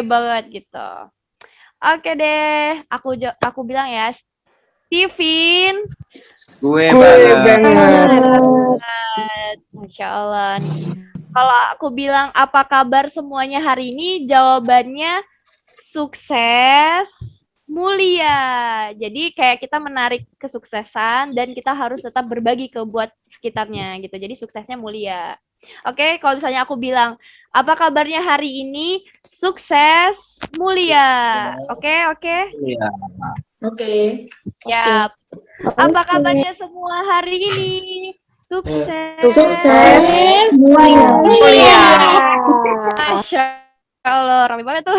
banget gitu. Oke deh, aku bilang ya, Steven. Gue Gue banget. banget. Masya Allah nih. Kalau aku bilang apa kabar semuanya hari ini, jawabannya sukses, mulia. Jadi kayak kita menarik kesuksesan dan kita harus tetap berbagi ke buat sekitarnya gitu. Jadi suksesnya mulia. Oke, kalau misalnya aku bilang apa kabarnya hari ini, sukses, mulia. Oke, oke. Iya. Oke. Ya, apa Oke. kabarnya semua hari ini? Sukses. Sukses mulia. Mulia. Masya Allah, rame banget tuh.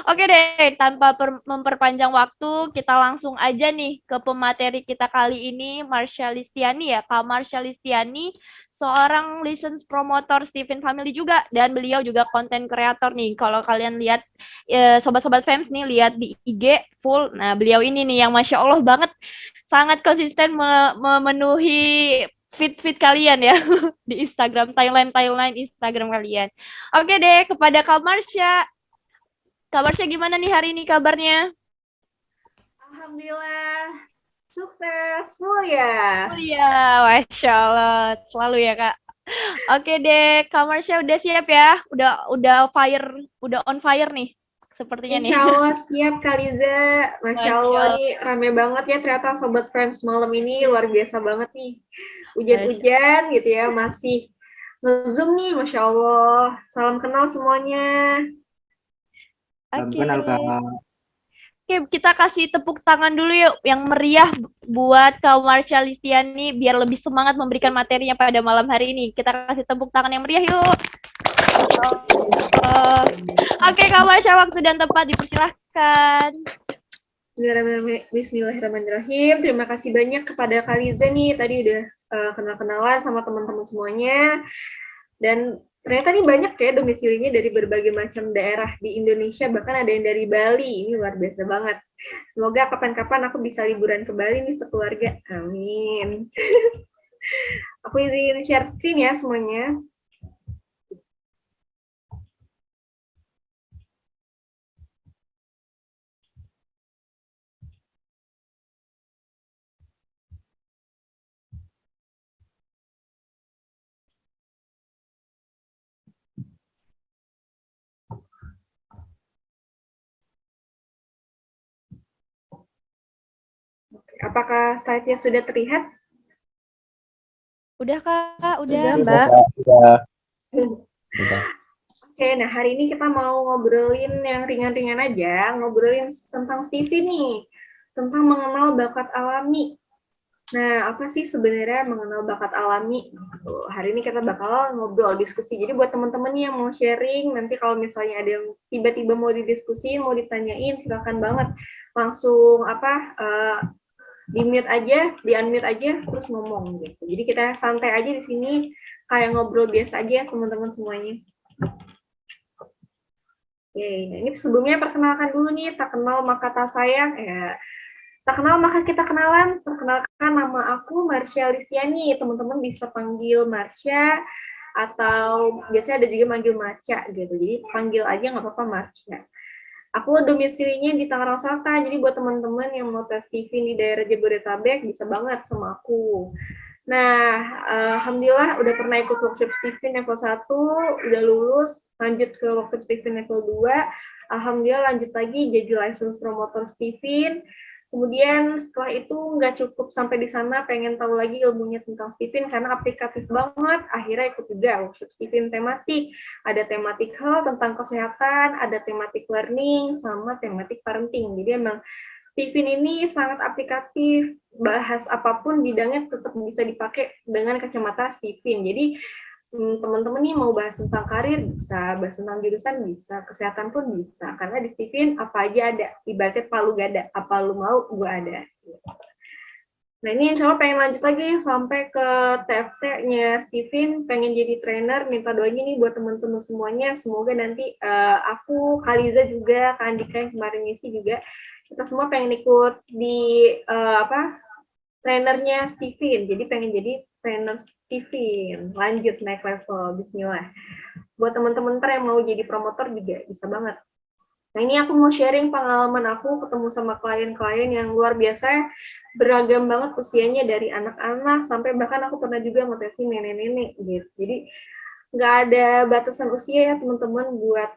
Oke deh, tanpa memperpanjang waktu, kita langsung aja nih ke pemateri kita kali ini, Marsha Listiani ya. Kak Marsha Listiani, seorang license promotor Steven Family juga, dan beliau juga konten kreator nih. Kalau kalian lihat, sobat-sobat fans nih, lihat di IG full, nah beliau ini nih yang Masya Allah banget, sangat konsisten memenuhi feed kalian ya di Instagram, timeline Instagram kalian. Oke deh, kepada Kak Marsha. Kak Marsha gimana nih hari ini kabarnya? Alhamdulillah, sukses, mulia. Mulia, Masya Allah. Selalu ya, Kak. Oke deh, Kak Marsha udah siap ya? Udah on fire nih. Sepertinya nih. Insya Allah siap Kaliza. Masya Allah Masya nih rame banget ya ternyata Sobat Friends malam ini luar biasa banget nih. Hujan-hujan gitu ya, masih nge-zoom nih, Masya Allah. Salam kenal semuanya. Salam Oke. kenal, Kak. Oke, kita kasih tepuk tangan dulu yuk yang meriah buat Kak Marsha Listiani biar lebih semangat memberikan materinya pada malam hari ini. Kita kasih tepuk tangan yang meriah yuk. Oke, Kak Marsha, waktu dan tempat dipersilahkan. Bismillahirrahmanirrahim. Terima kasih banyak kepada Kaliza nih. Tadi udah kenal-kenalan sama teman-teman semuanya. Dan ternyata nih banyak ya domisilinya dari berbagai macam daerah di Indonesia. Bahkan ada yang dari Bali. Ini luar biasa banget. Semoga kapan-kapan aku bisa liburan ke Bali nih sekeluarga. Amin. Aku izin share screen ya semuanya. Apakah slide-nya sudah terlihat? Udah, Kak, udah. Udah, Mbak. Udah. Oke, nah hari ini kita mau ngobrolin yang ringan-ringan aja, ngobrolin tentang Stevie nih, tentang mengenal bakat alami. Nah, apa sih sebenarnya mengenal bakat alami? Hari ini kita bakal ngobrol, diskusi. Jadi buat teman-teman yang mau sharing, nanti kalau misalnya ada yang tiba-tiba mau didiskusin, mau ditanyain, silakan banget langsung di-unmute aja, terus ngomong gitu. Jadi kita santai aja di sini, kayak ngobrol biasa aja teman-teman semuanya. Oke, nah ini sebelumnya perkenalkan dulu nih, tak kenal maka tak sayang. Ya, tak kenal maka kita kenalan. Perkenalkan, nama aku Marsha Listiani. Teman-teman bisa panggil Marsha atau biasanya ada juga manggil Maca gitu. Jadi panggil aja nggak apa-apa Marsha. Aku domisilinya di Tangerang Selatan. Jadi buat teman-teman yang mau tes TV di daerah Jabodetabek bisa banget sama aku. Nah, alhamdulillah udah pernah ikut workshop Steven level 1, udah lulus, lanjut ke workshop Steven level 2, alhamdulillah lanjut lagi jadi license promotor Steven. Kemudian setelah itu nggak cukup sampai di sana, pengen tahu lagi ilmunya tentang Steven karena aplikatif banget, akhirnya ikut juga workshop Steven tematik. Ada tematik health tentang kesehatan, ada tematik learning, sama tematik parenting. Jadi emang Steven ini sangat aplikatif, bahas apapun bidangnya tetap bisa dipakai dengan kacamata Steven. Jadi teman-teman nih mau bahas tentang karir bisa, bahas tentang jurusan bisa, kesehatan pun bisa. Karena di Steven apa aja ada, ibaratnya palu gada, apa lu mau gue ada. Nah ini insya Allah pengen lanjut lagi sampai ke TFT-nya Steven, pengen jadi trainer, minta doanya nih buat teman-teman semuanya. Semoga nanti aku, Kaliza juga, Kak Andika yang kemarin ngisi juga, kita semua pengen ikut di trainernya Steven. Jadi pengen jadi trainer Steven, lanjut naik level, bismillah. Buat teman-teman yang mau jadi promotor juga bisa banget. Nah, ini aku mau sharing pengalaman aku ketemu sama klien-klien yang luar biasa, beragam banget usianya dari anak-anak sampai bahkan aku pernah juga ngetesin nenek-nenek gitu. Jadi nggak ada batasan usia ya teman-teman buat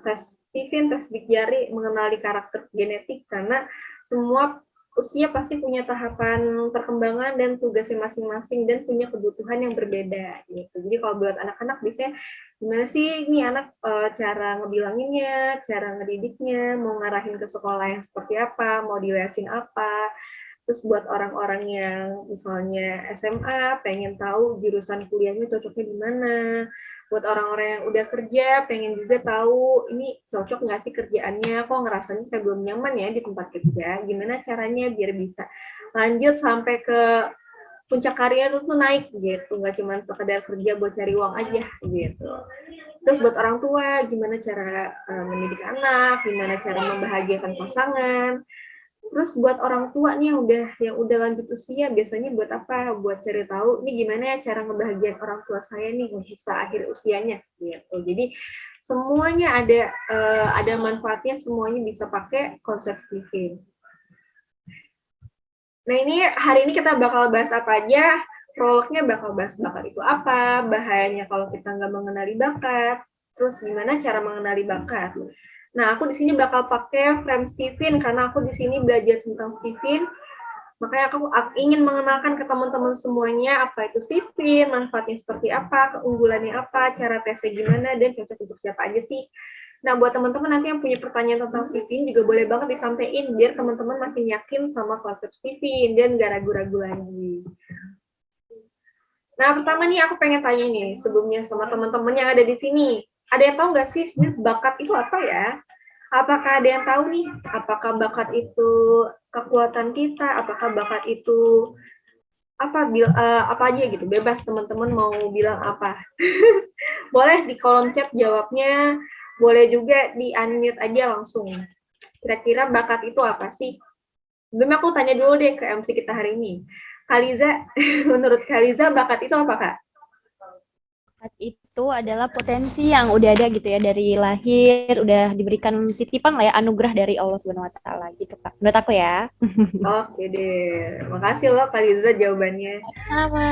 tes Stephen, tes Big Jari mengenali karakter genetik karena semua usia pasti punya tahapan perkembangan dan tugasnya masing-masing dan punya kebutuhan yang berbeda gitu. Jadi kalau buat anak-anak biasanya gimana sih ini anak cara ngebilanginnya, cara ngedidiknya, mau ngarahin ke sekolah yang seperti apa, mau dilesin apa. Terus buat orang-orang yang misalnya SMA pengen tahu jurusan kuliahnya cocoknya di mana. Buat orang-orang yang udah kerja pengen juga tahu ini cocok nggak sih kerjaannya, kok ngerasanya kayak belum nyaman ya di tempat kerja, gimana caranya biar bisa lanjut sampai ke puncak karir itu tuh naik gitu, nggak cuma sekedar kerja buat cari uang aja gitu. Terus buat orang tua gimana cara mendidik anak, gimana cara membahagiakan pasangan. Terus buat orang tua nih yang udah lanjut usia biasanya buat apa? Buat cari tahu nih gimana ya cara ngebahagiain orang tua saya nih di sisa akhir usianya gitu. Jadi semuanya ada manfaatnya, semuanya bisa pakai konsep Stephen. Nah, ini hari ini kita bakal bahas apa aja? Prolognya bakal bahas bakat itu apa, bahayanya kalau kita nggak mengenali bakat, terus gimana cara mengenali bakat. Nah, aku di sini bakal pakai frame Stephen karena aku di sini belajar tentang Stephen. Makanya aku ingin mengenalkan ke teman-teman semuanya apa itu Stephen, manfaatnya seperti apa, keunggulannya apa, cara tesnya gimana, dan cocok untuk siapa aja sih. Nah, buat teman-teman nanti yang punya pertanyaan tentang Stephen juga boleh banget disampaikan biar teman-teman makin yakin sama konsep Stephen dan gak ragu-ragu lagi. Nah, pertama nih aku pengen tanya nih sebelumnya sama teman-teman yang ada di sini. Ada yang tahu nggak sih sebenarnya bakat itu apa ya? Apakah ada yang tahu nih? Apakah bakat itu kekuatan kita? Apakah bakat itu apa aja gitu? Bebas teman-teman mau bilang apa. Boleh di kolom chat jawabnya. Boleh juga di unmute aja langsung. Kira-kira bakat itu apa sih? Sebelumnya aku tanya dulu deh ke MC kita hari ini. Kaliza, menurut Kaliza bakat itu apa, Kak? Bakat itu adalah potensi yang udah ada gitu ya dari lahir, udah diberikan titipan lah ya, anugerah dari Allah Subhanahu wa taala gitu, Kak. Menurut aku ya. Oke deh. Makasih loh Kaliza jawabannya. Sama.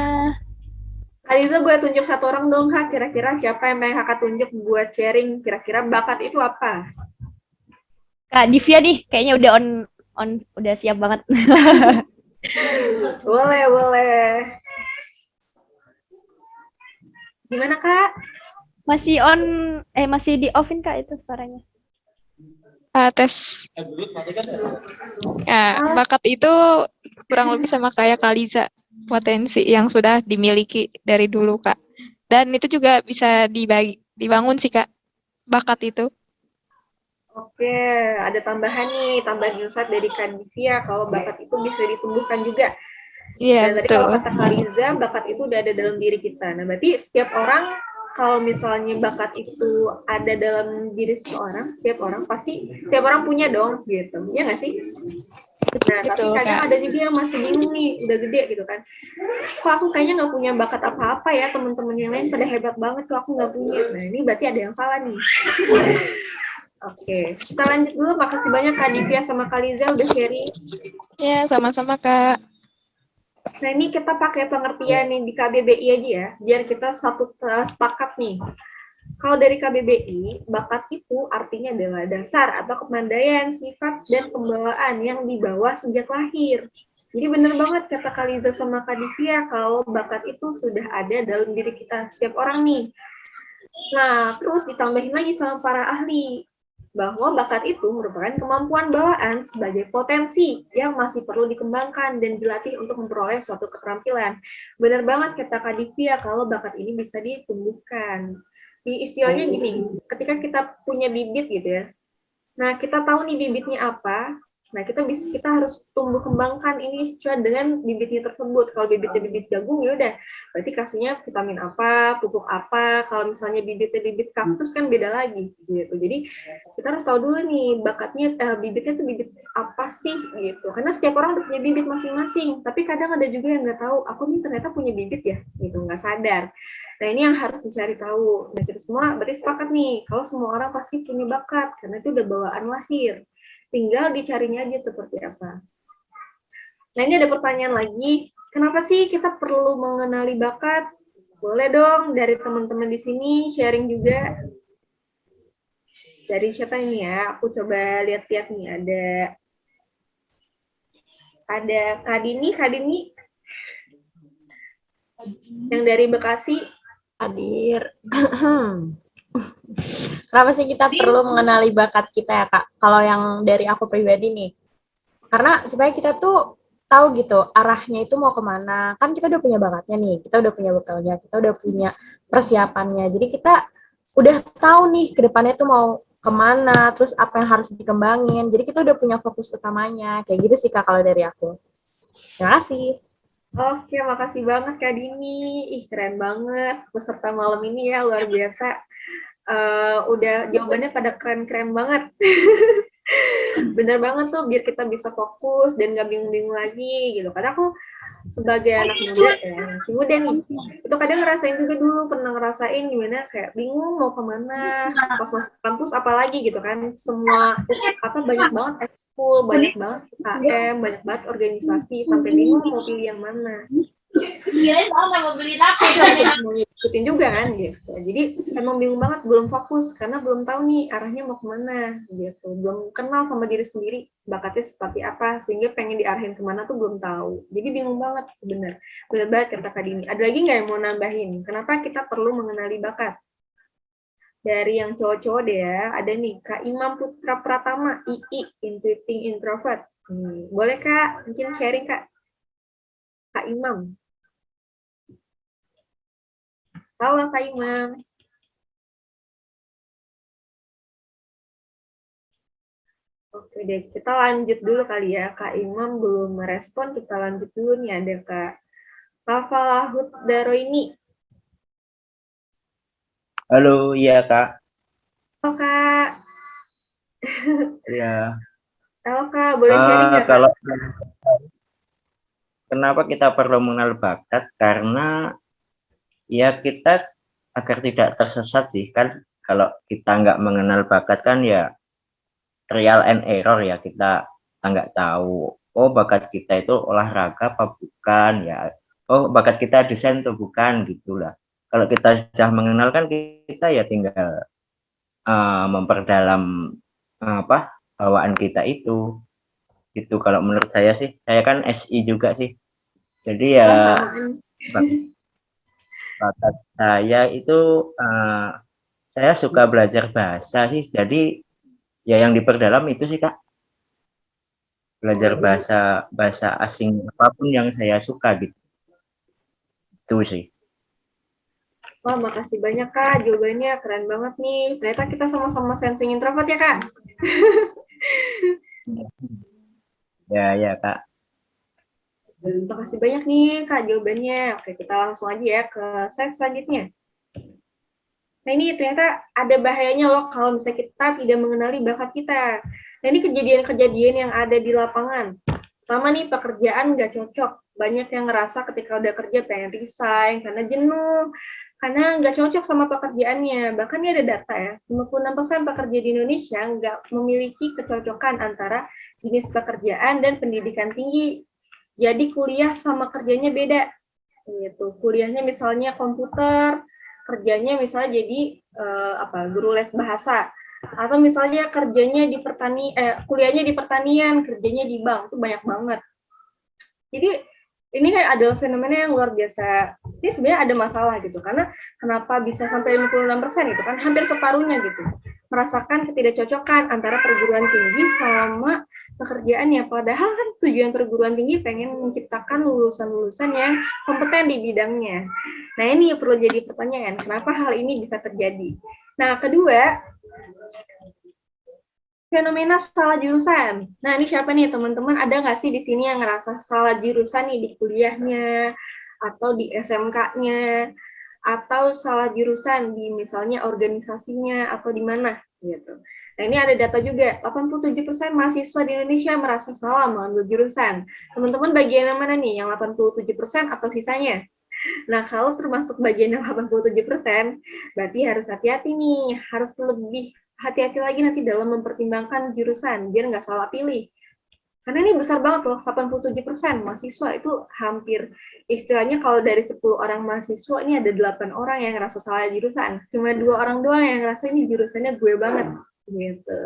Kaliza boleh tunjuk satu orang dong, Kak. Kira-kira siapa yang pengen Kakak tunjuk buat sharing? Kira-kira bakat itu apa? Kak Divya nih, kayaknya udah on udah siap banget. Boleh, boleh. Gimana, Kak? Masih di offin Kak itu suaranya. Tes. Ya, bakat itu kurang lebih sama kayak Kaliza, potensi yang sudah dimiliki dari dulu, Kak. Dan itu juga bisa dibangun sih, Kak, bakat itu. Oke, ada tambahan nih, tambahan insight dari Kak Divya kalau bakat itu bisa ditumbuhkan juga. Iya, Dan tadi betul. kalau kata Kaliza, bakat itu udah ada dalam diri kita. Nah, berarti setiap orang, kalau misalnya bakat itu ada dalam diri seseorang, setiap orang punya dong, gitu. Iya nggak sih? Nah, tapi Betul, kadang Kak. ada juga yang masih bingung nih, udah gede gitu kan. Kok aku kayaknya nggak punya bakat apa-apa ya, teman-teman yang lain pada hebat banget, kok aku nggak punya. Nah, ini berarti ada yang salah nih. Oke, kita lanjut dulu. Makasih banyak Kak Divya sama Kaliza udah sharing. Ya, sama-sama, Kak. Nah, ini kita pakai pengertian nih di KBBI aja ya, biar kita sepakat nih. Kalau dari KBBI, bakat itu artinya adalah dasar atau kepandaian, sifat, dan pembawaan yang dibawa sejak lahir. Jadi benar banget kata Kaliza sama Kak Divya, kalau bakat itu sudah ada dalam diri kita setiap orang nih. Nah, terus ditambahin lagi sama para ahli, bahwa bakat itu merupakan kemampuan bawaan sebagai potensi yang masih perlu dikembangkan dan dilatih untuk memperoleh suatu keterampilan. Benar banget kata Kak Divya, kalau bakat ini bisa ditumbuhkan. Di istilahnya gini, ketika kita punya bibit gitu ya, nah kita tahu nih bibitnya apa, nah kita harus tumbuh kembangkan ini sesuai dengan bibitnya tersebut. Kalau bibitnya bibit jagung ya udah, berarti kasihnya vitamin apa, pupuk apa. Kalau misalnya bibitnya bibit kaktus kan beda lagi gitu. Jadi kita harus tahu dulu nih bakatnya, bibitnya tuh bibit apa sih gitu. Karena setiap orang udah punya bibit masing-masing, tapi kadang ada juga yang nggak tahu, aku nih ternyata punya bibit ya gitu, nggak sadar. Nah, ini yang harus dicari tahu. Dan kita semua berarti sepakat nih, kalau semua orang pasti punya bakat, karena itu udah bawaan lahir. Tinggal dicarinya aja seperti apa. Nah, ini ada pertanyaan lagi. Kenapa sih kita perlu mengenali bakat? Boleh dong dari teman-teman di sini sharing juga. Dari siapa ini ya? Aku coba lihat-lihat nih. Ada Kak Dini. Yang dari Bekasi. Hadir. Kenapa sih kita perlu mengenali bakat kita ya, Kak? Kalau yang dari aku pribadi nih. Karena supaya kita tuh tahu gitu arahnya itu mau kemana. Kan kita udah punya bakatnya nih, kita udah punya bekalnya, kita udah punya persiapannya. Jadi kita udah tahu nih ke depannya tuh mau kemana, terus apa yang harus dikembangin. Jadi kita udah punya fokus utamanya. Kayak gitu sih, Kak, kalau dari aku. Terima kasih. Oke, makasih banget Kak Dini. Ih, keren banget peserta malam ini ya, luar biasa. Udah jawabannya pada keren-keren banget. Bener banget tuh, biar kita bisa fokus dan gak bingung-bingung lagi gitu. Karena aku sebagai anak muda, masih muda nih, itu kadang ngerasain juga dulu, pernah ngerasain gimana kayak bingung mau kemana, pas masuk kampus apalagi gitu kan, semua banyak banget ekskul, banyak banget UKM, banyak banget organisasi, sampai bingung mau pilih yang mana. Iya, sama mau beli apa? Mau ngikutin juga kan gitu. Jadi emang bingung banget, belum fokus karena belum tahu nih arahnya mau kemana gitu. Belum kenal sama diri sendiri bakatnya seperti apa, sehingga pengen diarahin kemana tuh belum tahu. Jadi bingung banget, bener banget kata Kak Dini. Ada lagi nggak yang mau nambahin? Kenapa kita perlu mengenali bakat? Dari yang cowok-cowok deh ya, ada nih Kak Imam Putra Pratama, II, Intuiting Introvert. Boleh Kak, mungkin sharing Kak. Kak Imam. Halo Kak Imam. Oke deh, kita lanjut dulu kali ya. Kak Imam belum merespon, kita lanjut dulu nih. Ada Kak Kafalahut Daroini. Halo, iya Kak. Halo Kak. Ya. Halo Kak, boleh sharing nggak Kak? Kalau kenapa kita perlu mengenal bakat? Karena ya kita agar tidak tersesat sih kan. Kalau kita nggak mengenal bakat kan ya trial and error ya, kita nggak tahu. Oh, bakat kita itu olahraga apa bukan ya? Oh, bakat kita desain atau bukan gitulah. Kalau kita sudah mengenal kan kita ya tinggal memperdalam bawaan kita itu. Itu kalau menurut saya sih. Saya kan SI juga sih. Jadi ya bakat saya itu saya suka belajar bahasa sih. Jadi ya yang diperdalam itu sih Kak. Belajar bahasa asing apapun yang saya suka gitu. Itu sih. Wah, makasih banyak Kak, jawabannya keren banget nih. Ternyata kita sama-sama sensing introvert ya Kak. Ya Kak. Terima kasih banyak nih Kak jawabannya. Oke, kita langsung aja ya ke slide selanjutnya. Nah, ini ternyata ada bahayanya loh kalau misalnya kita tidak mengenali bakat kita. Nah, ini kejadian-kejadian yang ada di lapangan. Pertama nih, pekerjaan nggak cocok. Banyak yang ngerasa ketika udah kerja pengen resign karena jenuh, karena nggak cocok sama pekerjaannya. Bahkan ini ada data ya, 56% pekerja di Indonesia nggak memiliki kecocokan antara jenis pekerjaan dan pendidikan tinggi. Jadi kuliah sama kerjanya beda. Gitu. Kuliahnya misalnya komputer, kerjanya misalnya jadi guru les bahasa, atau misalnya kerjanya di kuliahnya di pertanian, kerjanya di bank, itu banyak banget. Jadi ini kayak ada fenomena yang luar biasa. Ini sebenarnya ada masalah gitu, karena kenapa bisa sampai 56% itu kan hampir separuhnya gitu merasakan ketidakcocokan antara perguruan tinggi sama pekerjaannya. Padahal kan tujuan perguruan tinggi pengen menciptakan lulusan-lulusan yang kompeten di bidangnya. Nah, ini perlu jadi pertanyaan, kenapa hal ini bisa terjadi? Nah, kedua, fenomena salah jurusan. Nah, ini siapa nih teman-teman? Ada nggak sih di sini yang ngerasa salah jurusan nih di kuliahnya, atau di SMK-nya, atau salah jurusan di misalnya organisasinya, atau di mana gitu. Nah, ini ada data juga, 87% mahasiswa di Indonesia merasa salah mengambil jurusan. Teman-teman bagian yang mana nih? Yang 87% atau sisanya? Nah, kalau termasuk bagian yang 87%, berarti harus hati-hati nih, harus lebih hati-hati lagi nanti dalam mempertimbangkan jurusan, biar nggak salah pilih. Karena ini besar banget loh, 87% mahasiswa itu hampir, istilahnya kalau dari 10 orang mahasiswa, ini ada 8 orang yang ngerasa salah jurusan. Cuma 2 orang doang yang ngerasa ini jurusannya gue banget. Gitu.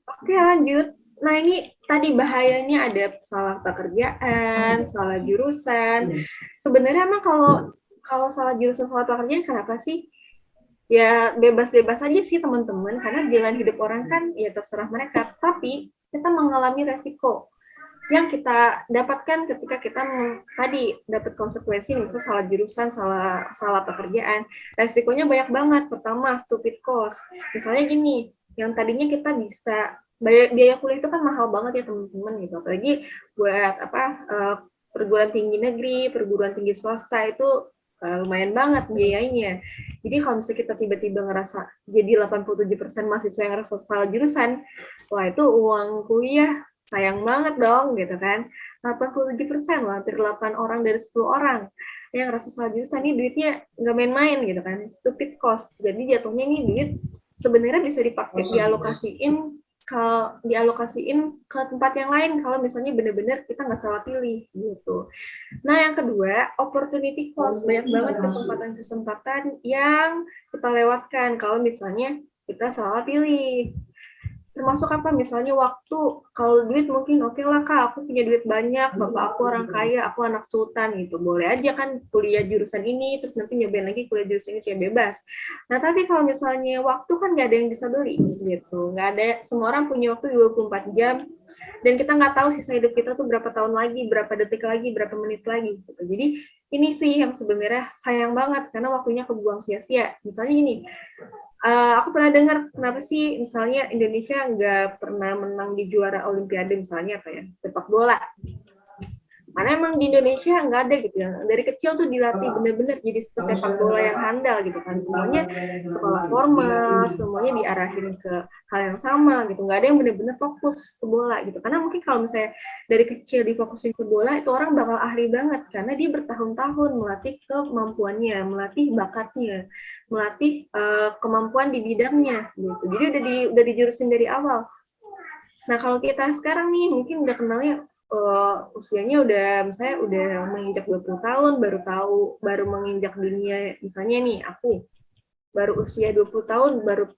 Oke, lanjut. Nah, ini tadi bahayanya ada salah pekerjaan, salah jurusan. Sebenarnya emang kalau salah jurusan, salah pekerjaan, kenapa sih? Ya bebas-bebas aja sih teman-teman, karena jalan hidup orang kan ya terserah mereka. Tapi kita mengalami resiko yang kita dapatkan ketika kita tadi dapat konsekuensi, misalnya salah jurusan, salah pekerjaan. Resikonya banyak banget. Pertama, stupid cost. Misalnya gini, yang tadinya kita bisa biaya kuliah itu kan mahal banget ya teman-teman gitu. Apalagi buat perguruan tinggi negeri, perguruan tinggi swasta itu lumayan banget biayanya. Jadi kalau misalnya kita tiba-tiba ngerasa jadi 87% mahasiswa yang ngerasa salah jurusan, wah itu uang kuliah sayang banget dong gitu kan. 87% lah, hampir 8 orang dari 10 orang yang ngerasa salah jurusan, ini duitnya nggak main-main gitu kan, stupid cost. Jadi jatuhnya ini duit sebenarnya bisa dipakai dialokasiin ke tempat yang lain kalau misalnya benar-benar kita nggak salah pilih gitu. Nah, yang kedua, opportunity cost. Banyak banget kesempatan-kesempatan yang kita lewatkan kalau misalnya kita salah pilih. Termasuk apa? Misalnya waktu. Kalau duit mungkin oke lah Kak, aku punya duit banyak, bapak aku orang kaya, aku anak sultan gitu. Boleh aja kan kuliah jurusan ini, terus nanti nyobain lagi kuliah jurusan ini, kayak bebas. Nah, tapi kalau misalnya waktu kan nggak ada yang bisa beli gitu. Nggak ada, semua orang punya waktu 24 jam, dan kita nggak tahu sisa hidup kita tuh berapa tahun lagi, berapa detik lagi, berapa menit lagi gitu. Jadi ini sih yang sebenarnya sayang banget karena waktunya kebuang sia-sia. Misalnya gini, aku pernah dengar kenapa sih misalnya Indonesia nggak pernah menang di juara Olimpiade misalnya apa ya, sepak bola. Karena emang di Indonesia nggak ada gitu ya. Dari kecil tuh dilatih bener-bener jadi pesepak bola yang handal gitu kan. Semuanya sekolah formal, semuanya diarahin ke hal yang sama gitu. Nggak ada yang bener-bener fokus ke bola gitu. Karena mungkin kalau misalnya dari kecil difokusin ke bola, itu orang bakal ahli banget. Karena dia bertahun-tahun melatih kemampuannya, melatih bakatnya, melatih kemampuan di bidangnya gitu. Jadi udah dijurusin dari awal. Nah, kalau kita sekarang nih mungkin udah kenalnya usianya udah menginjak 20 tahun, baru menginjak dunia, misalnya nih aku baru usia 20 tahun, baru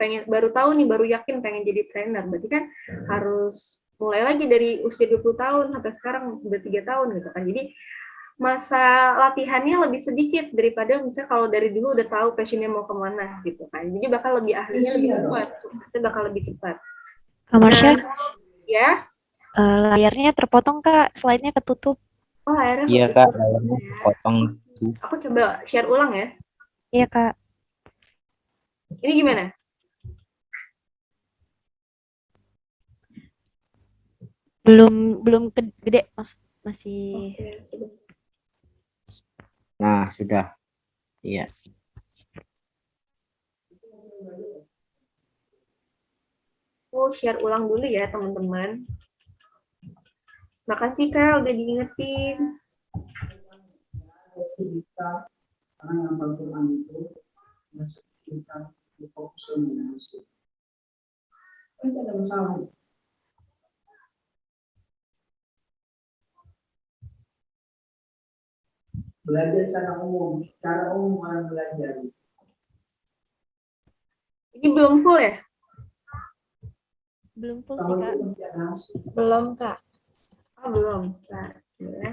yakin pengen jadi trainer. Berarti kan harus mulai lagi dari usia 20 tahun sampai sekarang udah 3 tahun gitu kan. Jadi masa latihannya lebih sedikit daripada misalnya kalau dari dulu udah tahu passionnya mau kemana gitu kan. Jadi bakal lebih ahlinya lebih kuat, suksesnya bakal lebih cepat. Kak Marsha, Ya. layarnya terpotong Kak, slide-nya ketutup. Oh, akhirnya Iya Kak, layarnya potong. aku coba share ulang ya. Iya Kak. Ini gimana? Belum gede, masih. Nah, sudah. Iya. Aku share ulang dulu ya teman-teman. Makasih Kak udah diingetin. Belajar secara umum orang belajar. Ini belum full ya? Belum full sih Kak. Belum, Kak. Oh, belum. Nah, ya.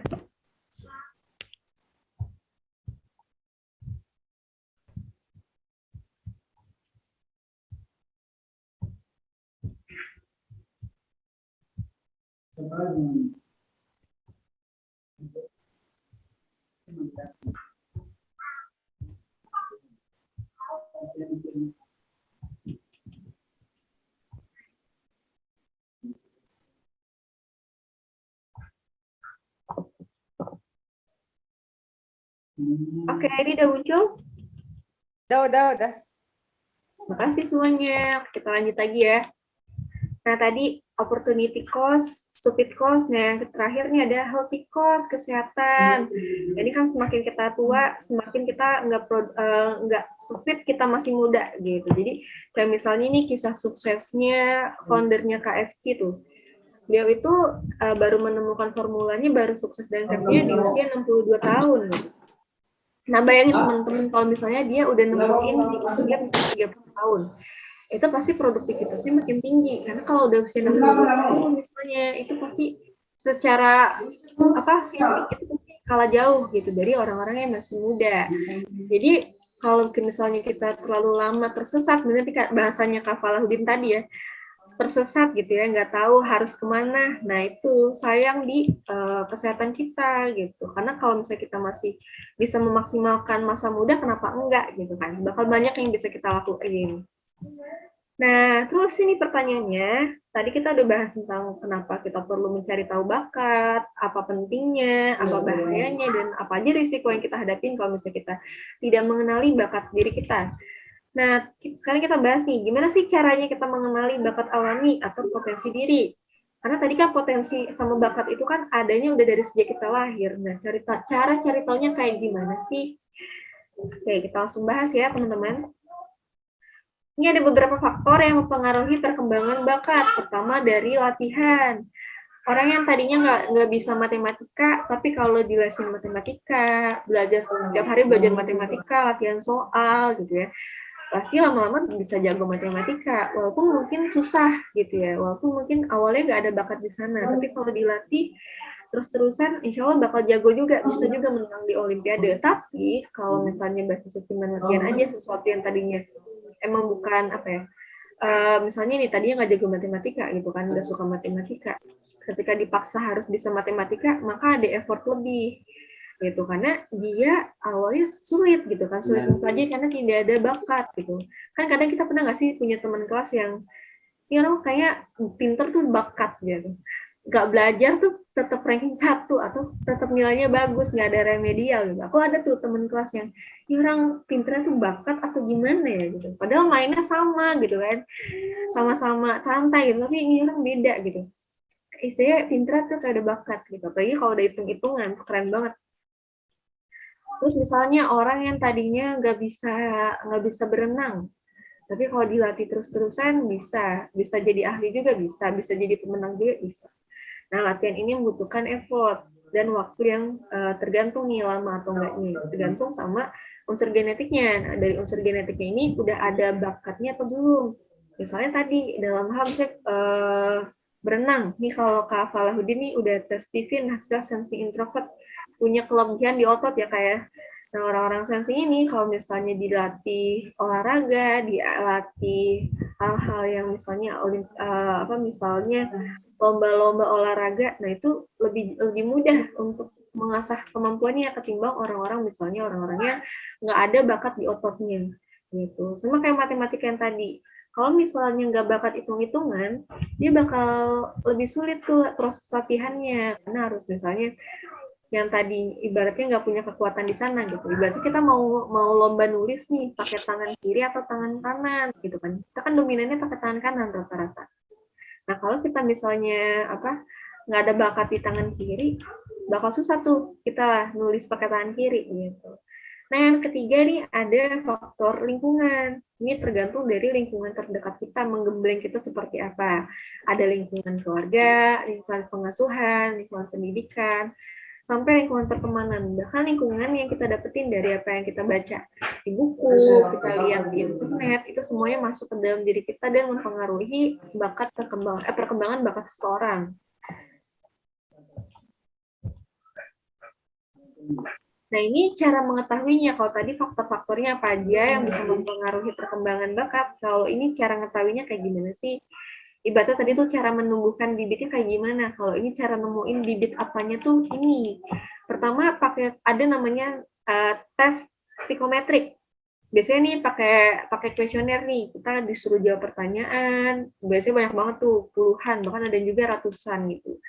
Oke, ini udah muncul? Udah. Makasih semuanya. Kita lanjut lagi ya. Nah, tadi opportunity cost, stupid cost, nah yang terakhir nih ada healthy cost, kesehatan. Jadi kan semakin kita tua, semakin kita nggak stupid, kita masih muda gitu. Jadi kayak misalnya ini kisah suksesnya foundernya KFC tuh. Dia itu baru menemukan formulanya, baru sukses dan happy di usia 62 tahun. Gitu. Nah, bayangin teman-teman kalau misalnya dia udah nemuin di usia misalnya 30 tahun. Itu pasti produktivitasnya makin tinggi. Karena kalau udah usia 62 tahun misalnya, itu pasti secara fisik itu pasti kalah jauh gitu dari orang-orang yang masih muda. Jadi kalau misalnya kita terlalu lama tersesat, benar bahasanya Kak Falahuddin tadi ya, tersesat gitu ya, nggak tahu harus kemana. Nah itu sayang di kesehatan kita gitu. Karena kalau misalnya kita masih bisa memaksimalkan masa muda, kenapa enggak gitu kan? Bakal banyak yang bisa kita lakuin. Nah terus ini pertanyaannya, tadi kita udah bahas tentang kenapa kita perlu mencari tahu bakat, apa pentingnya, apa bahayanya, dan apa aja risiko yang kita hadapin kalau misalnya kita tidak mengenali bakat diri kita. Nah, sekarang kita bahas nih, gimana sih caranya kita mengenali bakat alami atau potensi diri? Karena tadi kan potensi sama bakat itu kan adanya udah dari sejak kita lahir. Nah, cara cari taunya kayak gimana sih? Oke, kita langsung bahas ya, teman-teman. Ini ada beberapa faktor yang mempengaruhi perkembangan bakat. Pertama dari latihan. Orang yang tadinya nggak bisa matematika, tapi kalau dilesin matematika, belajar setiap hari belajar matematika, latihan soal gitu ya, pasti lama-lama bisa jago matematika, walaupun mungkin susah gitu ya, walaupun mungkin awalnya nggak ada bakat di sana, tapi kalau dilatih terus-terusan, insya Allah bakal jago juga, bisa juga menang di Olimpiade. Tapi kalau misalnya basis sistem latihan aja sesuatu yang tadinya emang bukan misalnya nih tadinya nggak jago matematika gitu kan, nggak suka matematika, ketika dipaksa harus bisa matematika, maka ada effort lebih gitu, karena dia awalnya sulit gitu kan, sulit mempelajari karena tidak ada bakat gitu kan. Kadang kita pernah nggak sih punya teman kelas yang kayak pinter tuh bakat gitu, nggak belajar tuh tetap ranking 1 atau tetap nilainya bagus, nggak ada remedial gitu. Aku ada tuh teman kelas yang orang pinternya tuh bakat atau gimana ya gitu, padahal mainnya sama gitu kan, sama-sama santai gitu, tapi ini orang beda gitu, istilahnya pinternya tuh kayak ada bakat gitu, apalagi kalau udah hitung-hitungan keren banget. Terus misalnya orang yang tadinya nggak bisa berenang, tapi kalau dilatih terus-terusan bisa jadi ahli juga, bisa jadi pemenang juga bisa. Nah, latihan ini membutuhkan effort dan waktu yang tergantung nih lama atau enggaknya, tergantung sama unsur genetiknya. Nah, dari unsur genetiknya ini udah ada bakatnya atau belum. Misalnya tadi dalam hal berenang, nih kalau Kak Falahuddin nih udah tes TV hasil sensing introvert, punya kelebihan di otot ya kayak. Nah, orang-orang sensing ini kalau misalnya dilatih olahraga, dilatih hal-hal yang misalnya misalnya lomba-lomba olahraga, nah itu lebih mudah untuk mengasah kemampuannya ketimbang orang-orang misalnya orang-orangnya nggak ada bakat di ototnya gitu. Sama kayak matematika yang tadi. Kalau misalnya nggak bakat hitung-hitungan, dia bakal lebih sulit tuh proses latihannya, karena harus misalnya yang tadi ibaratnya nggak punya kekuatan di sana gitu. Ibaratnya kita mau lomba nulis nih pakai tangan kiri atau tangan kanan gitu kan. Kita kan dominannya pakai tangan kanan rata-rata. Nah kalau kita misalnya nggak ada bakat di tangan kiri, bakal susah tuh kita nulis pakai tangan kiri gitu. Nah yang ketiga nih ada faktor lingkungan. Ini tergantung dari lingkungan terdekat kita, menggembleng kita seperti apa. Ada lingkungan keluarga, lingkungan pengasuhan, lingkungan pendidikan, sampai lingkungan pertemanan, bahkan lingkungan yang kita dapetin dari apa yang kita baca di buku, kita lihat di internet, itu semuanya masuk ke dalam diri kita dan mempengaruhi perkembangan bakat seseorang. Nah ini cara mengetahuinya. Kalau tadi faktor-faktornya apa aja yang bisa mempengaruhi perkembangan bakat, kalau ini cara mengetahuinya kayak gimana sih? Ibaratnya tadi tuh cara menumbuhkan bibitnya kayak gimana. Kalau ini cara nemuin bibit apanya tuh ini. Pertama ada namanya tes psikometrik. Biasanya nih pakai kuesioner nih. Kita disuruh jawab pertanyaan. Biasanya banyak banget tuh, puluhan, bahkan ada juga ratusan gitu.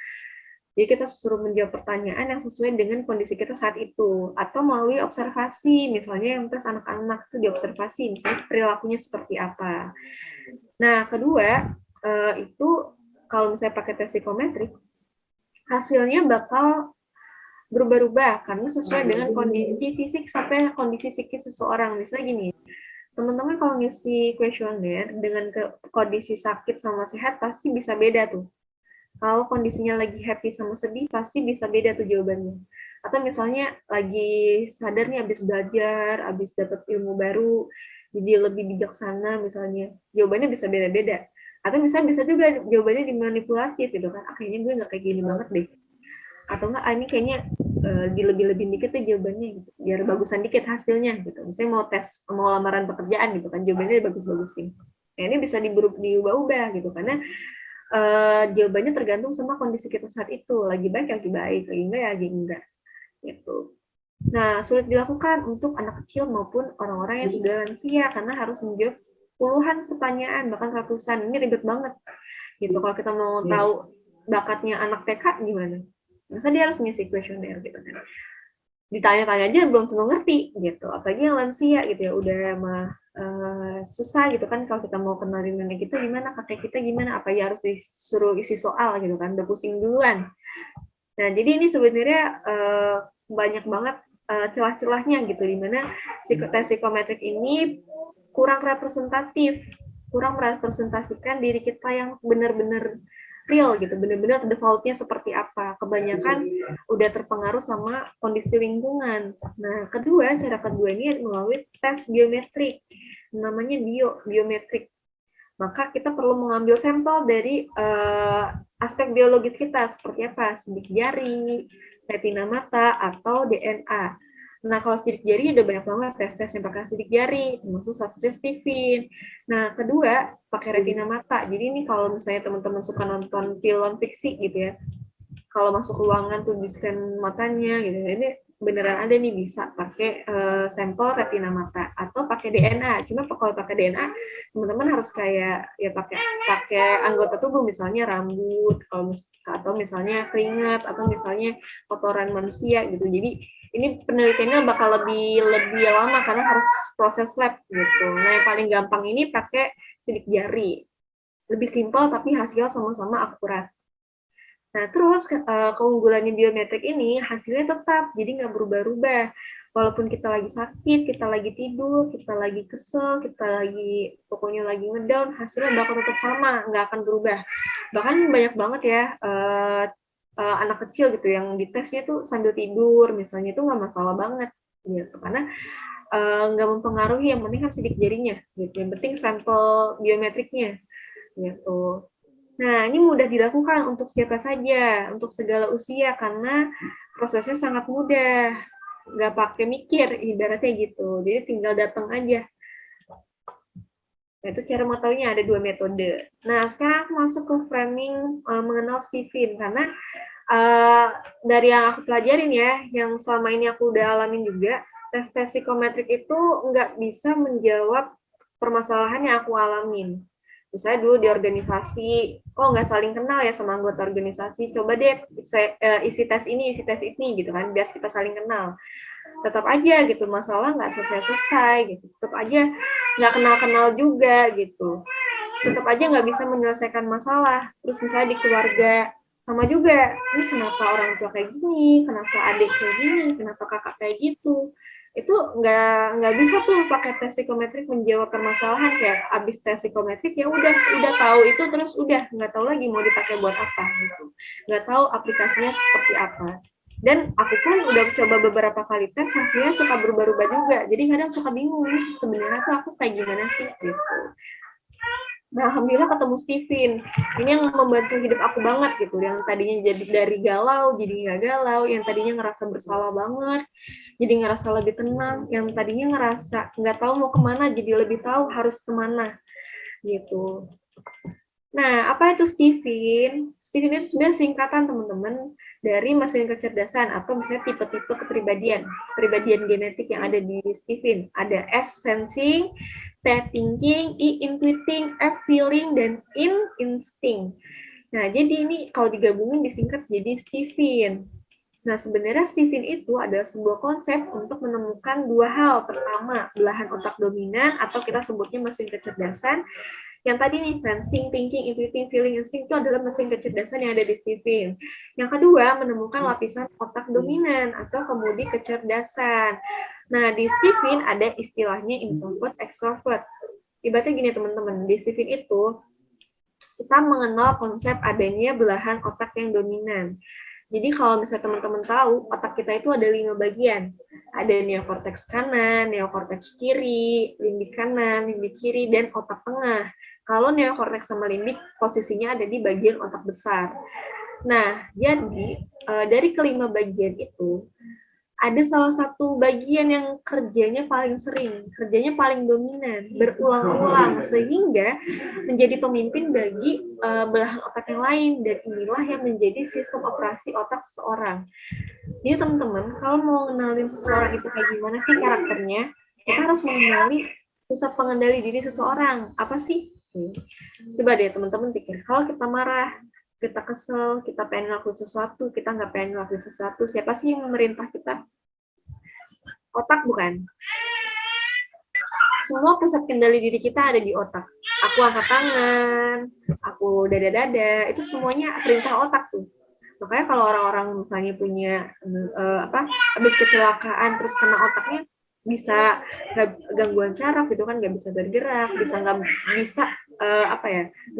Jadi kita suruh menjawab pertanyaan yang sesuai dengan kondisi kita saat itu. Atau melalui observasi, misalnya yang tes anak-anak itu diobservasi, misalnya perilakunya seperti apa. Nah, kedua, itu kalau misalnya pakai tes psikometrik, hasilnya bakal berubah-ubah karena sesuai dengan kondisi fisik sampai kondisi psikis seseorang. Misalnya gini, teman-teman kalau ngisi kuesioner dengan kondisi sakit sama sehat pasti bisa beda tuh. Kalau kondisinya lagi happy sama sedih pasti bisa beda tuh jawabannya. Atau misalnya lagi sadar nih habis belajar, habis dapat ilmu baru, jadi lebih bijaksana misalnya, jawabannya bisa beda-beda. Atau misalnya bisa juga jawabannya dimanipulatif gitu kan, kayaknya gue nggak kayak gini banget deh. Atau enggak, ini kayaknya dilebih-lebihin dikit deh jawabannya gitu, biar bagusan dikit hasilnya gitu. Misalnya mau lamaran pekerjaan gitu kan, jawabannya bagus-bagusin. Nah ini bisa diubah-ubah gitu, karena jawabannya tergantung sama kondisi kita saat itu, lagi baik, lagi enggak ya lagi enggak gitu. Nah, sulit dilakukan untuk anak kecil maupun orang-orang yang sudah lansia karena harus menjawab puluhan pertanyaan, bahkan ratusan. Ini ribet banget gitu. Kalau kita mau tahu bakatnya anak TK gimana, masa dia harus ngisi kuesioner gitu kan, ditanya-tanya aja belum tentu ngerti gitu, apalagi yang lansia gitu ya, udah mah susah gitu kan. Kalau kita mau kenalin nenek kita gimana, kakek kita gimana, apa ya harus disuruh isi soal gitu kan, udah pusing duluan. Nah jadi ini sebenarnya banyak banget celah-celahnya gitu, dimana tes psikometrik ini kurang representatif, kurang merepresentasikan diri kita yang benar-benar real gitu, benar-benar defaultnya seperti apa. Kebanyakan udah terpengaruh sama kondisi lingkungan. Nah, cara kedua ini melalui tes biometrik, namanya biometrik. Maka kita perlu mengambil sampel dari aspek biologis kita, seperti apa, sidik jari, retina mata, atau DNA. Nah, kalau sidik jari udah banyak banget tes-tes yang pakai sidik jari, termasuk salah Stephen. Nah, kedua, pakai retina mata. Jadi ini kalau misalnya teman-teman suka nonton film fiksi gitu ya, kalau masuk ruangan tuh di-scan matanya gitu, ini beneran ada nih bisa pakai sampel retina mata atau pakai DNA. Cuma kalau pakai DNA, teman-teman harus kayak ya pakai anggota tubuh, misalnya rambut, atau misalnya keringat, atau misalnya kotoran manusia gitu. Jadi ini penelitiannya bakal lebih lama karena harus proses lab gitu. Nah, yang paling gampang ini pakai sidik jari. Lebih simpel tapi hasil sama-sama akurat. Nah, terus keunggulannya biometrik ini hasilnya tetap, jadi nggak berubah-ubah. Walaupun kita lagi sakit, kita lagi tidur, kita lagi kesel, kita lagi pokoknya lagi ngedown, hasilnya bakal tetap sama, nggak akan berubah. Bahkan banyak banget ya anak kecil gitu yang ditesnya tuh sambil tidur, misalnya itu nggak masalah banget gitu, karena nggak mempengaruhi, yang penting kan sidik jarinya gitu, yang penting sampel biometriknya gitu. Nah, ini mudah dilakukan untuk siapa saja, untuk segala usia, karena prosesnya sangat mudah, nggak pakai mikir, ibaratnya gitu. Jadi tinggal datang aja. Nah, itu cara mau taunya ada 2 metode. Nah, sekarang aku masuk ke framing mengenal Stephen, karena dari yang aku pelajarin ya, yang selama ini aku udah alamin juga, tes psikometrik itu nggak bisa menjawab permasalahan yang aku alamin. Misalnya dulu di organisasi, nggak saling kenal ya sama anggota organisasi, coba deh isi tes ini gitu kan, biar kita saling kenal. Tetap aja gitu, masalah nggak selesai-selesai gitu, tetap aja nggak kenal-kenal juga gitu, tetap aja nggak bisa menyelesaikan masalah. Terus misalnya di keluarga, sama juga, ini kenapa orang tua kayak gini, kenapa adik kayak gini, kenapa kakak kayak gitu. Itu nggak bisa tuh pakai tes psikometrik menjawab permasalahan. Kayak abis tes psikometrik ya udah tahu itu, terus udah nggak tahu lagi mau dipakai buat apa gitu, nggak tahu aplikasinya seperti apa. Dan aku pun udah coba beberapa kali tes, hasilnya suka berubah-ubah juga, jadi kadang suka bingung nih sebenarnya tuh aku kayak gimana sih gitu. Nah, alhamdulillah ketemu Stephen. Ini yang membantu hidup aku banget gitu. Yang tadinya jadi dari galau, jadi nggak galau. Yang tadinya ngerasa bersalah banget, jadi ngerasa lebih tenang. Yang tadinya ngerasa nggak tahu mau kemana, jadi lebih tahu harus kemana gitu. Nah, apa itu Stephen? Stephen itu sebenarnya singkatan teman-teman dari mesin kecerdasan atau misalnya tipe-tipe kepribadian genetik yang ada di Stephen. Ada S sensing, T thinking, I intuiting, F feeling, dan N instinct. Nah, jadi ini kalau digabungin disingkat jadi Stephen. Nah, sebenarnya Stephen itu adalah sebuah konsep untuk menemukan 2 hal. Pertama, belahan otak dominan atau kita sebutnya mesin kecerdasan, Yang tadi nih, sensing, thinking, intuiting, feeling, instinct itu adalah mesin kecerdasan yang ada di Stephen. Yang kedua, menemukan lapisan otak dominan atau kemudi kecerdasan. Nah, di Stephen ada istilahnya introvert, extrovert. Ibaratnya gini teman-teman, di Stephen itu kita mengenal konsep adanya belahan otak yang dominan. Jadi kalau misalnya teman-teman tahu, otak kita itu ada 5 bagian. Ada neokorteks kanan, neokorteks kiri, limbik kanan, limbik kiri, dan otak tengah. Kalau neokorteks sama limbik, posisinya ada di bagian otak besar. Nah, jadi dari kelima bagian itu, ada salah satu bagian yang kerjanya paling sering, kerjanya paling dominan, berulang-ulang, sehingga menjadi pemimpin bagi belahan otak yang lain, dan inilah yang menjadi sistem operasi otak seseorang. Jadi teman-teman, kalau mau ngenalin seseorang itu kayak gimana sih karakternya, kita harus mengenali pusat pengendali diri seseorang. Apa sih? Coba deh teman-teman pikir, kalau kita marah, kita kesel, kita pengen ngelakuin sesuatu, kita nggak pengen ngelakuin sesuatu, siapa sih yang memerintah kita? Otak bukan? Semua pusat kendali diri kita ada di otak. Aku angkat tangan, aku dada-dada, itu semuanya perintah otak tuh. Makanya kalau orang-orang misalnya punya habis kecelakaan terus kena otaknya bisa gangguan saraf gitu kan, nggak bisa bergerak, nggak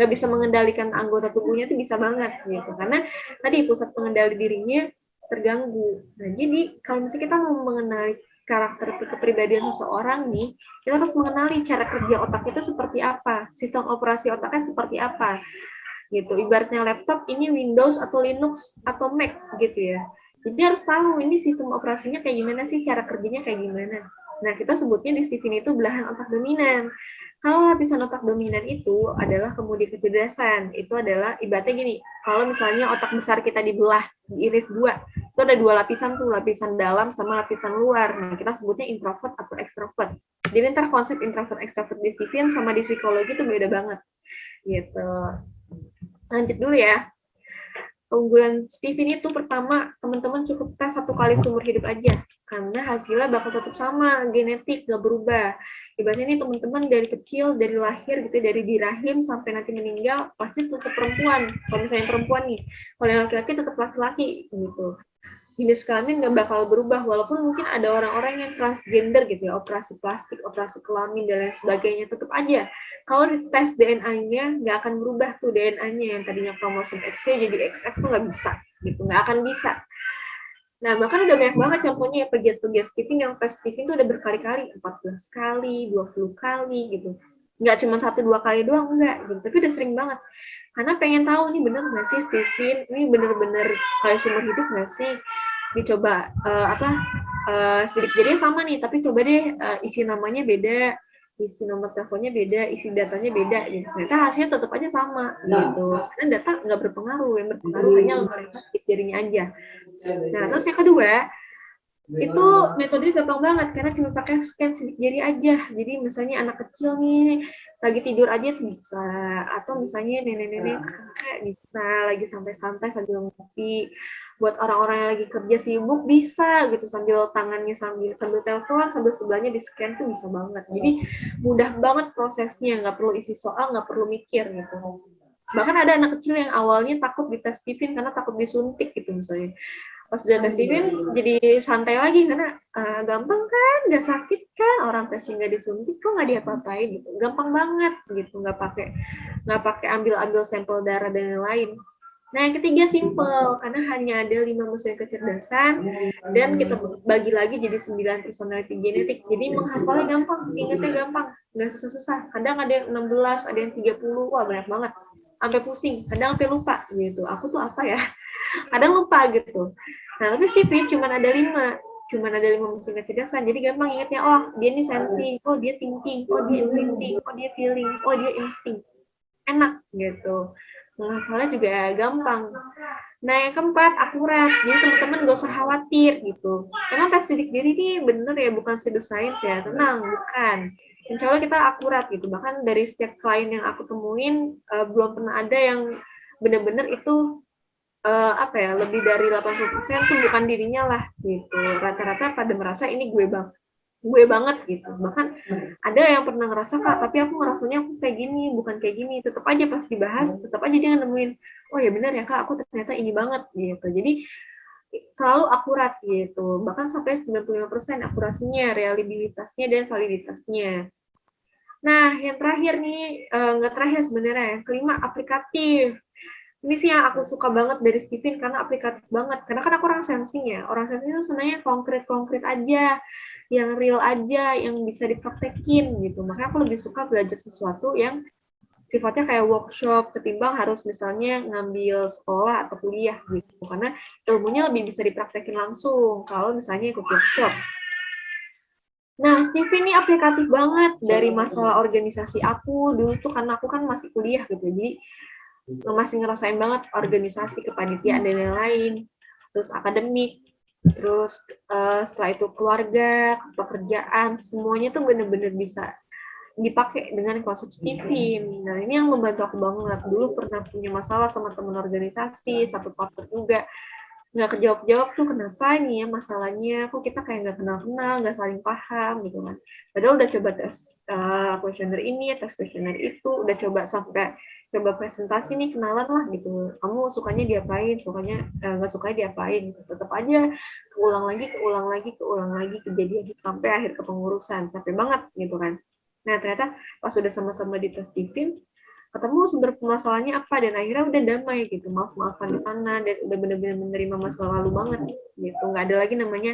bisa mengendalikan anggota tubuhnya itu bisa banget gitu, karena tadi pusat pengendali dirinya terganggu. Nah jadi kalau misalnya kita mau mengenali karakter kepribadian seseorang nih, kita harus mengenali cara kerja otak itu seperti apa, sistem operasi otaknya seperti apa gitu. Ibaratnya laptop ini Windows atau Linux atau Mac gitu ya. Jadi harus tahu ini sistem operasinya kayak gimana sih, cara kerjanya kayak gimana. Nah, kita sebutnya di Stephen itu belahan otak dominan. Kalau lapisan otak dominan itu adalah kemudi kecerdasan. Itu adalah ibaratnya gini, kalau misalnya otak besar kita dibelah, diiris dua, itu ada 2 lapisan tuh, lapisan dalam sama lapisan luar. Nah, kita sebutnya introvert atau extrovert. Jadi ntar konsep introvert extrovert di Stephen sama di psikologi itu beda banget. Gitu. Lanjut dulu ya. Keunggulan Stephen itu pertama, teman-teman cukup tes 1 kali seumur hidup aja, karena hasilnya bakal tetap sama, genetik, nggak berubah. Ibaratnya ini teman-teman dari kecil, dari lahir gitu, dari di rahim sampai nanti meninggal, pasti tetap perempuan. Kalau misalnya perempuan nih, kalau yang laki-laki tetap laki-laki gitu. Jenis kelamin nggak bakal berubah, walaupun mungkin ada orang-orang yang transgender gitu ya, operasi plastik, operasi kelamin, dan lain sebagainya, tetap aja. Kalau dites DNA-nya, nggak akan berubah tuh DNA-nya, yang tadinya kromosom X jadi XX tuh nggak bisa, gitu, nggak akan bisa. Nah, bahkan udah banyak banget contohnya ya, pegiat-pegiat Stephen yang tes Stephen tuh udah berkali-kali, 14 kali, 20 kali, gitu. Nggak cuma 1-2 kali doang, enggak, gitu. Tapi udah sering banget. Karena pengen tahu, ini bener nggak sih Stephen, ini bener-bener sekali seumur hidup nggak sih? Dicoba sidik jarinya sama nih, tapi coba deh isi namanya beda, isi nomor teleponnya beda, isi datanya beda, gitu. Ternyata hasilnya tetap aja sama, gitu. Karena data nggak berpengaruh, yang berpengaruh hanya algoritma sidik jarinya aja. Nah, terus yang kedua, itu metodenya gampang banget, karena cuma pakai scan sidik jari aja. Jadi misalnya anak kecil nih, lagi tidur aja tuh bisa, atau misalnya nenek-nenek kakek bisa, lagi santai-santai sambil ngopi. Buat orang-orang yang lagi kerja sibuk bisa gitu, sambil tangannya sambil telepon, sambil sebelahnya di scan tuh bisa banget. Jadi mudah banget prosesnya, nggak perlu isi soal, nggak perlu mikir gitu. Bahkan ada anak kecil yang awalnya takut dites Stephen karena takut disuntik gitu misalnya. Pas udah tes Stephen jadi santai lagi karena gampang kan, nggak sakit kan, orang tesnya nggak disuntik kok nggak diapa-apain gitu, gampang banget gitu, nggak pakai ambil sampel darah dan lain-lain. Nah, yang ketiga simple, karena hanya ada 5 mesin kecerdasan, dan kita bagi lagi jadi 9 personality genetik. Jadi menghafalnya gampang, ingetnya gampang, nggak susah-susah. Kadang ada yang 16, ada yang 30, wah banyak banget. Sampai pusing, kadang sampai lupa gitu. Aku tuh apa ya? Kadang lupa gitu. Nah, tapi Stephen cuma ada 5 mesin kecerdasan. Jadi gampang ingetnya, oh dia ini sensing, oh dia thinking, oh dia intuiting, oh dia feeling, oh dia insting. Enak gitu. Menghafalnya juga gampang. Nah, yang keempat, akurat. Jadi teman-teman gak usah khawatir gitu. Emang tes sidik jari ini bener ya, bukan pseudoscience ya? Tenang, bukan. Insya Allah kita akurat gitu. Bahkan dari setiap klien yang aku temuin, belum pernah ada yang benar-benar itu lebih dari 80% tuh bukan dirinya lah gitu. Rata-rata pada merasa ini gue banget. gue banget gitu. Bahkan ada yang pernah ngerasa, Kak, tapi aku ngerasanya aku kayak gini, bukan kayak gini. Tetap aja pas dibahas, tetap aja dia nemuin, oh ya benar ya Kak, aku ternyata ini banget gitu. Jadi selalu akurat gitu. Bahkan sampai 95% akurasinya, reliabilitasnya, dan validitasnya. Nah, yang terakhir nih, nggak terakhir sebenarnya, yang kelima, aplikatif. Ini sih yang aku suka banget dari Stephen, karena aplikatif banget. Karena kan aku orang sensing ya, orang sensing itu senangnya konkret-konkret aja, yang real aja, yang bisa dipraktekin gitu. Makanya aku lebih suka belajar sesuatu yang sifatnya kayak workshop, ketimbang harus misalnya ngambil sekolah atau kuliah gitu. Karena ilmunya lebih bisa dipraktekin langsung, kalau misalnya ikut workshop. Nah, Stephen ini aplikatif banget dari masalah organisasi aku. Dulu tuh karena aku kan masih kuliah gitu, jadi masih ngerasain banget organisasi, kepanitiaan, dan lain-lain. Terus akademik, terus setelah itu keluarga, pekerjaan, semuanya tuh bener-bener bisa dipakai dengan konsep Stephen. Nah, ini yang membantu aku banget. Dulu pernah punya masalah sama teman organisasi, satu partner juga. Nggak kejawab-jawab tuh kenapa nih ya masalahnya, kok kita kayak nggak kenal-kenal, nggak saling paham gitu kan. Padahal udah coba tes kuesioner ini, tes kuesioner itu, udah coba sampai coba presentasi nih, kenalan lah gitu. Kamu sukanya diapain, sukanya nggak sukanya diapain. Gitu. Tetap aja keulang lagi kejadian sampai akhir kepengurusan. Capek banget gitu kan. Nah, ternyata pas udah sama-sama di tes Stephen, ketemu sumber permasalahannya apa, dan akhirnya udah damai gitu, maaf-maafan di sana, dan udah benar-benar menerima masa lalu banget gitu. Nggak ada lagi namanya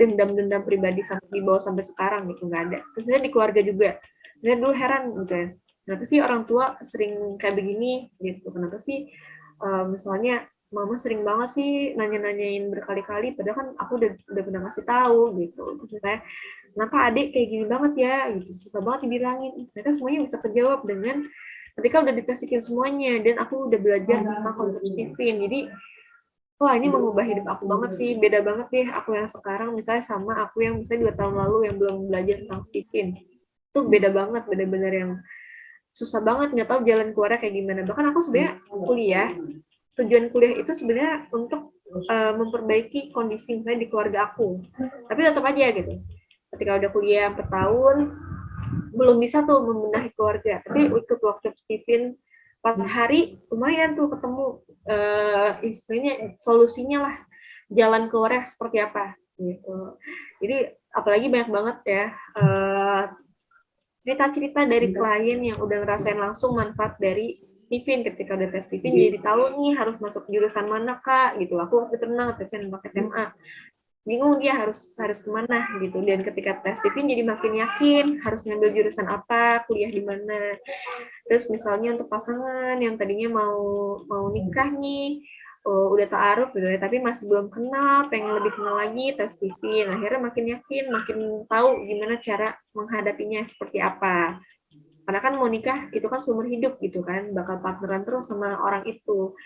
dendam-dendam pribadi sampai dibawa sampai sekarang gitu, nggak ada. Terus di keluarga juga, saya dulu heran gitu ya, kenapa sih orang tua sering kayak begini gitu, kenapa sih misalnya mama sering banget sih nanya-nanyain berkali-kali, padahal kan aku udah pernah ngasih tahu gitu. Terus saya, kenapa adik kayak gini banget ya gitu, susah banget dibilangin. Ternyata semuanya bisa terjawab dengan ketika udah dikasihin semuanya, dan aku udah belajar tentang konsep Stephen. Jadi wah, ini mengubah hidup aku banget sih, beda banget deh aku yang sekarang misalnya sama aku yang misalnya 2 tahun lalu yang belum belajar tentang Stephen. Itu beda banget, benar-benar yang susah banget, nggak tahu jalan keluarnya kayak gimana. Bahkan aku sebenarnya kuliah, tujuan kuliah itu sebenarnya untuk memperbaiki kondisi misalnya di keluarga aku, tapi tetap aja gitu, ketika udah kuliah 4 tahun belum bisa tuh membenahi keluarga, tapi ikut workshop Stephen 4 hari lumayan tuh ketemu istilahnya solusinya lah, jalan keluarnya seperti apa gitu. Jadi apalagi banyak banget ya cerita-cerita dari klien yang udah ngerasain langsung manfaat dari Stephen. Ketika udah tes Stephen jadi tahu nih harus masuk jurusan mana Kak gitu. Aku waktu tenang tesnya pakai SMA, bingung dia harus kemana gitu, dan ketika tes Stephen jadi makin yakin harus ngambil jurusan apa, kuliah di mana. Terus misalnya untuk pasangan yang tadinya mau nikah nih, udah ta'aruf gitu ya, tapi masih belum kenal, pengen lebih kenal lagi, tes Stephen, akhirnya makin yakin, makin tahu gimana cara menghadapinya seperti apa. Karena kan mau nikah itu kan seumur hidup gitu kan, bakal partneran terus sama orang itu.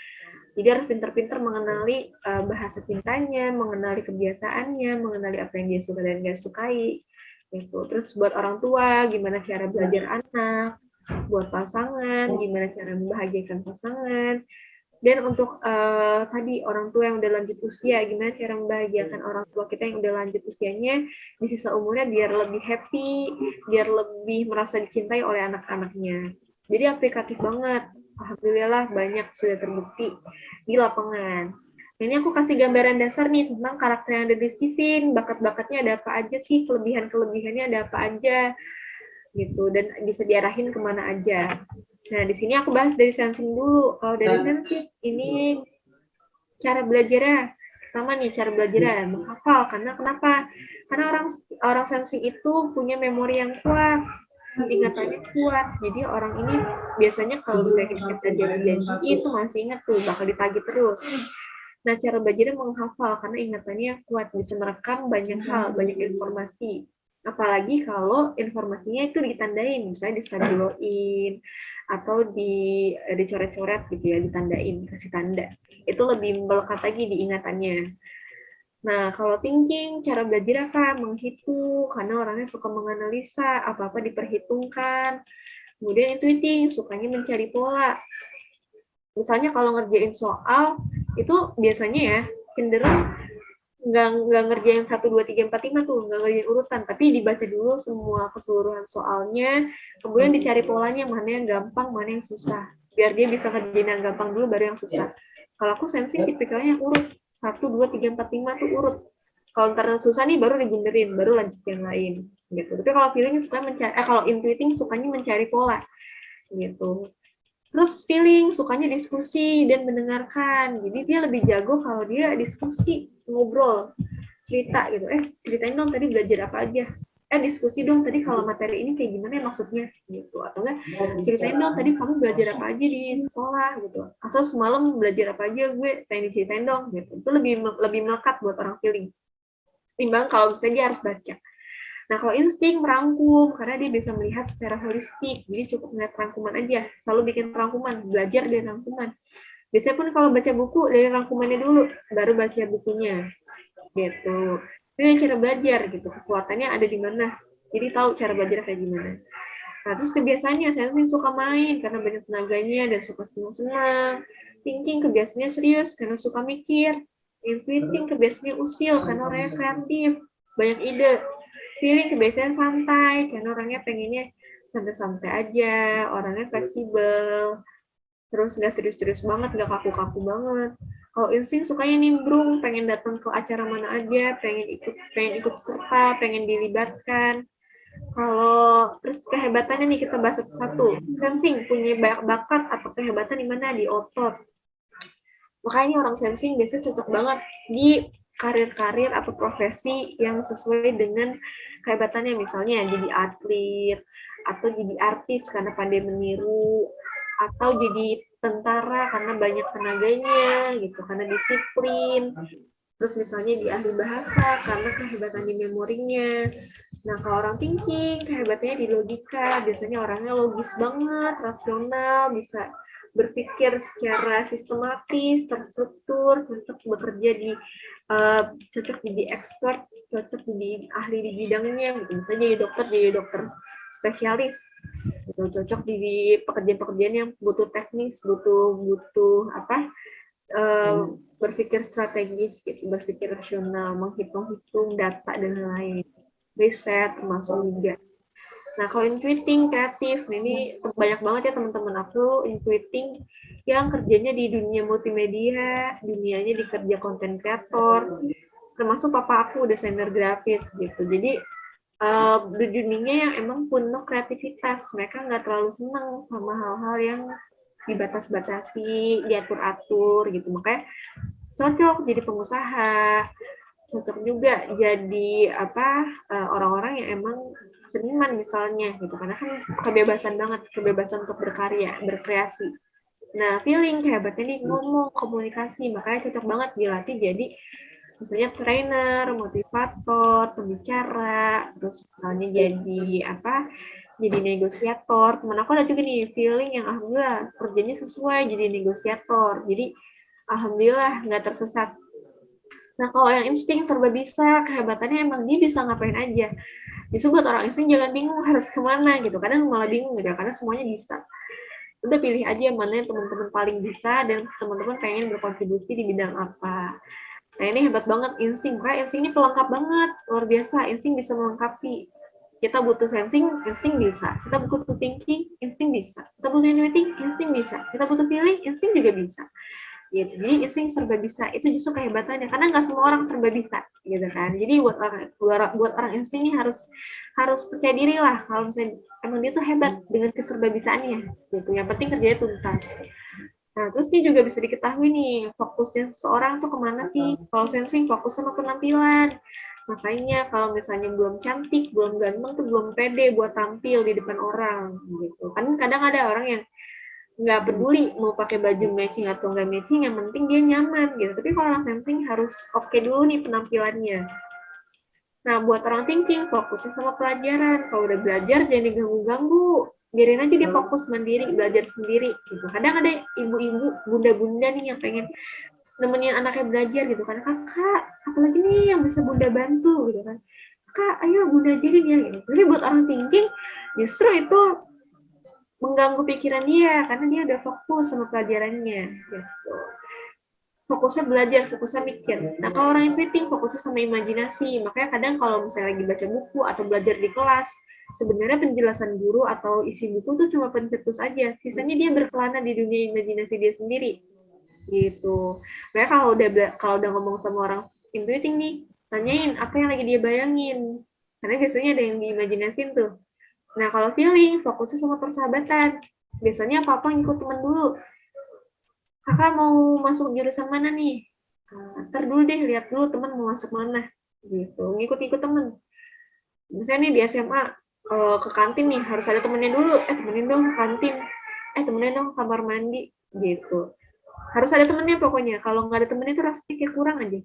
Jadi harus pintar-pintar mengenali bahasa cintanya, mengenali kebiasaannya, mengenali apa yang dia suka dan nggak sukai. Gitu. Terus buat orang tua, gimana cara belajar anak, buat pasangan, gimana cara membahagiakan pasangan. Dan untuk tadi orang tua yang udah lanjut usia, gimana cara membahagiakan orang tua kita yang udah lanjut usianya di sisa umurnya biar lebih happy, biar lebih merasa dicintai oleh anak-anaknya. Jadi aplikatif banget. Alhamdulillah banyak sudah terbukti di lapangan. Ini aku kasih gambaran dasar nih tentang karakter yang ada di Stephen, bakat-bakatnya ada apa aja sih, kelebihan-kelebihannya ada apa aja, gitu, dan bisa diarahin kemana aja. Nah, di sini aku bahas dari sensing dulu. Kalau dari sensing, ini cara belajarnya, pertama nih cara belajarnya menghafal. Karena kenapa? Karena orang sensing itu punya memori yang kuat, ingatannya kuat. Jadi orang ini biasanya kalau misalnya kita janji itu masih ingat tuh, bakal ditagih terus. Nah, cara belajarnya menghafal karena ingatannya kuat, bisa merekam banyak hal, banyak informasi. Apalagi kalau informasinya itu ditandain, misalnya di stabiloin atau dicoret-coret gitu ya, ditandain, kasih tanda. Itu lebih melekat lagi di ingatannya. Nah, kalau thinking, cara belajar apa? Menghitung, karena orangnya suka menganalisa, apa-apa diperhitungkan. Kemudian intuiting, sukanya mencari pola. Misalnya kalau ngerjain soal, itu biasanya ya, cenderung nggak ngerjain 1, 2, 3, 4, 5 tuh, nggak ngerjain urutan, tapi dibaca dulu semua keseluruhan soalnya, kemudian dicari polanya mana yang gampang, mana yang susah, biar dia bisa ngerjain yang gampang dulu baru yang susah. Kalau aku sensing tipikalnya urut 1, 2, 3, 4, 5 tuh urut. Kalau ntar susah nih baru dibunderin, baru lanjut yang lain gitu. Tapi kalau feeling suka mencari, kalau intuiting sukanya mencari pola gitu. Terus feeling sukanya diskusi dan mendengarkan. Jadi dia lebih jago kalau dia diskusi, ngobrol, cerita gitu. Ceritain dong tadi belajar apa aja. Diskusi dong tadi kalau materi ini kayak gimana ya maksudnya gitu. Atau enggak, ceritain dong tadi kamu belajar apa aja di sekolah gitu. Atau semalam belajar apa aja gue pengen diceritain dong gitu. Itu lebih melekat buat orang feeling. Timbang kalau misalnya dia harus baca. Nah, kalau insting merangkum, karena dia bisa melihat secara holistik, jadi cukup melihat rangkuman aja, selalu bikin rangkuman, belajar dari rangkuman. Biasanya pun kalau baca buku, dari rangkumannya dulu, baru baca bukunya, gitu. Ini cara belajar, gitu, kekuatannya ada di mana, jadi tahu cara belajar kayak gimana. Nah, terus kebiasaannya, saya suka main, karena banyak tenaganya, dan suka senang-senang. Thinking, kebiasaannya serius, karena suka mikir. Intuiting, kebiasaannya usil, karena orangnya kreatif, banyak ide. Feeling kebiasaan santai, karena orangnya pengennya santai-santai aja, orangnya fleksibel, terus nggak serius-serius banget, nggak kaku-kaku banget. Kalau insting sukanya nimbrung, pengen datang ke acara mana aja, pengen ikut serta, pengen dilibatkan. Kalau terus kehebatannya nih kita bahas satu-satu. Sensing punya bakat atau kehebatan di mana? Di otot. Makanya orang sensing biasanya cocok banget di karir-karir atau profesi yang sesuai dengan kehebatannya, misalnya jadi atlet atau jadi artis karena pandai meniru, atau jadi tentara karena banyak tenaganya gitu, karena disiplin. Terus misalnya di ahli bahasa karena kehebatan di memorinya. Nah, kalau orang thinking kehebatannya di logika, biasanya orangnya logis banget, rasional, bisa berpikir secara sistematis, terstruktur, cocok bekerja di cocok jadi expert, cocok jadi ahli di bidangnya, gitu. Misalnya jadi dokter spesialis, gitu. Cocok di pekerjaan-pekerjaan yang butuh teknis, butuh apa? Berpikir strategis, gitu, berpikir rasional, menghitung-hitung data dan lain-lain, riset termasuk juga. Nah, kalau intuiting, kreatif, ini banyak banget ya teman-teman aku intuiting yang kerjanya di dunia multimedia, dunianya di kerja konten kreator, termasuk papa aku desainer grafis gitu. Jadi di dunia yang emang penuh kreativitas, mereka nggak terlalu senang sama hal-hal yang dibatas-batasi, diatur-atur gitu. Makanya cocok jadi pengusaha, cocok juga jadi orang-orang yang emang seniman misalnya gitu, karena kan kebebasan untuk berkarya, berkreasi. Nah, feeling kehebatnya nih ngomong, komunikasi, makanya cocok banget dilatih jadi misalnya trainer, motivator, pembicara, terus misalnya jadi negosiator. Teman aku ada juga nih feeling yang alhamdulillah kerjanya sesuai jadi negosiator, jadi alhamdulillah nggak tersesat. Nah, kalau yang insting serba bisa, kehebatannya emang dia bisa ngapain aja. Justru buat orang insting jangan bingung harus kemana gitu. Kadang malah bingung gitu, karena semuanya bisa. Udah pilih aja mana yang teman-teman paling bisa dan teman-teman pengen berkontribusi di bidang apa. Nah, ini hebat banget insting. Karena insting ini pelengkap banget, luar biasa. Insting bisa melengkapi. Kita butuh sensing, insting bisa. Kita butuh thinking, insting bisa. Kita butuh intuiting, insting bisa. Kita butuh feeling, insting juga bisa. Gitu. Jadi insting serba bisa, itu justru kehebatannya, karena nggak semua orang serba bisa, gitu kan. Jadi buat orang insting ini harus percaya diri lah, kalau misalnya emang dia tuh hebat dengan keserba bisaannya, gitu. Yang penting kerjanya tuntas. Nah, terus dia juga bisa diketahui nih, fokusnya seseorang tuh kemana sih. Kalau sensing fokus sama penampilan. Makanya kalau misalnya belum cantik, belum ganteng tuh belum pede buat tampil di depan orang, gitu. Kan kadang ada orang yang nggak peduli mau pakai baju matching atau nggak matching, yang penting dia nyaman gitu. Tapi kalau orang sensing harus oke dulu nih penampilannya. Nah, buat orang thinking fokusnya sama pelajaran. Kalau udah belajar jangan diganggu-ganggu, biarin aja dia fokus mandiri belajar sendiri gitu. Kadang ada ibu-ibu, bunda-bunda nih yang pengen nemenin anaknya belajar gitu kan, kakak apalagi nih yang bisa bunda bantu gitu kan, kak ayo bunda ajarin ya gitu. Tapi buat orang thinking justru itu mengganggu pikiran dia karena dia udah fokus sama pelajarannya gitu. fokusnya belajar, fokusnya mikir. Nah, kalau orang intuiting fokusnya sama imajinasi. Makanya kadang kalau misalnya lagi baca buku atau belajar di kelas, sebenarnya penjelasan guru atau isi buku tuh cuma pencetus aja. Sisanya dia berkelana di dunia imajinasi dia sendiri. Gitu. Makanya kalau udah ngomong sama orang intuiting nih, tanyain apa yang lagi dia bayangin. Karena biasanya ada yang diimajinasin tuh. Nah, kalau feeling, fokusnya sama persahabatan. Biasanya apa-apa ngikut teman dulu. Kakak mau masuk jurusan mana nih? Ntar dulu deh, lihat dulu teman mau masuk mana. Gitu, ngikut-ngikut temen. Misalnya nih di SMA, ke kantin nih, harus ada temennya dulu. Temenin dong ke kantin. Temenin dong kamar mandi. Gitu. Harus ada temennya pokoknya. Kalau nggak ada temennya itu rasanya kayak kurang aja.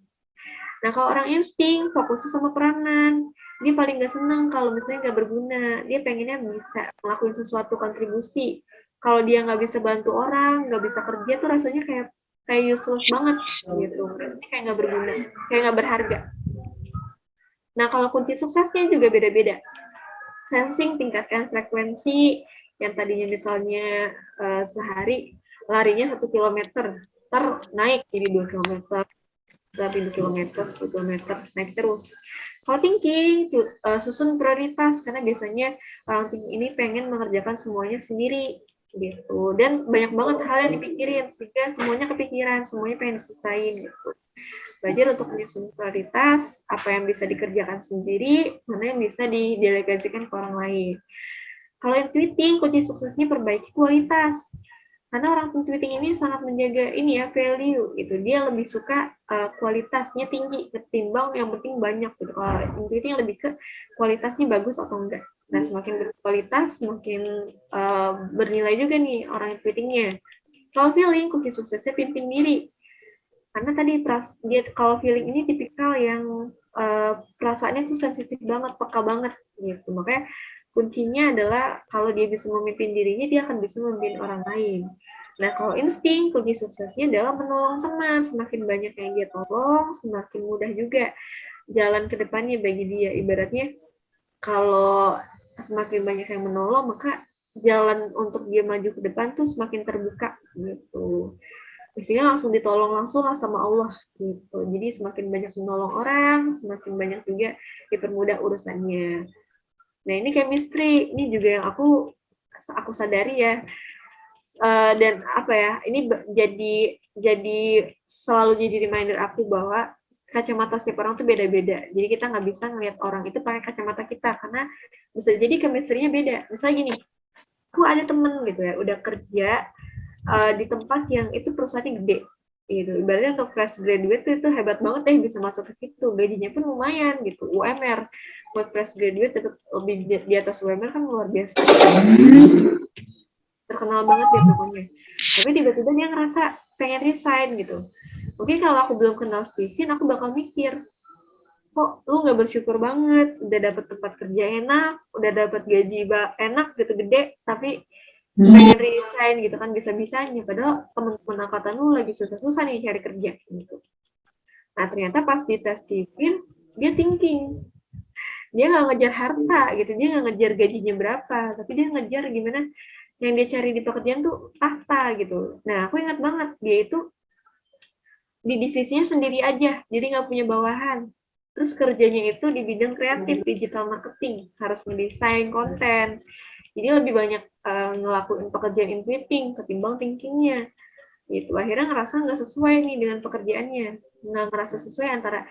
Nah, kalau orang insting, fokusnya sama peranan. Dia paling nggak seneng kalau misalnya nggak berguna. Dia pengennya bisa ngelakuin sesuatu kontribusi. Kalau dia nggak bisa bantu orang, nggak bisa kerja tuh rasanya kayak useless banget gitu. Rasanya kayak nggak berguna, kayak nggak berharga. Nah, kalau kunci suksesnya juga beda-beda. Sensing, tingkatkan frekuensi. Yang tadinya misalnya sehari larinya 1 kilometer, ntar naik jadi 2 kilometer, tapi 2 kilometer, 10 kilometer, naik terus. Kalau thinking, susun prioritas, karena biasanya orang thinking ini pengen mengerjakan semuanya sendiri, gitu. Dan banyak banget hal yang dipikirin, sehingga semuanya kepikiran, semuanya pengen diselesain, gitu. Belajar untuk menyusun prioritas, apa yang bisa dikerjakan sendiri, mana yang bisa didelegasikan ke orang lain. Kalau intuiting, kunci suksesnya perbaiki kualitas. Karena orang intuiting ini sangat menjaga value gitu. Dia lebih suka kualitasnya tinggi ketimbang yang penting banyak gitu. Kalau intuiting lebih ke kualitasnya bagus atau enggak. Nah, semakin berkualitas, semakin bernilai juga nih orang intuitingnya. Kalau feeling, kunci suksesnya pimpin diri. Karena tadi kalau feeling ini tipikal yang perasaannya tuh sensitif banget, peka banget gitu. Makanya kuncinya adalah kalau dia bisa memimpin dirinya, dia akan bisa memimpin orang lain. Nah, kalau insting, kunci suksesnya adalah menolong teman. Semakin banyak yang dia tolong, semakin mudah juga jalan ke depannya bagi dia. Ibaratnya, kalau semakin banyak yang menolong, maka jalan untuk dia maju ke depan tuh semakin terbuka gitu. Isinya langsung ditolong langsung lah sama Allah gitu. Jadi semakin banyak menolong orang, semakin banyak juga dipermudah urusannya. Nah, ini chemistry, ini juga yang aku sadari ya. Dan apa ya? Ini jadi selalu jadi reminder aku bahwa kacamata setiap orang tuh beda-beda. Jadi kita nggak bisa ngelihat orang itu pakai kacamata kita karena bisa jadi chemistry-nya beda. Misalnya gini, aku ada temen gitu ya, udah kerja di tempat yang itu perusahaannya gede. Gitu. Ibaratnya untuk fresh graduate itu hebat banget deh bisa masuk ke situ. Gajinya pun lumayan gitu. UMR buat fresh graduate tetap lebih di atas UMR kan luar biasa. Terkenal banget ya pokoknya. Tapi tiba-tiba dia ngerasa pengen resign gitu. Mungkin kalau aku belum kenal Steven, aku bakal mikir, kok lu nggak bersyukur banget, udah dapet tempat kerja enak, udah dapet gaji enak gitu gede, tapi pengen resign gitu kan bisa-bisanya. Padahal teman-teman angkatan lu lagi susah-susah nih cari kerja gitu. Nah, ternyata pas di tes Steven, dia thinking. Dia nggak ngejar harta gitu, dia nggak ngejar gajinya berapa, tapi dia ngejar gimana yang dia cari di pekerjaan tuh tahta gitu. Nah, aku ingat banget, dia itu di divisinya sendiri aja, jadi nggak punya bawahan. Terus kerjanya itu di bidang kreatif, digital marketing, harus ngedesain konten. Jadi lebih banyak ngelakuin pekerjaan intuiting ketimbang thinkingnya. Gitu. Akhirnya ngerasa nggak sesuai nih dengan pekerjaannya. Nggak ngerasa sesuai antara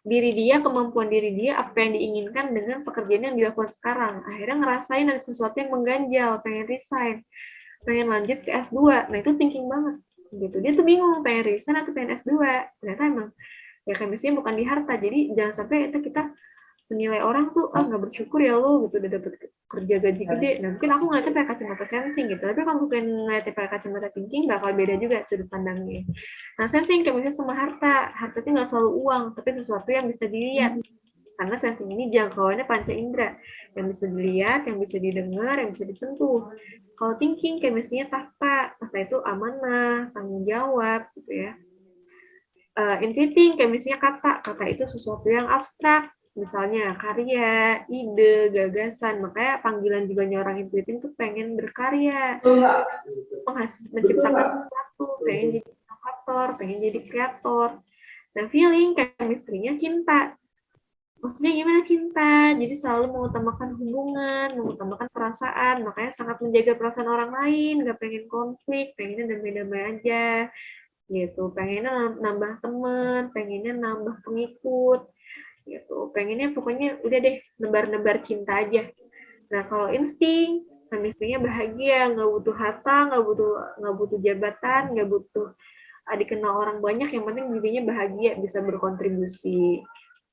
diri dia, kemampuan diri dia, apa yang diinginkan dengan pekerjaan yang dilakukan sekarang. Akhirnya ngerasain ada sesuatu yang mengganjal, pengen resign, pengen lanjut ke S2. Nah, itu thinking banget. Gitu. Dia tuh bingung, pengen resign atau pengen S2. Ternyata emang ya chemistry bukan di harta. Jadi jangan sampai kita menilai orang tuh nggak bersyukur ya lo gitu udah dapet kerja gaji gede. Nah, mungkin aku ngeliatnya pakai kacamata sensing gitu, tapi kalau mungkin ngeliatnya pakai kacamata thinking bakal beda juga sudut pandangnya. Nah, sensing kayak misalnya sama harta itu nggak selalu uang, tapi sesuatu yang bisa dilihat. Karena sensing ini jangkauannya panca indera, yang bisa dilihat, yang bisa didengar, yang bisa disentuh. Kalau thinking kayak misalnya tahta itu amanah, tanggung jawab gitu ya. Intuiting kayak misalnya kata itu sesuatu yang abstrak. Misalnya karya, ide, gagasan. Makanya panggilan juga orang intuiting tuh pengen berkarya, menciptakan sesuatu, pengen jadi inovator. ilustrator, pengen jadi kreator. Nah, feeling, chemistry-nya cinta. Maksudnya gimana cinta? Jadi selalu mengutamakan hubungan, mengutamakan perasaan, makanya sangat menjaga perasaan orang lain, gak pengen konflik, pengennya damai-damai aja, gitu. Pengennya nambah temen, pengennya nambah pengikut, gitu. Pengennya pokoknya udah deh, nebar-nebar cinta aja. Nah, kalau insting, chemistry-nya bahagia, nggak butuh harta, nggak butuh jabatan, nggak butuh dikenal orang banyak, yang penting dirinya bahagia, bisa berkontribusi.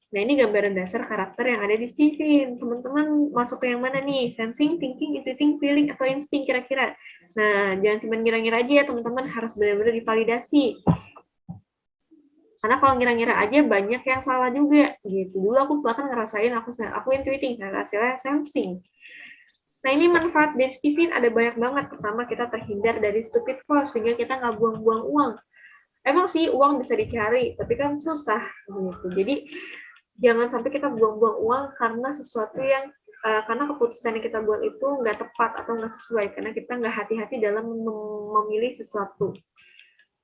Nah, ini gambaran dasar karakter yang ada di Steven. Teman-teman masuk ke yang mana nih? Sensing, thinking, intuiting, feeling, atau insting kira-kira? Nah, jangan cuma ngira-ngira aja ya, teman-teman harus benar-benar divalidasi. Karena kalau ngira-ngira aja banyak yang salah juga gitu. Dulu aku bahkan ngerasain aku intuiting, hasilnya sensing. Nah, ini manfaat dari Steven ada banyak banget. Pertama, kita terhindar dari stupid cost, sehingga kita nggak buang-buang uang. Emang sih uang bisa dicari, tapi kan susah gitu. Jadi jangan sampai kita buang-buang uang karena sesuatu yang karena keputusan yang kita buat itu nggak tepat atau nggak sesuai, karena kita nggak hati-hati dalam memilih sesuatu.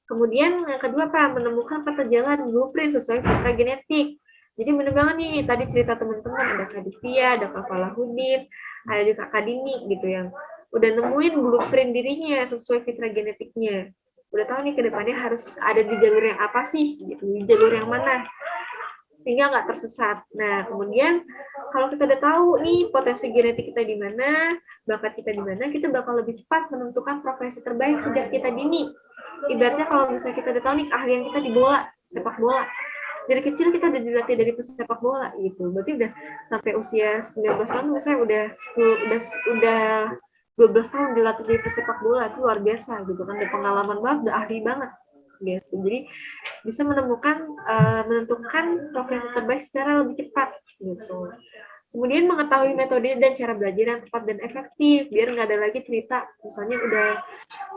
Kemudian yang kedua, Pak, menemukan peta jalan blueprint sesuai fitrah genetik. Jadi bener banget nih, tadi cerita teman-teman, ada Kak Divya, ada Kak Falahudin, ada juga Kak Dini gitu, yang udah nemuin blueprint dirinya sesuai fitrah genetiknya. Udah tahu nih ke depannya harus ada di jalur yang apa sih, gitu, di jalur yang mana, sehingga nggak tersesat. Nah, kemudian kalau kita udah tahu nih potensi genetik kita di mana, bakat kita di mana, kita bakal lebih cepat menentukan profesi terbaik sejak kita dini. Ibaratnya kalau misalnya kita udah tahu nih keahlian kita di bola, sepak bola. Dari kecil kita udah dilatih dari pesepak bola gitu. Berarti udah sampai usia 19 tahun misalnya udah 12 tahun dilatih dari pesepak bola, itu luar biasa gitu kan. Ada pengalaman banget, udah ahli banget gitu. Jadi bisa menentukan profesi terbaik secara lebih cepat gitu. Kemudian mengetahui metode dan cara belajar yang tepat dan efektif, biar nggak ada lagi cerita misalnya udah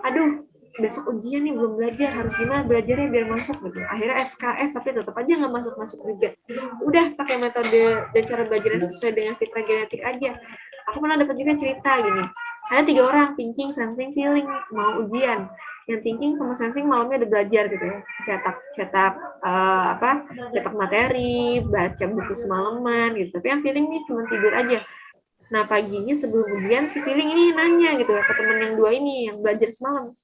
aduh besok ujian nih belum belajar, harus gimana belajarnya biar masuk gitu. Akhirnya SKS tapi tetap aja nggak masuk juga. Udah pakai metode dan cara belajar yang sesuai dengan fitrah genetik aja. Aku pernah dapat juga cerita gini. Ada 3 orang, thinking, sensing, feeling, mau ujian. Yang thinking sama sensing malamnya udah belajar gitu ya. Cetak materi, baca buku semalaman gitu. Tapi yang feeling nih cuma tidur aja. Nah, paginya sebelum ujian si feeling ini nanya gitu ya ke temen yang 2 ini yang belajar semalam.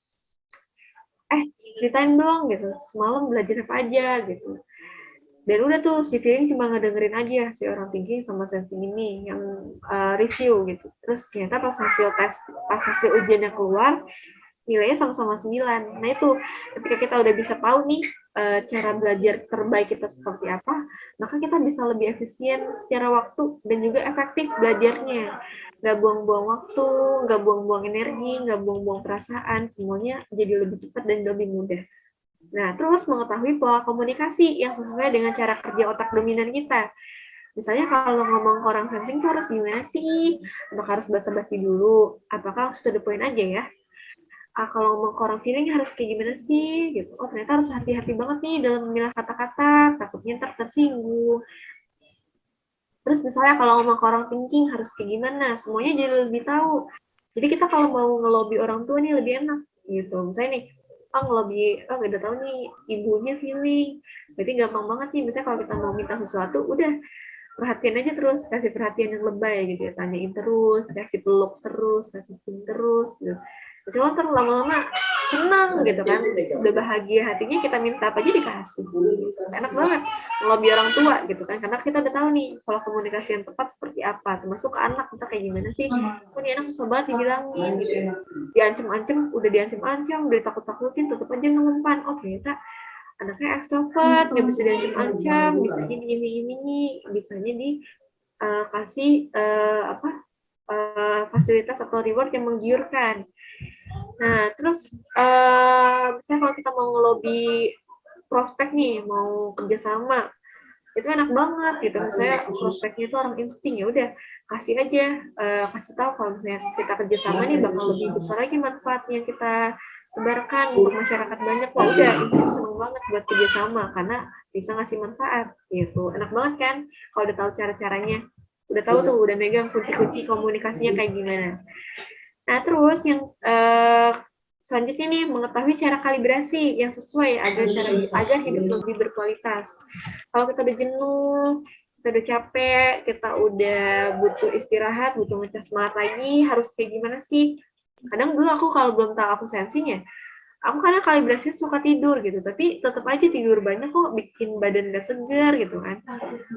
Ceritain dong gitu, semalam belajar apa aja gitu. Dan udah tuh si feeling cuma ngedengerin aja si orang thinking sama sensing ini yang review gitu. Terus ternyata pas hasil ujiannya keluar, nilainya sama-sama 9. Nah itu ketika kita udah bisa tahu nih cara belajar terbaik kita seperti apa, maka kita bisa lebih efisien secara waktu dan juga efektif belajarnya. Nggak buang-buang waktu, nggak buang-buang energi, nggak buang-buang perasaan, semuanya jadi lebih cepat dan lebih mudah. Nah, terus mengetahui pola komunikasi yang sesuai dengan cara kerja otak dominan kita. Misalnya kalau ngomong ke orang sensing itu harus gimana sih? Apakah harus basa-basi dulu? Apakah langsung to the point aja ya? Kalau ngomong ke orang feeling harus kayak gimana sih? Gitu. Oh, ternyata harus hati-hati banget nih dalam memilah kata-kata, takutnya tersinggung. Terus misalnya kalau ngomong ke orang thinking harus kayak gimana, semuanya jadi lebih tahu. Jadi kita kalau mau ngelobi orang tua nih lebih enak gitu. Misalnya nih, ngelobi, udah tahu nih ibunya feeling, berarti gampang banget nih. Misalnya kalau kita mau minta sesuatu, udah perhatian aja terus, kasih perhatian yang lebay gitu ya, tanyain terus, kasih peluk terus, kasih cium terus gitu. Cuma ntar lama-lama senang gitu kan, udah bahagia hatinya, kita minta apa aja dikasih. Enak banget ngelobi orang tua gitu kan, karena kita udah tahu nih kalau komunikasi yang tepat seperti apa, termasuk ke anak kita kayak gimana sih. Ini anak susah banget dibilangin gitu, diancam-ancam, udah diancam-ancam, udah takut-takutin, tetap aja ngumpan. Oh ternyata anaknya extrovert, nggak bisa diancam-ancam, bisa ini, bisanya dikasih fasilitas atau reward yang menggiurkan. Nah, terus misalnya kalau kita mau ngelobi prospek nih, mau kerjasama, itu enak banget gitu. Misalnya prospeknya itu orang insting, ya udah kasih aja, kasih tahu kalau misalnya kita kerjasama nih bakal lebih besar lagi manfaatnya kita sebarkan untuk masyarakat banyak. Wah udah, insting seneng banget buat kerjasama karena bisa ngasih manfaat gitu. Enak banget kan kalau udah tahu cara-caranya, udah tahu tuh, udah megang kunci-kunci komunikasinya kayak gimana. Nah, terus yang Selanjutnya nih, mengetahui cara kalibrasi yang sesuai agar hidup lebih berkualitas. Kalau kita udah jenuh, kita udah capek, kita udah butuh istirahat, butuh ngecas semangat lagi, harus kayak gimana sih? Kadang dulu aku kalau belum tahu aku sensing ya, aku kadang kalibrasi suka tidur gitu, tapi tetap aja tidur banyak kok bikin badan gak segar gitu kan.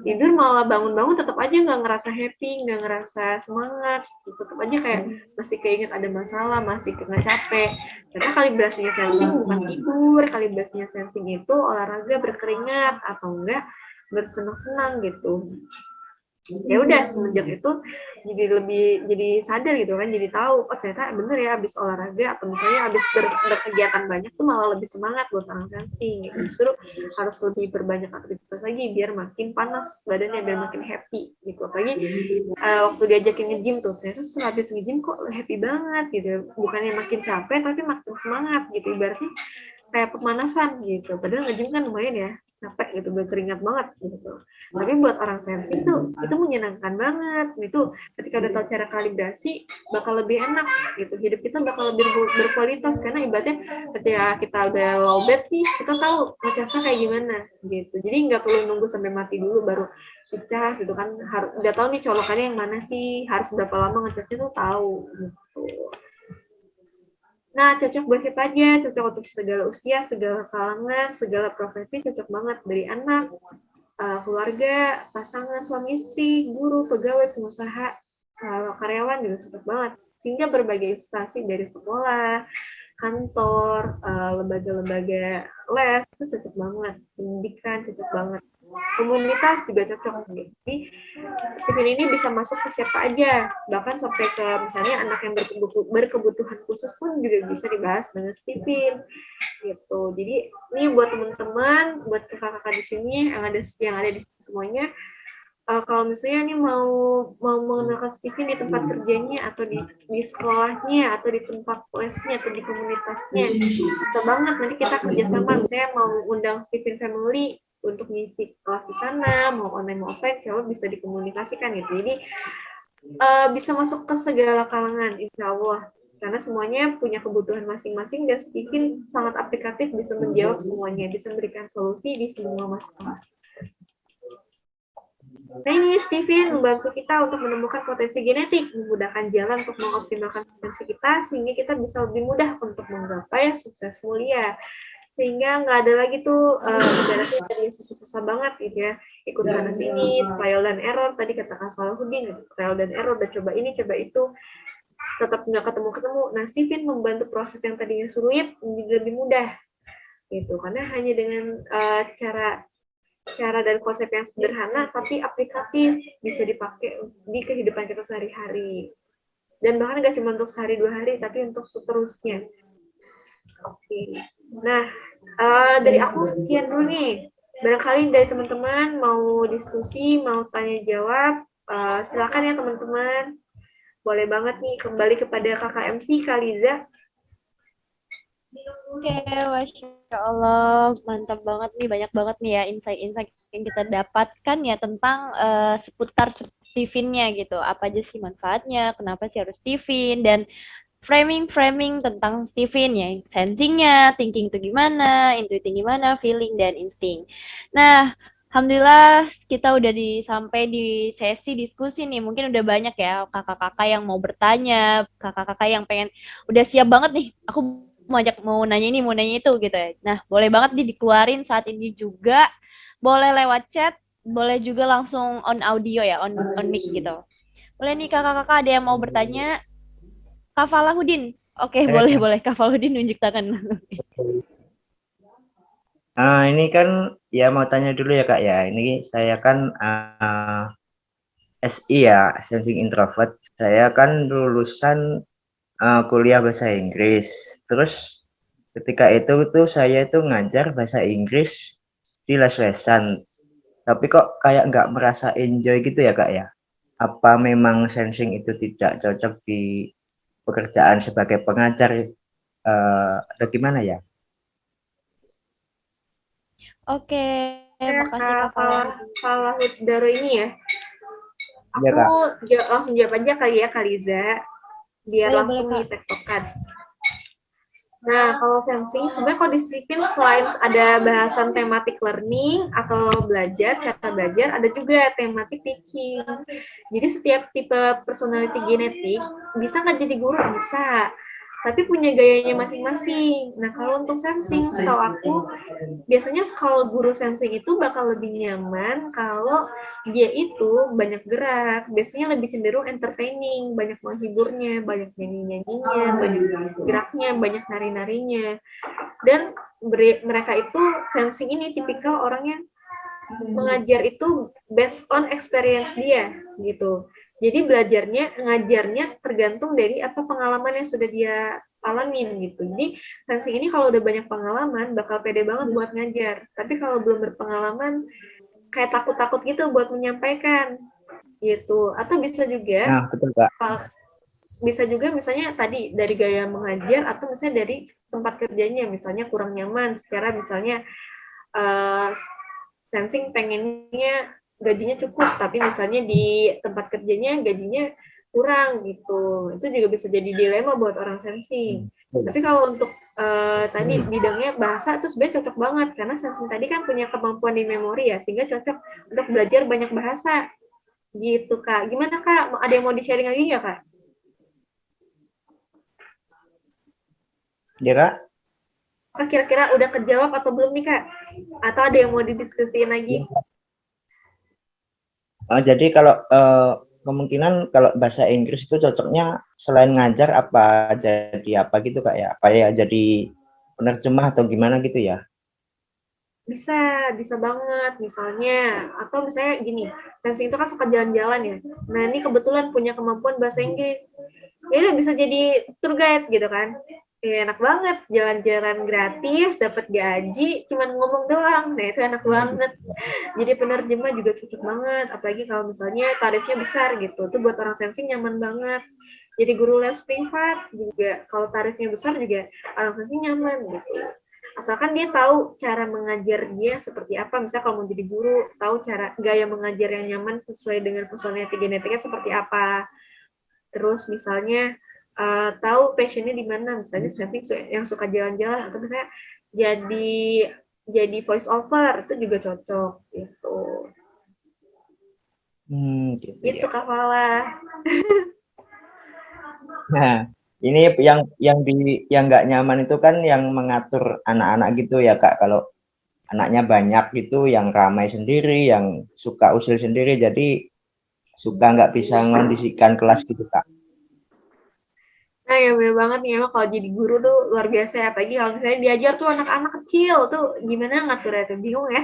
Tidur malah bangun-bangun tetap aja nggak ngerasa happy, nggak ngerasa semangat, tetap aja kayak masih keinget ada masalah, masih kena capek. Karena kalibrasinya sensing bukan tidur, kalibrasinya sensing itu olahraga berkeringat atau enggak bersenang-senang gitu. Ya udah semenjak itu jadi sadar gitu kan, jadi tahu oh ternyata bener ya abis olahraga atau misalnya abis berkegiatan banyak tuh malah lebih semangat buat orang sensing gitu. Justru harus lebih berbanyak aktivitas lagi biar makin panas badannya, biar makin happy gitu. Apalagi waktu diajakin nge-gym tuh ternyata setelah habis nge-gym kok happy banget gitu, bukannya makin capek tapi makin semangat gitu, ibaratnya kayak pemanasan gitu. Padahal nge-gym kan lumayan ya, capek gitu, berkeringat banget gitu. Tapi buat orang sensing tuh itu menyenangkan banget gitu. Ketika udah tahu cara kalibrasi bakal lebih enak gitu. Hidup kita bakal lebih berkualitas karena ibaratnya ketika kita udah lowbat nih, kita tahu ngecasnya kayak gimana gitu. Jadi nggak perlu nunggu sampai mati dulu baru ngecas gitu kan. Udah tahu nih colokannya yang mana sih, harus berapa lama ngecasnya tuh tahu gitu. Nah, cocok buat siapa aja, cocok untuk segala usia, segala kalangan, segala profesi, cocok banget. Dari anak, keluarga, pasangan, suami istri, guru, pegawai, pengusaha, karyawan juga cocok banget. Sehingga berbagai instansi dari sekolah, kantor, lembaga-lembaga les, itu cocok banget. Pendidikan cocok banget. Komunitas juga cocok. Jadi, Stephen ini bisa masuk ke siapa aja, bahkan sampai ke misalnya anak yang berkebutuhan khusus pun juga bisa dibahas dengan Stephen gitu. Jadi ini buat teman-teman, buat kakak-kakak di sini yang ada di sini semuanya, kalau misalnya ini mau mengenalkan Stephen di tempat kerjanya atau di sekolahnya atau di tempat lesnya atau di komunitasnya, bisa banget nanti kita kerjasama. Misalnya mau undang Stephen Family untuk ngisi kelas di sana, mau online mau offline, kalau bisa dikomunikasikan gitu. Jadi bisa masuk ke segala kalangan, insya Allah. Karena semuanya punya kebutuhan masing-masing dan Stephen sangat aplikatif, bisa menjawab semuanya, bisa memberikan solusi di semua masalah. Nah ini Stephen membantu kita untuk menemukan potensi genetik, memudahkan jalan untuk mengoptimalkan potensi kita, sehingga kita bisa lebih mudah untuk menggapai sukses mulia. Sehingga nggak ada lagi tuh ibaratnya tadi susah-susah banget gitu ya, ikut sana sini, trial dan error, tadi kata Kak Falahuddin, trial dan error, udah coba ini, coba itu, tetap nggak ketemu-ketemu. Nah, Stephen membantu proses yang tadinya sulit menjadi lebih mudah gitu, karena hanya dengan cara dan konsep yang sederhana tapi aplikatif, bisa dipakai di kehidupan kita sehari-hari, dan bahkan nggak cuma untuk sehari 2 hari tapi untuk seterusnya. Oke. Nah, dari aku sekian dulu nih. Barangkali dari teman-teman mau diskusi, mau tanya jawab, silakan ya teman-teman. Boleh banget nih kembali kepada kakak MC Kaliza. Oke, Masya Allah, mantap banget nih, banyak banget nih ya insight-insight yang kita dapatkan ya tentang seputar Stephen-nya gitu. Apa aja sih manfaatnya, kenapa sih harus Stephen, dan framing tentang Stephen ya, sensing-nya, thinking itu gimana, intuiting gimana, feeling, dan insting. Nah, Alhamdulillah kita udah sampai di sesi diskusi nih. Mungkin udah banyak ya kakak-kakak yang mau bertanya, kakak-kakak yang pengen, udah siap banget nih, aku mau nanya ini, mau nanya itu gitu ya. Nah, boleh banget nih dikeluarin saat ini juga. Boleh lewat chat, boleh juga langsung on audio ya, on mic gitu. Boleh nih kakak-kakak ada yang mau bertanya. Kak Falahuddin. Oke, boleh Kak Falahuddin nunjuk tangan. Ini kan ya mau tanya dulu ya Kak ya. Ini saya kan SI ya, Sensing Introvert. Saya kan lulusan kuliah bahasa Inggris. Terus ketika itu tuh saya itu ngajar bahasa Inggris di les-lesan. Tapi kok kayak nggak merasa enjoy gitu ya Kak ya. Apa memang sensing itu tidak cocok di pekerjaan sebagai pengajar atau gimana ya? Oke, makasih Kak Falahuddin ini ya. Ya, Kak. Aku langsung jawab aja kali ya Kaliza, biar langsung nih tektokan. Nah, kalau sensing, sebenarnya kalau di Sipin selain ada bahasan tematik learning atau belajar, cara belajar, ada juga tematik teaching. Jadi setiap tipe personality genetik bisa nggak jadi guru? Bisa. Tapi punya gayanya masing-masing. Nah, kalau untuk sensing, setahu aku, biasanya kalau guru sensing itu bakal lebih nyaman kalau dia itu banyak gerak. Biasanya lebih cenderung entertaining, banyak menghiburnya, banyak nyanyi-nyanyinya, banyak geraknya, banyak nari-narinya. Dan mereka itu sensing ini tipikal orang yang mengajar itu based on experience dia gitu. Jadi ngajarnya tergantung dari apa pengalaman yang sudah dia alamin gitu. Jadi sensing ini kalau udah banyak pengalaman bakal pede banget buat ngajar. Tapi kalau belum berpengalaman kayak takut-takut gitu buat menyampaikan gitu. Atau bisa juga Nah, betul Kak. bisa juga misalnya tadi dari gaya mengajar atau misalnya dari tempat kerjanya misalnya kurang nyaman secara misalnya sensing pengennya gajinya cukup tapi misalnya di tempat kerjanya gajinya kurang gitu. Itu juga bisa jadi dilema buat orang sensing. Tapi kalau untuk tadi bidangnya bahasa itu sebenarnya cocok banget karena sensing tadi kan punya kemampuan di memori ya sehingga cocok untuk belajar banyak bahasa gitu Kak. Gimana Kak? Ada yang mau di-sharing lagi nggak Kak? Ya Kak? Kira-kira udah kejawab atau belum nih Kak? Atau ada yang mau didiskusiin lagi? Jadi kalau kemungkinan kalau bahasa Inggris itu cocoknya selain ngajar apa jadi apa gitu Kak ya? Apa ya jadi penerjemah atau gimana gitu ya? Bisa banget misalnya. Atau misalnya gini, sensing itu kan suka jalan-jalan ya. Nah ini kebetulan punya kemampuan bahasa Inggris. Ya udah bisa jadi tour guide gitu kan. Ya, enak banget, jalan-jalan gratis, dapat gaji, cuman ngomong doang. Nah itu enak banget. Jadi penerjemah juga cocok banget, apalagi kalau misalnya tarifnya besar gitu. Itu buat orang sensing nyaman banget. Jadi guru les privat juga kalau tarifnya besar juga orang sensing nyaman gitu. Asalkan dia tahu cara mengajar dia seperti apa. Misalnya kalau mau jadi guru, tahu cara gaya mengajar yang nyaman sesuai dengan personality genetiknya seperti apa. Terus misalnya tahu passionnya di mana, misalnya sensing yang suka jalan-jalan atau misalnya jadi voice over itu juga cocok gitu. Gitu Itu ya. Kak Fala. Nah, ini yang nggak nyaman itu kan yang mengatur anak-anak gitu ya Kak. Kalau anaknya banyak gitu, yang ramai sendiri, yang suka usil sendiri, jadi suka nggak bisa mengondisikan kelas gitu Kak. Nah ya bener banget nih, emang kalau jadi guru tuh luar biasa ya. Apalagi kalau misalnya diajar tuh anak-anak kecil tuh gimana ngaturnya tuh, bingung ya.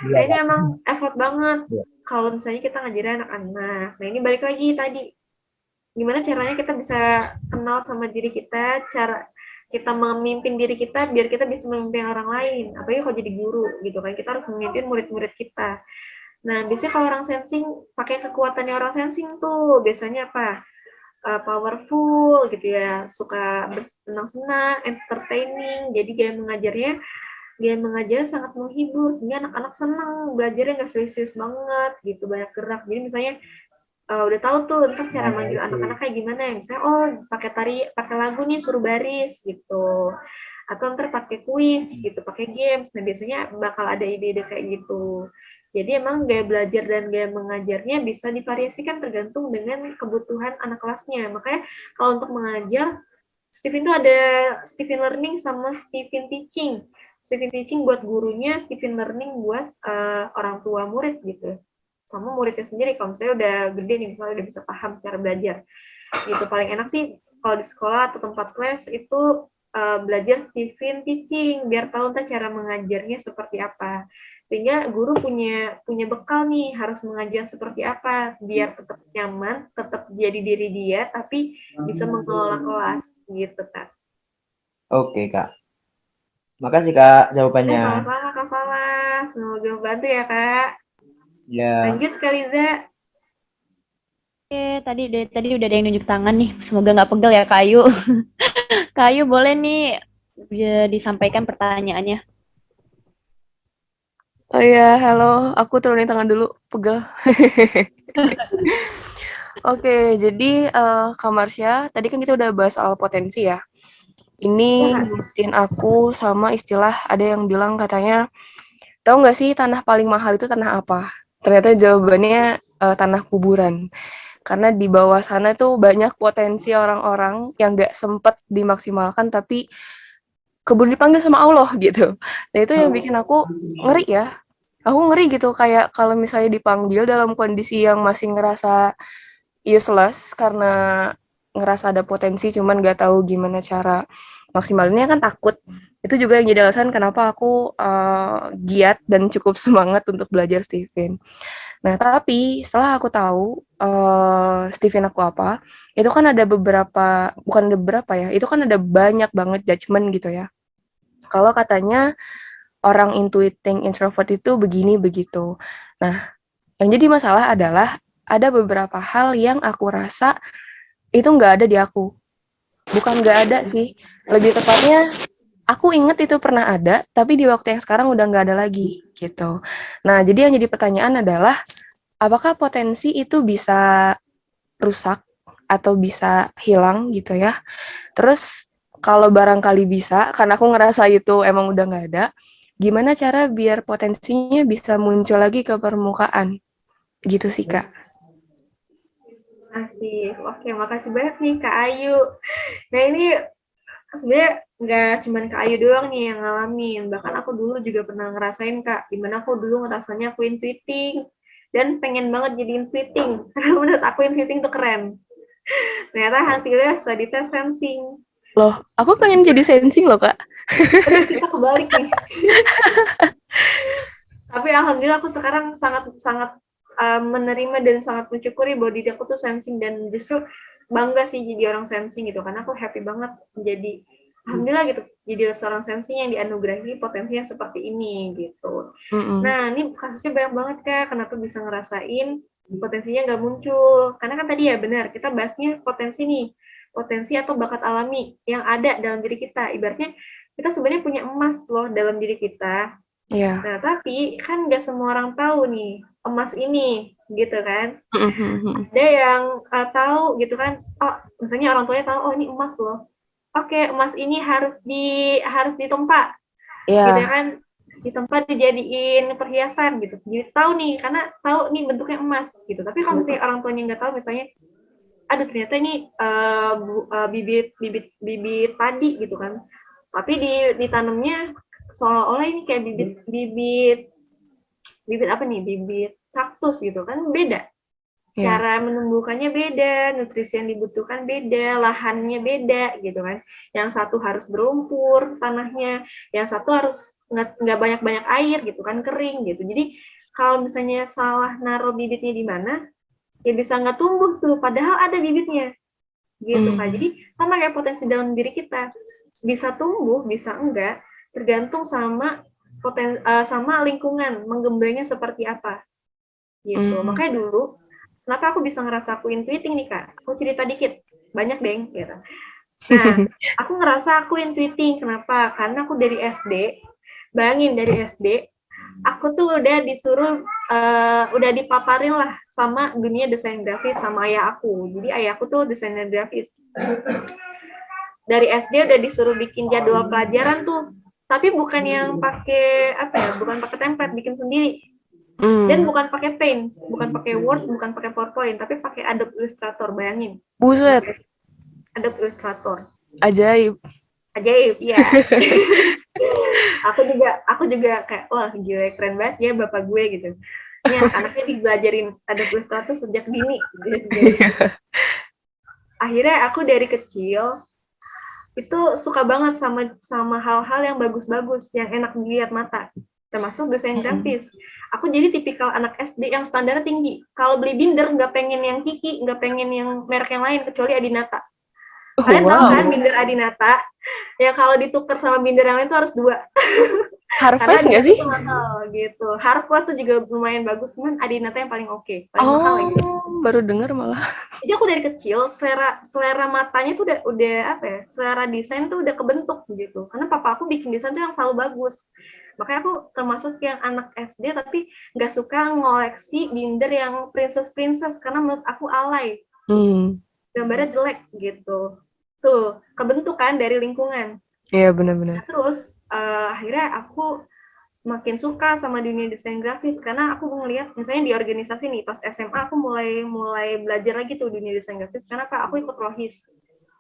Nah ini emang effort banget kalau misalnya kita ngajarin anak-anak. Nah ini balik lagi tadi, gimana caranya kita bisa kenal sama diri kita, cara kita memimpin diri kita biar kita bisa memimpin orang lain. Apalagi kalau jadi guru gitu kan, kita harus memimpin murid-murid kita. Nah biasanya kalau orang sensing, pakai kekuatannya orang sensing tuh biasanya apa? Powerful gitu ya, suka bersenang-senang, entertaining, jadi gaya mengajarnya sangat menghibur sehingga anak-anak senang belajarnya nggak serius-serius banget gitu, banyak gerak. Jadi misalnya udah tahu tuh ntar cara manggil anak-anak kayak gimana ya, misalnya pakai lagu nih suruh baris gitu, atau ntar pakai kuis gitu, pakai games. Nah biasanya bakal ada ide-ide kayak gitu. Jadi emang gaya belajar dan gaya mengajarnya bisa divariasikan tergantung dengan kebutuhan anak kelasnya. Makanya kalau untuk mengajar, Stephen itu ada Stephen Learning sama Stephen Teaching. Stephen Teaching buat gurunya, Stephen Learning buat orang tua murid gitu. Sama muridnya sendiri, kalau misalnya udah gede nih, misalnya udah bisa paham cara belajar. Gitu, paling enak sih kalau di sekolah atau tempat les itu belajar Stephen Teaching, biar tahu ntar cara mengajarnya seperti apa. Sehingga guru punya bekal nih, harus mengajar seperti apa biar tetap nyaman, tetap jadi diri dia, tapi bisa mengelola kelas gitu Kak. Oke Kak. Makasih Kak jawabannya. Sama-sama Kak Fala, semoga membantu ya Kak. Ya. Lanjut Kak Liza. Oke, tadi udah ada yang nunjuk tangan nih. Semoga nggak pegel ya Kayu. Kayu boleh nih disampaikan pertanyaannya. Oh iya, halo. Aku turunin tangan dulu, pegel. Oke, jadi Kak Marsha, tadi kan kita udah bahas soal potensi ya. Ini Iya, Kak. ngingetin aku sama istilah ada yang bilang katanya, tahu nggak sih tanah paling mahal itu tanah apa? Ternyata jawabannya tanah kuburan. Karena di bawah sana tuh banyak potensi orang-orang yang nggak sempet dimaksimalkan tapi keburu dipanggil sama Allah gitu. Nah itu yang bikin aku ngeri ya. Aku ngeri gitu kayak kalau misalnya dipanggil dalam kondisi yang masih ngerasa useless karena ngerasa ada potensi cuman nggak tahu gimana cara maksimalinnya kan takut. Itu juga yang jadi alasan kenapa aku giat dan cukup semangat untuk belajar Steven. Nah, tapi setelah aku tahu Steven aku apa, itu kan ada beberapa, bukan ada beberapa ya, itu kan ada banyak banget judgement gitu ya. Kalau katanya orang intuiting introvert itu begini begitu. Nah, yang jadi masalah adalah ada beberapa hal yang aku rasa itu nggak ada di aku. Bukan nggak ada sih, lebih tepatnya aku inget itu pernah ada, tapi di waktu yang sekarang udah nggak ada lagi gitu. Nah, jadi yang jadi pertanyaan adalah apakah potensi itu bisa rusak atau bisa hilang gitu ya? Terus kalau barangkali bisa, karena aku ngerasa itu emang udah nggak ada, gimana cara biar potensinya bisa muncul lagi ke permukaan? Gitu sih, Kak. Asik. Oke, makasih banyak nih Kak Ayu. Nah ini sebenarnya nggak cuman Kak Ayu doang nih yang ngalamin. Bahkan aku dulu juga pernah ngerasain Kak, dimana aku dulu ngerasanya aku intuiting dan pengen banget jadi intuiting karena menurut aku intuiting tuh keren. Ternyata hasilnya sedita sensing. Loh, aku pengen jadi sensing loh, Kak. Aduh, kita kebalik nih. Tapi alhamdulillah aku sekarang sangat sangat menerima dan sangat mensyukuri bahwa diri aku tuh sensing dan justru bangga sih jadi orang sensing gitu karena aku happy banget menjadi alhamdulillah gitu jadi seorang sensing yang dianugerahi potensinya seperti ini gitu. Nah ini kasusnya banyak banget Kak, kenapa bisa ngerasain potensinya nggak muncul karena kan tadi ya benar kita bahasnya potensi nih, potensi atau bakat alami yang ada dalam diri kita. Ibaratnya kita sebenarnya punya emas loh dalam diri kita. Iya. Nah, tapi kan nggak semua orang tahu nih emas ini, gitu kan? Ada yang tahu gitu kan? Oh, misalnya orang tuanya tahu, oh ini emas loh. Oke, emas ini harus ditempa, gitu Iya. kan? Ditempa dijadiin perhiasan gitu. Jadi tahu nih, karena tahu nih bentuknya emas gitu. Tapi kalau misalnya orang tuanya nggak tahu, misalnya, aduh ternyata ini bibit padi gitu kan? Tapi ditanamnya seolah-olah ini kayak bibit apa nih, bibit kaktus gitu kan, beda cara menumbuhkannya, beda nutrisi yang dibutuhkan, beda lahannya, beda gitu kan. Yang satu harus berumpur tanahnya, yang satu harus nggak banyak air gitu kan, kering gitu. Jadi kalau misalnya salah naruh bibitnya di mana, ya bisa nggak tumbuh tuh padahal ada bibitnya gitu kan. Jadi sama kayak potensi dalam diri kita, bisa tumbuh bisa enggak tergantung sama sama lingkungan menggemblengnya seperti apa gitu. Makanya dulu kenapa aku bisa ngerasa aku intuiting nih Kak, aku cerita dikit, banyak deng gitu. Nah aku ngerasa aku intuiting kenapa, karena aku dari SD, bayangin dari SD aku tuh udah disuruh udah dipaparin lah sama dunia desain grafis sama ayah aku. Jadi ayahku tuh desainer grafis. Dari SD udah disuruh bikin jadwal pelajaran tuh, tapi bukan yang pakai apa ya, bukan pakai template, bikin sendiri. Dan bukan pakai Paint, bukan pakai Word, bukan pakai PowerPoint, tapi pakai Adobe Illustrator, bayangin. Buset. Adobe Illustrator. Ajaib. Ajaib, iya. aku juga kayak, wah gila keren banget ya bapak gue gitu. Ini anaknya dibelajarin Adobe Illustrator sejak dini. Gitu. Akhirnya aku dari kecil itu suka banget sama hal-hal yang bagus-bagus, yang enak dilihat mata, termasuk desain grafis. Aku jadi tipikal anak SD yang standarnya tinggi. Kalau beli binder nggak pengen yang Kiki, nggak pengen yang merek yang lain kecuali Adinata. Kalian tahu kan binder Adinata? Ya kalau ditukar sama binder yang lain tuh harus 2. Harvest nggak sih? Mahal gitu. Harvest tuh juga lumayan bagus, cuman Adinata yang paling oke, paling mahal gitu. Baru dengar malah. Jadi aku dari kecil selera matanya tuh udah apa ya? Selera desain tuh udah kebentuk gitu. Karena papa aku bikin desain tuh yang selalu bagus. Makanya aku termasuk yang anak SD tapi nggak suka ngoleksi binder yang princess karena menurut aku alay. Gambarnya jelek gitu. tuh kebentuk kan dari lingkungan. Iya, benar-benar. Terus akhirnya aku makin suka sama dunia desain grafis karena aku ngeliat misalnya di organisasi nih pas SMA aku mulai belajar lagi tuh dunia desain grafis karena aku ikut Rohis,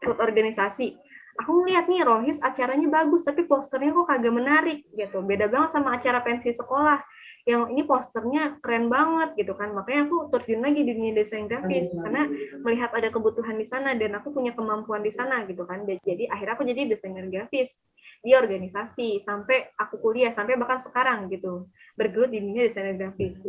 ikut organisasi. Aku ngeliat nih Rohis acaranya bagus tapi posternya kok kagak menarik gitu, beda banget sama acara pensi sekolah yang ini posternya keren banget gitu kan. Makanya aku terjun lagi di dunia desain grafis karena melihat ada kebutuhan di sana dan aku punya kemampuan di sana gitu kan. Jadi akhirnya aku jadi desainer grafis di organisasi sampai aku kuliah sampai bahkan sekarang gitu bergelut di dunia desainer grafis.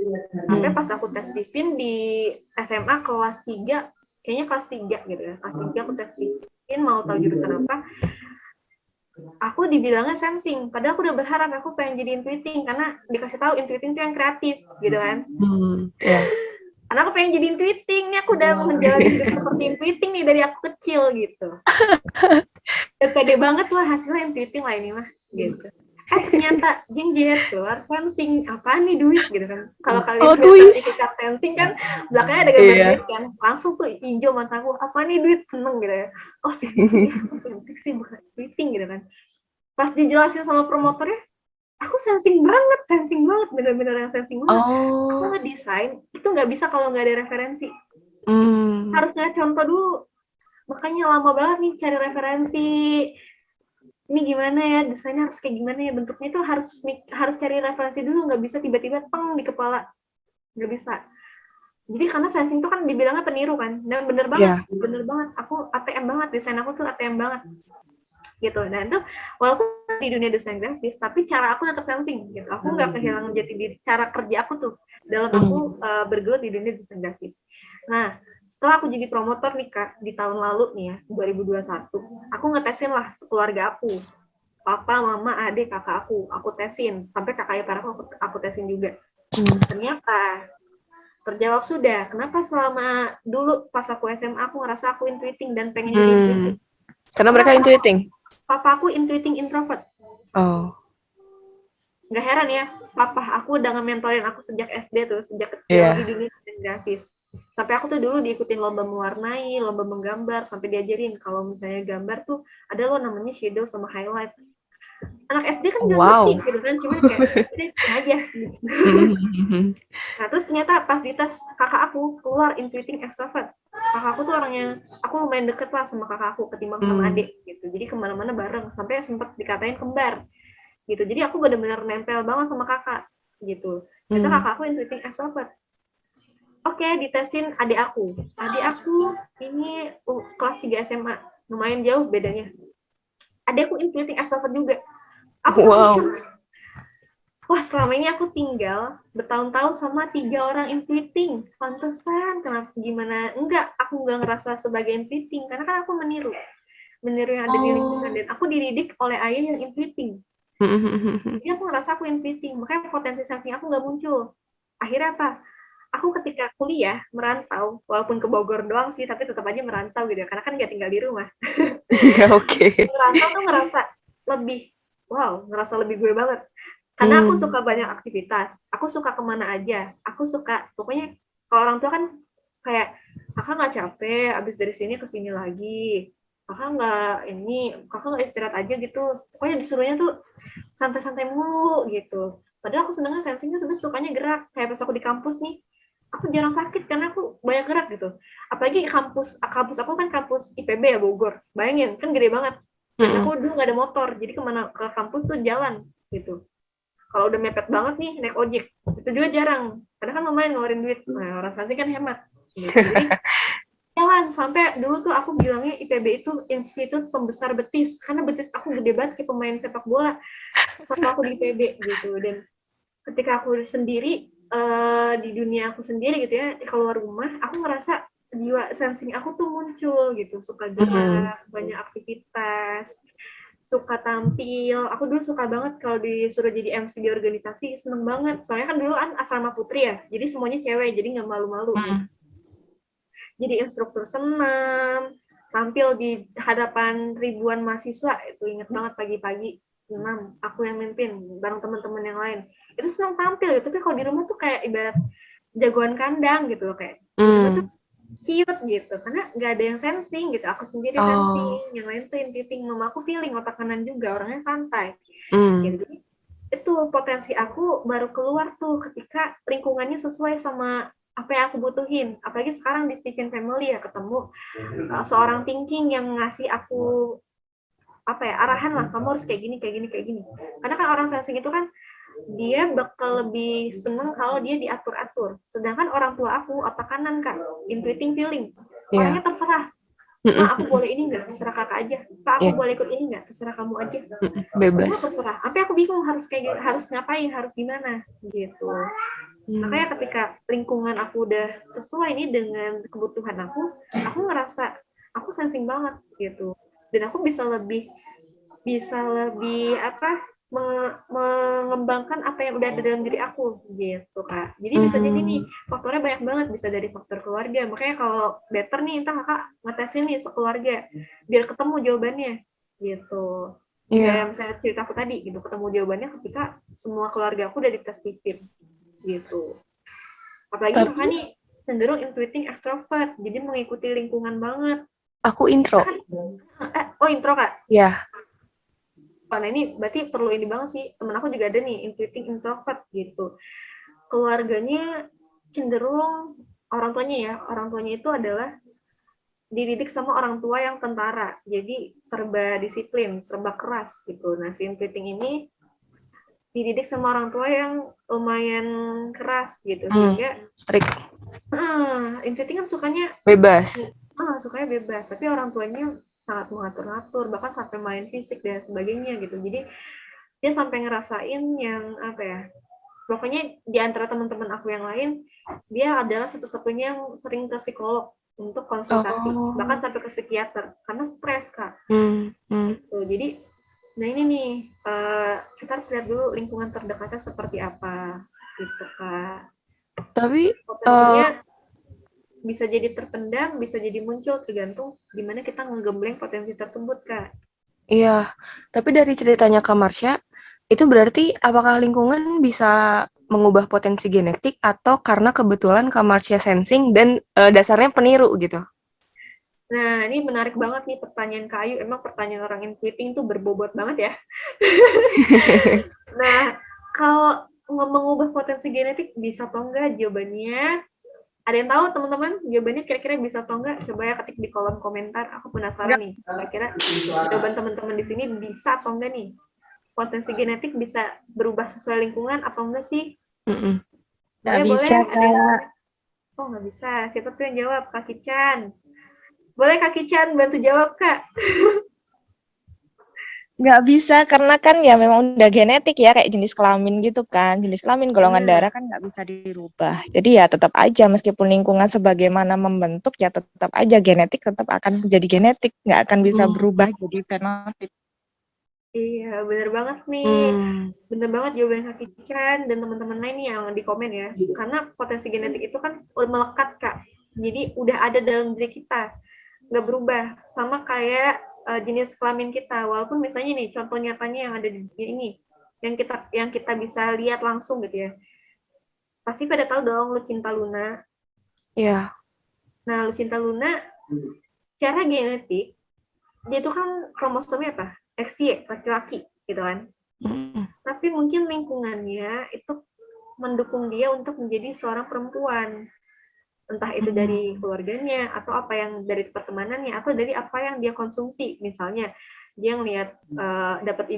Sampai pas aku tes Divin di SMA kelas 3, kayaknya kelas 3 gitu ya. Kelas 3 aku tes Divin mau tahu jurusan apa. Aku dibilangnya sensing, padahal aku udah berharap aku pengen jadi intuiting karena dikasih tahu intuiting itu yang kreatif gitu kan. Iya. Karena aku pengen jadi intuiting, nih aku udah menjalani hidup seperti intuiting nih dari aku kecil gitu. Pede banget lah hasilnya intuiting lah ini mah gitu. Ternyata jengjet keluar sensing, apaan nih duit gitu kan. Kalau kalian lihat sertifikat sensing kan belakangnya ada gambar duit kan, langsung tuh hijau mataku, apa nih duit, seneng gitu ya. Oh sensing sih bukan intuiting gitu kan. Pas dijelasin sama promotornya, aku sensing banget, bener-bener yang sensing banget. Aku ngedesain itu nggak bisa kalau nggak ada referensi. Harus ngeliat contoh dulu. Makanya lama banget nih cari referensi. Ini gimana ya, desainnya harus kayak gimana ya, bentuknya itu harus cari referensi dulu, nggak bisa tiba-tiba peng di kepala. Nggak bisa. Jadi karena sensing itu kan dibilangnya peniru kan. Dan bener banget. Aku ATM banget, desain aku tuh ATM banget. Gitu. Dan itu walaupun di dunia desain grafis, tapi cara aku tetap sensing gitu. Aku nggak kehilangan jati diri, cara kerja aku tuh dalam aku bergelut di dunia desain grafis. Nah, setelah aku jadi promotor nih Kak, di tahun lalu nih ya, 2021, aku ngetesin lah keluarga aku. Papa, mama, adik, kakak aku tesin. Sampai kakak ipar aku tesin juga. Ternyata terjawab sudah. Kenapa selama dulu pas aku SMA aku ngerasa aku intuiting dan pengen jadi intuiting? Karena mereka intuiting. Papa aku intuiting introvert. Nggak heran ya, papa aku udah nge-mentorin aku sejak SD tuh, sejak kecil di dunia desain grafis. Sampai aku tuh dulu diikutin lomba mewarnai, lomba menggambar, sampai diajarin kalau misalnya gambar tuh ada loh namanya shadow sama highlight. Anak SD kan nggak ngerti gitu kan, cuma kayak aja gitu. Nah terus ternyata pas di tes kakak aku keluar intuiting extrovert. Kakak aku tuh orangnya, aku lumayan deket lah sama kakak aku ketimbang sama adik gitu. Jadi kemana-mana bareng, sampai sempet dikatain kembar gitu. Jadi aku benar-benar nempel banget sama kakak gitu. Ternyata kakak aku intuiting extrovert. Oke, ditesin adik aku. Adik aku ini kelas 3 SMA, lumayan jauh bedanya. Adik aku intuiting extrovert juga. Aku wah selama ini aku tinggal bertahun-tahun sama 3 orang intuiting. Pantesan kenapa gimana? Aku nggak ngerasa sebagai intuiting karena kan aku meniru yang ada di lingkungan dan aku dididik oleh ayah yang intuiting. Jadi aku ngerasa aku intuiting, makanya potensi sensing aku nggak muncul. Akhirnya apa? Aku ketika kuliah merantau, walaupun ke Bogor doang sih, tapi tetap aja merantau gitu ya, karena kan nggak tinggal di rumah. Merantau tuh ngerasa lebih gue banget. Karena aku suka banyak aktivitas, aku suka kemana aja, aku suka, pokoknya kalau orang tua kan kayak, kakak nggak capek, abis dari sini ke sini lagi, kakak nggak istirahat aja gitu, pokoknya disuruhnya tuh santai-santai mulu gitu. Padahal aku senengnya sensingnya sebenarnya sukanya gerak, kayak pas aku di kampus nih, aku jarang sakit karena aku banyak gerak gitu. Apalagi kampus aku kan kampus IPB ya Bogor, bayangin kan gede banget. Dan aku dulu nggak ada motor, jadi kemana ke kampus tuh jalan gitu. Kalau udah mepet banget nih naik ojek, itu juga jarang. Karena kan lumayan ngeluarin duit. Nah, orang santri kan hemat. Gitu. Jadi jalan sampai dulu tuh aku bilangnya IPB itu institut pembesar betis karena betis aku gede banget kayak pemain sepak bola. Sama aku di IPB gitu. Dan ketika aku sendiri di dunia aku sendiri gitu ya, keluar rumah, aku ngerasa jiwa sensing aku tuh muncul gitu, suka gerak, banyak aktivitas, suka tampil. Aku dulu suka banget kalau disuruh jadi MC di organisasi, seneng banget. Soalnya kan dulu kan asrama putri ya, jadi semuanya cewek, jadi nggak malu-malu. Jadi instruktur senam, tampil di hadapan ribuan mahasiswa, itu inget banget pagi-pagi, aku yang mimpin bareng teman-teman yang lain. Itu senang tampil gitu, tapi kalau di rumah tuh kayak ibarat jagoan kandang gitu loh, kayak. Tuh ciut gitu, karena nggak ada yang sensing gitu, aku sendiri sensing, yang lain tuh intuiting, mama aku feeling, otak kanan juga, orangnya santai gitu. Jadi itu potensi aku baru keluar tuh ketika lingkungannya sesuai sama apa yang aku butuhin. Apalagi sekarang di Stephen Family ya, ketemu seorang thinking yang ngasih aku apa ya, arahan lah, kamu harus kayak gini kayak gini kayak gini. Karena kan orang sensing itu kan dia bakal lebih seneng kalau dia diatur-atur. Sedangkan orang tua aku otak kanan Kak, intuiting feeling, orangnya terserah. Ma, aku boleh ini nggak? Terserah kakak aja. Pak, aku boleh ikut ini nggak? Terserah kamu aja. Semua Bebas. terserah. Sampai aku bingung harus kayak harus ngapain, harus gimana gitu. Makanya ketika lingkungan aku udah sesuai nih dengan kebutuhan aku ngerasa aku sensing banget gitu. Dan aku bisa lebih apa, mengembangkan apa yang udah ada dalam diri aku gitu Kak. Jadi bisa jadi nih faktornya banyak banget, bisa dari faktor keluarga. Makanya kalau better nih entah Kakak ngetesin nih sekeluarga biar ketemu jawabannya gitu. Kayak misalnya cerita aku tadi gitu, ketemu jawabannya ketika semua keluarga aku udah dites tipin gitu. Apalagi Kakak nih cenderung intuiting extrovert, jadi mengikuti lingkungan banget. Aku intro. Oh intro Kak? Iya. Nah ini berarti perlu ini banget sih, temen aku juga ada nih intuiting introvert gitu, keluarganya cenderung orang tuanya itu adalah dididik sama orang tua yang tentara, jadi serba disiplin, serba keras gitu. Nah si intuiting ini dididik sama orang tua yang lumayan keras gitu, sehingga strict. intuiting kan sukanya bebas, tapi orang tuanya sangat mengatur-atur, bahkan sampai main fisik dan sebagainya gitu. Jadi dia sampai ngerasain yang apa ya, pokoknya di antara teman-teman aku yang lain, dia adalah satu-satunya yang sering ke psikolog untuk konsultasi, bahkan sampai ke psikiater karena stres Kak. Gitu. Jadi nah ini nih kita harus lihat dulu lingkungan terdekatnya seperti apa gitu Kak. Tapi potensinya bisa jadi terpendam, bisa jadi muncul, tergantung gimana kita ngegembleng potensi tersebut Kak. Iya, tapi dari ceritanya Kak Marsha, itu berarti apakah lingkungan bisa mengubah potensi genetik atau karena kebetulan Kak Marsha sensing dan dasarnya peniru gitu? Nah, ini menarik banget nih pertanyaan Kak Ayu. Emang pertanyaan orang intuiting tuh berbobot banget ya. Nah, kalau mengubah potensi genetik bisa atau enggak? Jawabannya, ada yang tahu teman-teman? Jawabannya kira-kira bisa atau enggak? Coba ya ketik di kolom komentar. Aku penasaran nih. Kira-kira jawaban teman-teman di sini bisa atau enggak nih? Potensi genetik bisa berubah sesuai lingkungan atau enggak sih? Nggak bisa, Kak. Oh, nggak bisa. Siapa tuh yang jawab? Kak Kican. Boleh Kak Kican bantu jawab, Kak? Nggak bisa, karena kan ya memang udah genetik ya, kayak jenis kelamin gitu kan. Jenis kelamin, golongan darah kan nggak bisa dirubah. Jadi ya tetap aja, meskipun lingkungan sebagaimana membentuk, ya tetap aja genetik tetap akan menjadi genetik. Nggak akan bisa berubah jadi fenotip. Iya, bener banget nih. Bener banget jawaban Kak Kican dan teman-teman lain yang di komen ya. Karena potensi genetik itu kan melekat, Kak. Jadi udah ada dalam diri kita. Nggak berubah. Sama kayak jenis kelamin kita, walaupun misalnya nih contoh nyatanya yang ada di ini, yang kita bisa lihat langsung gitu ya, pasti pada tahu dong Lucinta Luna. Iya. Nah Lucinta Luna secara genetik dia itu kan kromosomnya apa, XY, laki-laki gitu kan, tapi mungkin lingkungannya itu mendukung dia untuk menjadi seorang perempuan, entah itu dari keluarganya atau apa yang dari pertemanannya atau dari apa yang dia konsumsi. Misalnya dia ngelihat dapat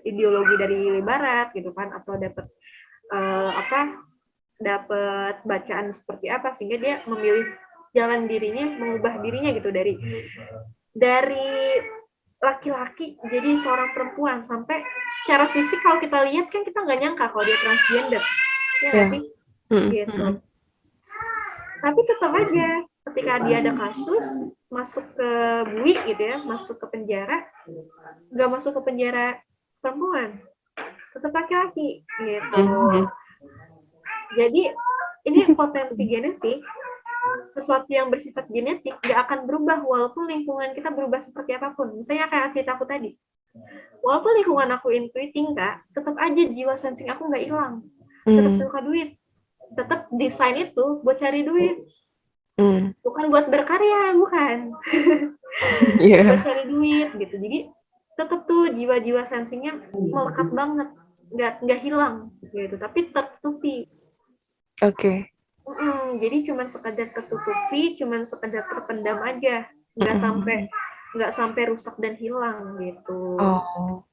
ideologi dari barat gitu kan, atau dapat dapat bacaan seperti apa sehingga dia memilih jalan dirinya, mengubah dirinya gitu dari laki-laki jadi seorang perempuan. Sampai secara fisik kalau kita lihat kan kita nggak nyangka kalau dia transgender, ya nggak sih? Gitu. Tapi tetap aja ketika dia ada kasus masuk ke bui gitu ya, masuk ke penjara, nggak masuk ke penjara perempuan, tetap laki-laki gitu. Jadi ini potensi genetik, sesuatu yang bersifat genetik nggak akan berubah walaupun lingkungan kita berubah seperti apapun. Misalnya kayak cerita aku tadi, walaupun lingkungan aku intuiting Kak, tetap aja jiwa sensing aku nggak hilang, tetap suka duit, tetap desain itu buat cari duit. bukan buat berkarya, bukan. Iya. Buat cari duit gitu. Jadi tetap tuh jiwa-jiwa sensingnya melekat banget, nggak hilang gitu, tapi tertutupi. Oke. Jadi cuman sekedar tertutupi, cuman sekedar terpendam aja, nggak sampai rusak dan hilang gitu. Oh.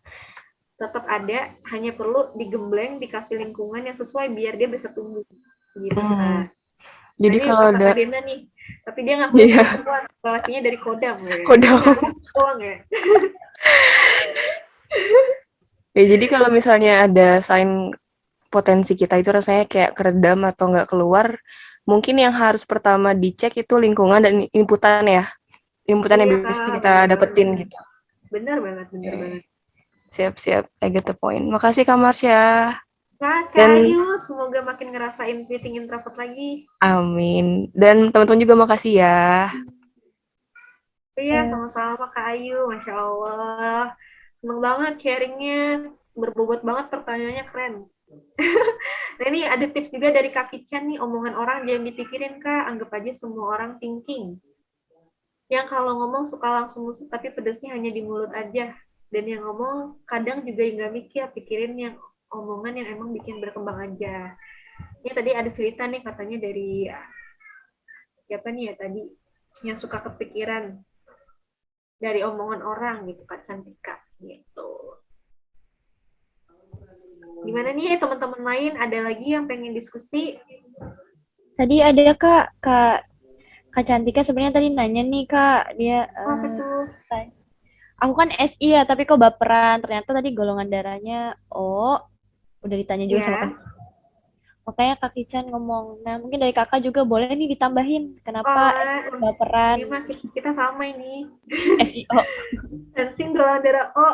Tetap ada, hanya perlu digembleng, dikasih lingkungan yang sesuai biar dia bisa tumbuh gitu kan. Jadi Nah, ini kalau kata ada Kak Dena nih, tapi dia ngaku Iya. perempuan, lakinya dari Kodam ya. Kodam. Doang ya. Ya, jadi kalau misalnya ada sign potensi kita itu rasanya kayak keredam atau nggak keluar, mungkin yang harus pertama dicek itu lingkungan dan inputan ya. Inputan yang Iya, bisa Kak, kita bener dapetin banget. gitu. Bener banget. Siap-siap, I get the point. Makasih Kak Marsha. Kak Dan Ayu, semoga makin ngerasain meeting introvert lagi. amin. Dan teman-teman juga makasih ya. Iya, sama-sama Kak Ayu, Masya Allah. Seneng banget sharingnya, berbobot banget pertanyaannya, keren. Nah, ini ada tips juga dari Kak Kican nih, omongan orang jangan dipikirin Kak, anggap aja semua orang thinking. Yang kalau ngomong suka langsung musik, tapi pedesnya hanya di mulut aja. Dan yang ngomong kadang juga nggak mikir, pikirin yang omongan yang emang bikin berkembang aja. Ini tadi ada cerita nih katanya dari siapa nih ya tadi, yang suka kepikiran dari omongan orang gitu, Kak Cantika gitu. Gimana nih teman-teman lain, ada lagi yang pengen diskusi? Tadi ada Kak Cantika sebenarnya tadi nanya nih Kak, dia Apa tuh? aku kan SI ya, tapi kok baperan. Ternyata tadi golongan darahnya O. Udah ditanya juga sama Ya. Kak. Makanya Kak Kican ngomong, nah mungkin dari kakak juga boleh nih ditambahin. Kenapa baperan Ini mah kita sama ini. SIO? Sensing golongan darah O.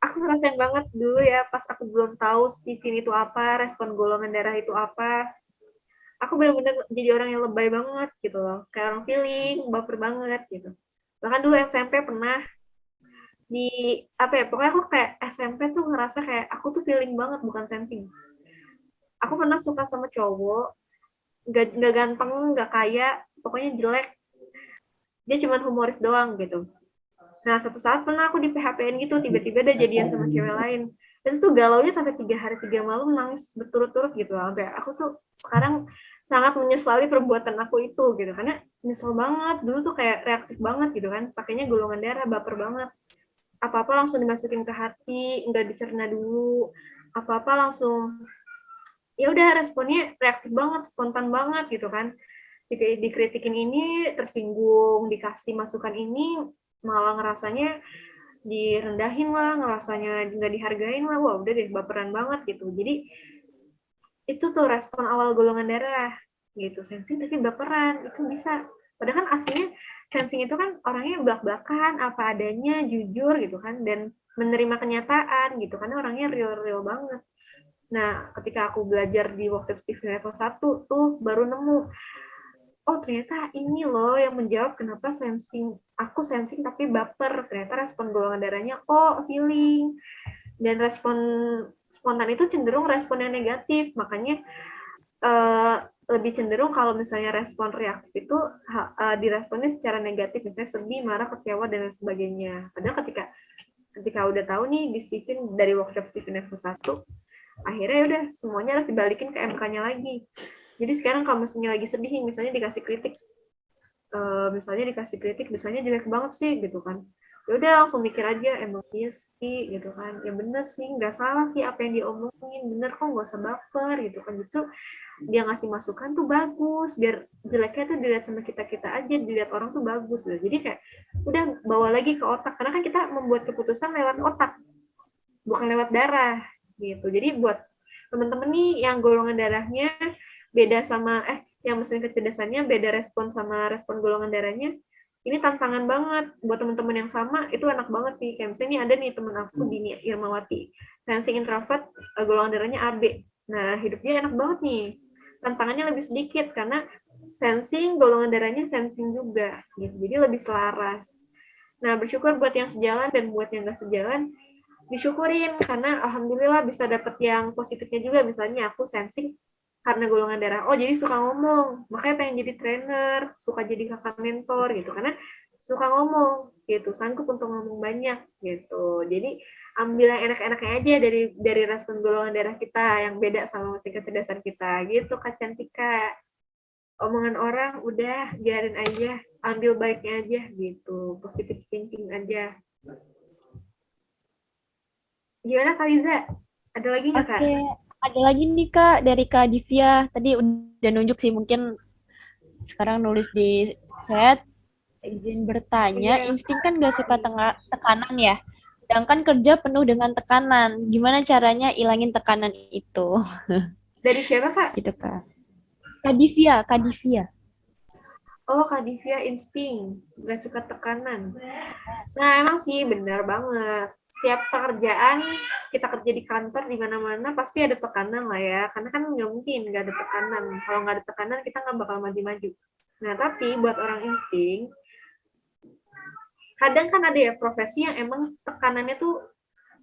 Aku ngerasain banget dulu ya, pas aku belum tahu Stephen itu apa, respon golongan darah itu apa. Aku benar-benar jadi orang yang lebay banget gitu loh. Kayak orang feeling, baper banget gitu. Bahkan dulu SMP pernah di apa ya, pokoknya aku kayak SMP tuh ngerasa kayak aku tuh feeling banget, bukan sensing. Aku pernah suka sama cowok, nggak ganteng, nggak kaya, pokoknya jelek. Dia cuma humoris doang gitu. Nah, satu saat pernah aku di PHP-in gitu, tiba-tiba dia jadian sama cewek lain. Dan itu tuh galaunya sampai 3 hari 3 malam nangis berturut-turut gitu. Sampai aku tuh sekarang sangat menyesali perbuatan aku itu gitu. Karena nyesel banget, dulu tuh kayak reaktif banget gitu kan. Pakainya golongan darah, baper banget. Apa-apa langsung dimasukin ke hati, nggak dicerna dulu. Apa-apa langsung, ya udah responnya reaktif banget, spontan banget gitu kan. Dikritikin ini, tersinggung, dikasih masukan ini, malah ngerasanya direndahin lah, ngerasanya nggak dihargain lah, wah udah deh baperan banget gitu. Jadi itu tuh respon awal golongan darah gitu, sensing tapi baperan, itu bisa. Padahal kan aslinya sensing itu kan orangnya belak-belakan, apa adanya, jujur gitu kan, dan menerima kenyataan gitu, karena orangnya real-real banget. Nah, ketika aku belajar di waktu Stephen level 1 tuh baru nemu, oh ternyata ini loh yang menjawab kenapa aku sensing tapi baper. Ternyata respon golongan darahnya feeling, dan respon spontan itu cenderung respon yang negatif. Makanya lebih cenderung kalau misalnya respon reaktif itu diresponnya secara negatif, misalnya sedih, marah, kecewa dan lain sebagainya. Padahal ketika udah tahu nih di Stephen dari workshop Stephen level 1, akhirnya udah semuanya harus dibalikin ke MK-nya lagi. Jadi sekarang kalau misalnya lagi sedih, misalnya dikasih kritik, misalnya jelek banget sih gitu kan, ya udah langsung mikir aja, emang iya sih gitu kan, ya bener sih, nggak salah sih apa yang diomongin, bener kok, nggak usah baper gitu kan. Justru dia ngasih masukan tuh bagus, biar jeleknya tuh dilihat sama kita aja, dilihat orang tuh bagus gitu. Jadi kayak udah bawa lagi ke otak, karena kan kita membuat keputusan lewat otak, bukan lewat darah gitu. Jadi buat temen-temen nih yang golongan darahnya beda sama yang mesin kecerdasannya beda respon sama respon golongan darahnya, ini tantangan banget buat teman-teman yang sama. Itu enak banget sih, kayak misalnya ada nih temen aku Dini Irmawati, sensing introvert, golongan darahnya AB. Nah hidupnya enak banget nih, tantangannya lebih sedikit karena sensing, golongan darahnya sensing juga gitu, jadi lebih selaras. Nah bersyukur buat yang sejalan, dan buat yang gak sejalan disyukurin, karena alhamdulillah bisa dapet yang positifnya juga. Misalnya aku sensing karena golongan darah, oh jadi suka ngomong, makanya pengen jadi trainer, suka jadi kakak mentor gitu, karena suka ngomong gitu, sanggup untuk ngomong banyak gitu. Jadi ambil yang enak-enaknya aja dari respon golongan darah kita yang beda sama mesin kecerdasan kita gitu, Kak Cantika. Omongan orang udah biarin aja, ambil baiknya aja gitu, positive thinking aja. Gimana Kak Liza? Ada lagi nggak Kak? Oke, ada lagi nih Kak dari Kak Divya. Tadi udah nunjuk sih, mungkin sekarang nulis di chat. Izin bertanya, Iya. insting kan gak suka tekanan ya. Sedangkan kerja penuh dengan tekanan. Gimana caranya ilangin tekanan itu? Dari siapa Kak? Gitu Kak. Kak Divya, Kak Divya. Oh Kak Divya insting, nggak suka tekanan. Nah emang sih benar banget. Setiap pekerjaan kita kerja di kantor di mana-mana pasti ada tekanan lah ya. Karena kan nggak mungkin nggak ada tekanan. Kalau nggak ada tekanan kita nggak bakal maju-maju. Nah tapi buat orang insting, kadang kan ada ya profesi yang emang tekanannya tuh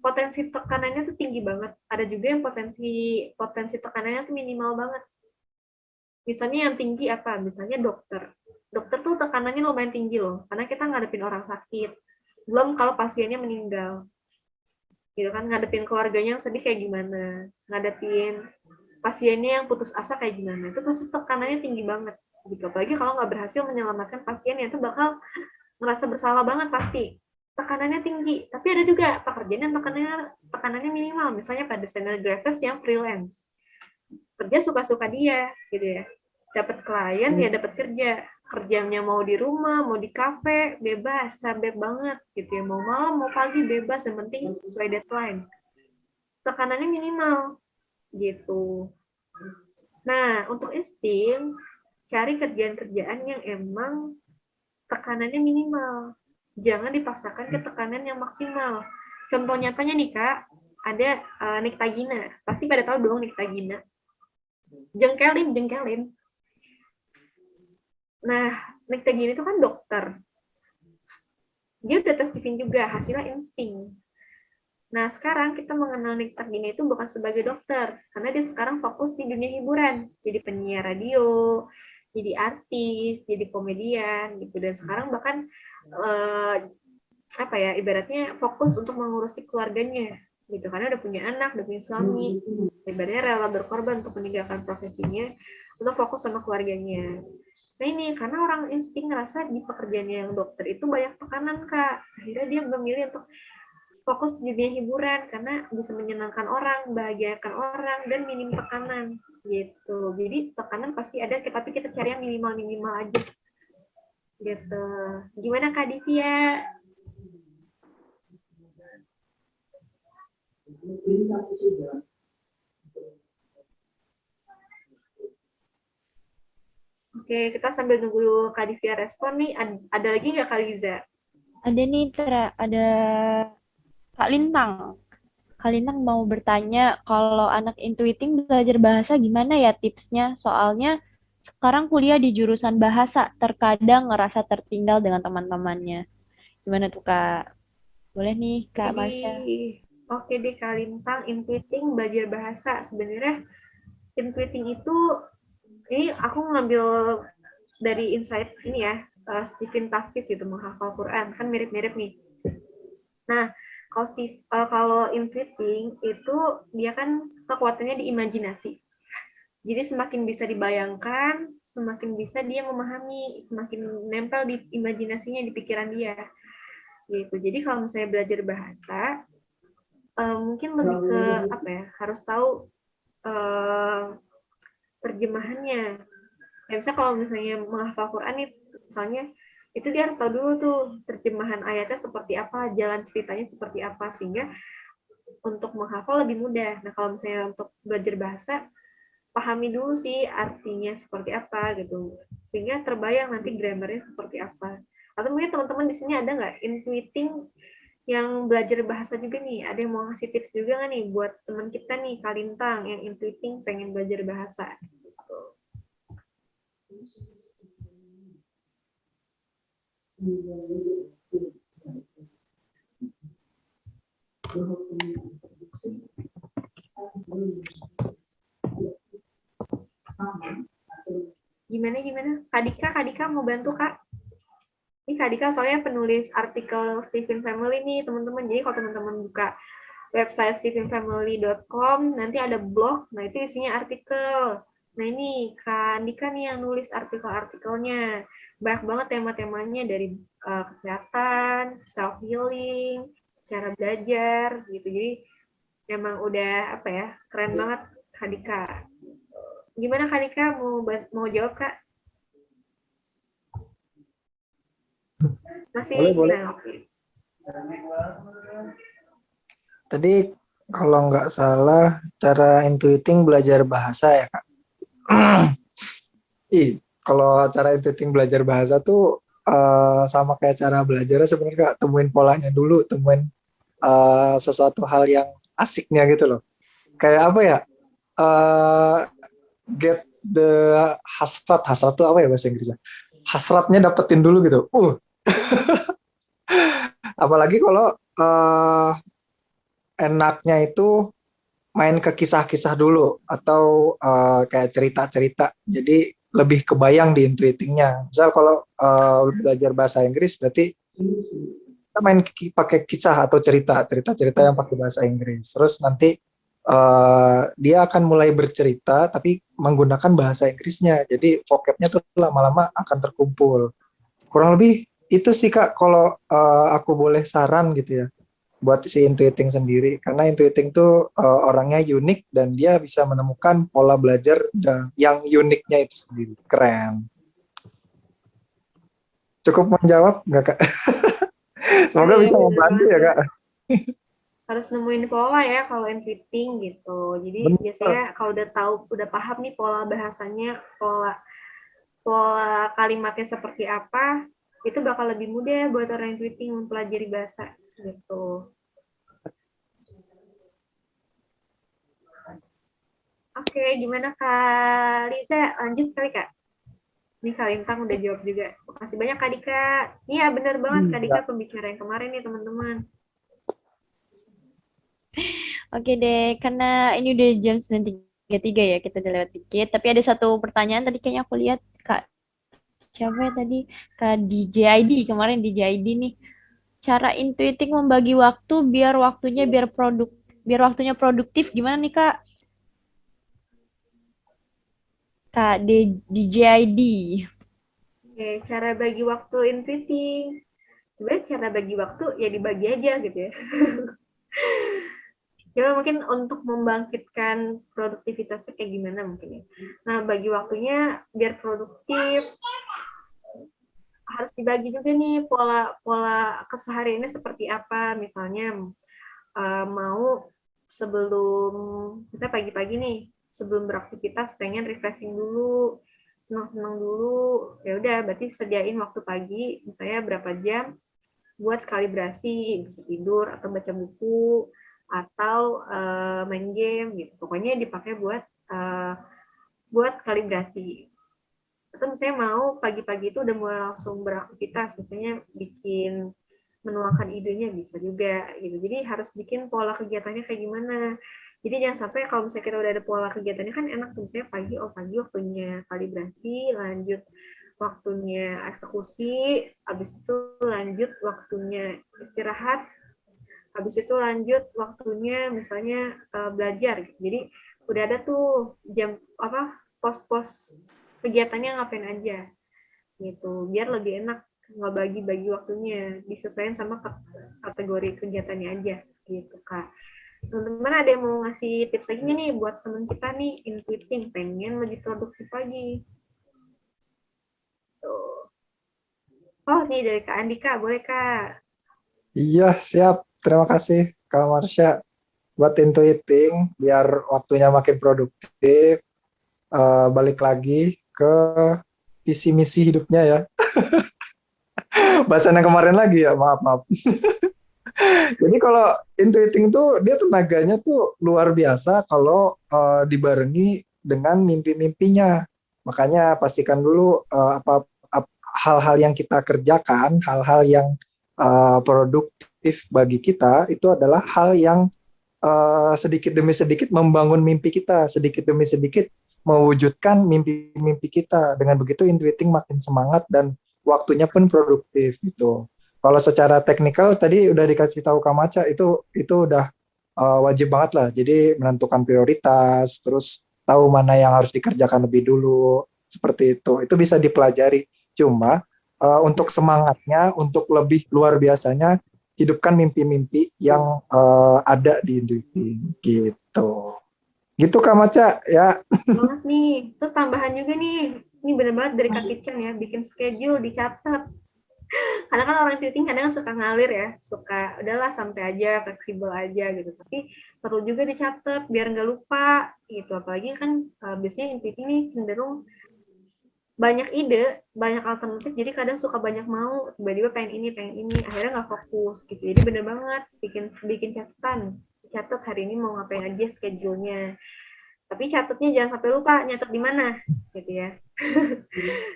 potensi tekanannya tuh tinggi banget. Ada juga yang potensi tekanannya tuh minimal banget. Misalnya yang tinggi apa? Misalnya dokter. Dokter tuh tekanannya lumayan tinggi loh, karena kita ngadepin orang sakit. Belum kalau pasiennya meninggal. Gitu kan, ngadepin keluarganya yang sedih kayak gimana. Ngadepin pasiennya yang putus asa kayak gimana. Itu pasti tekanannya tinggi banget. Gitu. Apalagi kalau nggak berhasil menyelamatkan pasien, itu bakal ngerasa bersalah banget pasti. Tekanannya tinggi. Tapi ada juga pekerjaan yang tekanannya minimal. Misalnya pada scenographer yang freelance. Kerja suka-suka dia, gitu ya. Dapat klien ya dapat kerja. Kerjanya mau di rumah, mau di kafe, bebas, sabep banget gitu ya. Mau malam, mau pagi, bebas, yang penting sesuai deadline. Tekanannya minimal gitu. Nah, untuk insting, cari kerjaan-kerjaan yang emang tekanannya minimal. Jangan dipaksakan ke tekanan yang maksimal. Contoh nyatanya nih Kak, ada Nikta Gina. Pasti pada tahu dong Nikta Gina. Jengkelin. Nah, Nikta Gina itu kan dokter. Dia udah tes divin juga, hasilnya insting. Nah, sekarang kita mengenal Nikta Gina itu bukan sebagai dokter, karena dia sekarang fokus di dunia hiburan. Jadi penyiar radio, jadi artis, jadi komedian, gitu. Dan sekarang bahkan, ibaratnya fokus untuk mengurusi keluarganya. Gitu, karena udah punya anak, udah punya suami. Ibaratnya rela berkorban untuk meninggalkan profesinya, untuk fokus sama keluarganya. Nah ini, karena orang insting ngerasa di pekerjaannya yang dokter itu banyak tekanan, Kak. Akhirnya dia memilih untuk fokus di dunia hiburan, karena bisa menyenangkan orang, bahagiakan orang, dan minim tekanan. Gitu. Jadi tekanan pasti ada, tapi kita cari yang minimal-minimal aja. Gitu. Gimana Kak Divya? Oke, kita sambil nunggu Kak Divya respon nih. Ada lagi nggak Kak Liza? Ada nih, ada Kak Lintang. Kak Lintang mau bertanya, kalau anak intuiting belajar bahasa gimana ya tipsnya? Soalnya sekarang kuliah di jurusan bahasa, terkadang ngerasa tertinggal dengan teman-temannya. Gimana tuh Kak? Boleh nih Kak Marsha. Oke deh Kak Lintang, intuiting belajar bahasa. Sebenarnya intuiting itu, ini aku ngambil dari insight ini ya, Stephen Tafis gitu, menghafal Quran, kan mirip-mirip nih. Nah, kalau intuiting itu dia kan kekuatannya di imajinasi. Jadi semakin bisa dibayangkan, semakin bisa dia memahami, semakin nempel di imajinasinya, di pikiran dia. Gitu. Jadi kalau misalnya belajar bahasa, mungkin lebih ke harus tahu terjemahannya. Ya, misalnya kalau misalnya menghafal Quran nih, misalnya itu dia harus tahu dulu tuh terjemahan ayatnya seperti apa, jalan ceritanya seperti apa, sehingga untuk menghafal lebih mudah. Nah kalau misalnya untuk belajar bahasa, pahami dulu sih artinya seperti apa gitu, sehingga terbayang nanti grammarnya seperti apa. Atau mungkin teman-teman di sini ada nggak intuiting yang belajar bahasa juga nih? Ada yang mau ngasih tips juga nggak nih buat teman kita nih, Kak Lintang, yang intuiting pengen belajar bahasa? Gimana? Kak Dika mau bantu Kak? Ini Kak Dika soalnya penulis artikel Stephen Family nih teman-teman. Jadi kalau teman-teman buka website stephenfamily.com nanti ada blog, nah itu isinya artikel. Nah ini Kak Dika nih yang nulis artikel-artikelnya. Banyak banget tema-temanya dari kesehatan, self healing, cara belajar gitu. Jadi memang udah apa ya, keren banget Kak Dika. Gimana Kak Dika mau jawab Kak? Masih Boleh. Nah, oke. Tadi kalau nggak salah cara intuiting belajar bahasa ya Kak. Kalau cara intuiting belajar bahasa tuh sama kayak cara belajarnya sebenarnya Kak, temuin polanya dulu, temuin sesuatu hal yang asiknya gitu loh. Kayak apa ya? Get the hasrat tuh apa ya bahasa Inggrisnya? Hasratnya dapetin dulu gitu. Apalagi kalau enaknya itu main ke kisah-kisah dulu atau kayak cerita-cerita. Jadi lebih kebayang di intuitingnya. Misal kalau belajar bahasa Inggris berarti kita main pakai kisah atau cerita-cerita yang pakai bahasa Inggris. Terus nanti dia akan mulai bercerita tapi menggunakan bahasa Inggrisnya. Jadi vocabnya tuh lama-lama akan terkumpul. Kurang lebih itu sih Kak kalau aku boleh saran gitu ya buat si intuiting sendiri, karena intuiting tuh orangnya unik dan dia bisa menemukan pola belajar yang uniknya itu sendiri. Keren. Cukup menjawab nggak Kak? Semoga bisa membantu ya Kak. Harus nemuin pola ya kalau intuiting gitu. Jadi biasanya kalau udah paham nih pola bahasanya, pola kalimatnya seperti apa, itu bakal lebih mudah buat orang intuiting mempelajari bahasa gitu. Oke, gimana Kak Lisa? Lanjut kali Kak. Ini Kak Lintang udah jawab juga. Makasih banyak Kak Dika. Iya bener banget Kak Dika pembicara yang kemarin nih teman-teman. Oke deh, karena ini udah jam 9.33 ya, kita udah lewat dikit. Tapi ada satu pertanyaan tadi kayaknya aku lihat Kak, siapa ya tadi? Kak DJID, kemarin DJID nih. Cara intuiting membagi waktu biar waktunya produktif gimana nih Kak? Kak DJID. Oke, cara bagi waktu intuiting. Sebenarnya cara bagi waktu ya dibagi aja gitu ya. Coba mungkin untuk membangkitkan produktivitasnya kayak gimana mungkin ya. Nah, bagi waktunya biar produktif harus dibagi juga nih pola kesehariannya seperti apa. Misalnya mau sebelum misalnya pagi-pagi nih sebelum beraktivitas pengen refreshing dulu, senang-senang dulu, ya udah berarti sediain waktu pagi misalnya berapa jam buat kalibrasi, bisa tidur atau baca buku atau main game gitu. Pokoknya dipakai buat kalibrasi. Atau misalnya mau pagi-pagi itu udah mulai langsung beraktivitas, misalnya bikin menuangkan idenya bisa juga gitu. Jadi harus bikin pola kegiatannya kayak gimana. Jadi jangan sampai kalau misalnya kita udah ada pola kegiatannya kan enak tuh, misalnya pagi waktunya kalibrasi, lanjut waktunya eksekusi, habis itu lanjut waktunya istirahat, habis itu lanjut waktunya misalnya belajar gitu. Jadi udah ada tuh jam pos-pos kegiatannya ngapain aja gitu, biar lebih enak nggak bagi waktunya, disesuaikan sama kategori kegiatannya aja gitu Kak. Teman-teman ada yang mau ngasih tips lagi nih buat teman kita nih intuiting pengen lebih produktif pagi? Tuh. Oh nih dari Kak Andika, boleh Kak? Iya siap, terima kasih Kak Marsha buat intuiting biar waktunya makin produktif. Balik lagi ke visi misi hidupnya ya. Bahasan yang kemarin lagi ya, maaf. Jadi kalau intuiting tuh dia tenaganya tuh luar biasa kalau dibarengi dengan mimpi-mimpinya. Makanya pastikan dulu hal-hal yang kita kerjakan, hal-hal yang produktif bagi kita itu adalah hal yang sedikit demi sedikit membangun mimpi kita, sedikit demi sedikit mewujudkan mimpi-mimpi kita. Dengan begitu Intuiting makin semangat dan waktunya pun produktif gitu. Kalau secara teknikal tadi udah dikasih tahu Kak Maca, itu udah wajib banget lah. Jadi menentukan prioritas, terus tahu mana yang harus dikerjakan lebih dulu, seperti itu. Itu bisa dipelajari. Cuma untuk semangatnya, untuk lebih luar biasanya, hidupkan mimpi-mimpi yang ada di Intuiting gitu. Gitu Kak Maca ya. Banget nih. Terus tambahan juga nih, ini bener banget dari Kak Kitchen ya, bikin schedule, dicatat. Karena kan orang Intuiting kadang suka ngalir ya, suka udahlah santai aja, fleksibel aja gitu. Tapi perlu juga dicatat biar nggak lupa gitu. Apalagi kan biasanya Intuiting nih cenderung banyak ide, banyak alternatif, jadi kadang suka banyak mau, tiba-tiba pengen ini, akhirnya nggak fokus gitu. Jadi bener banget, bikin catatan, catat hari ini mau ngapain aja schedule-nya. Tapi catatnya jangan sampai lupa, nyatet di mana, gitu ya.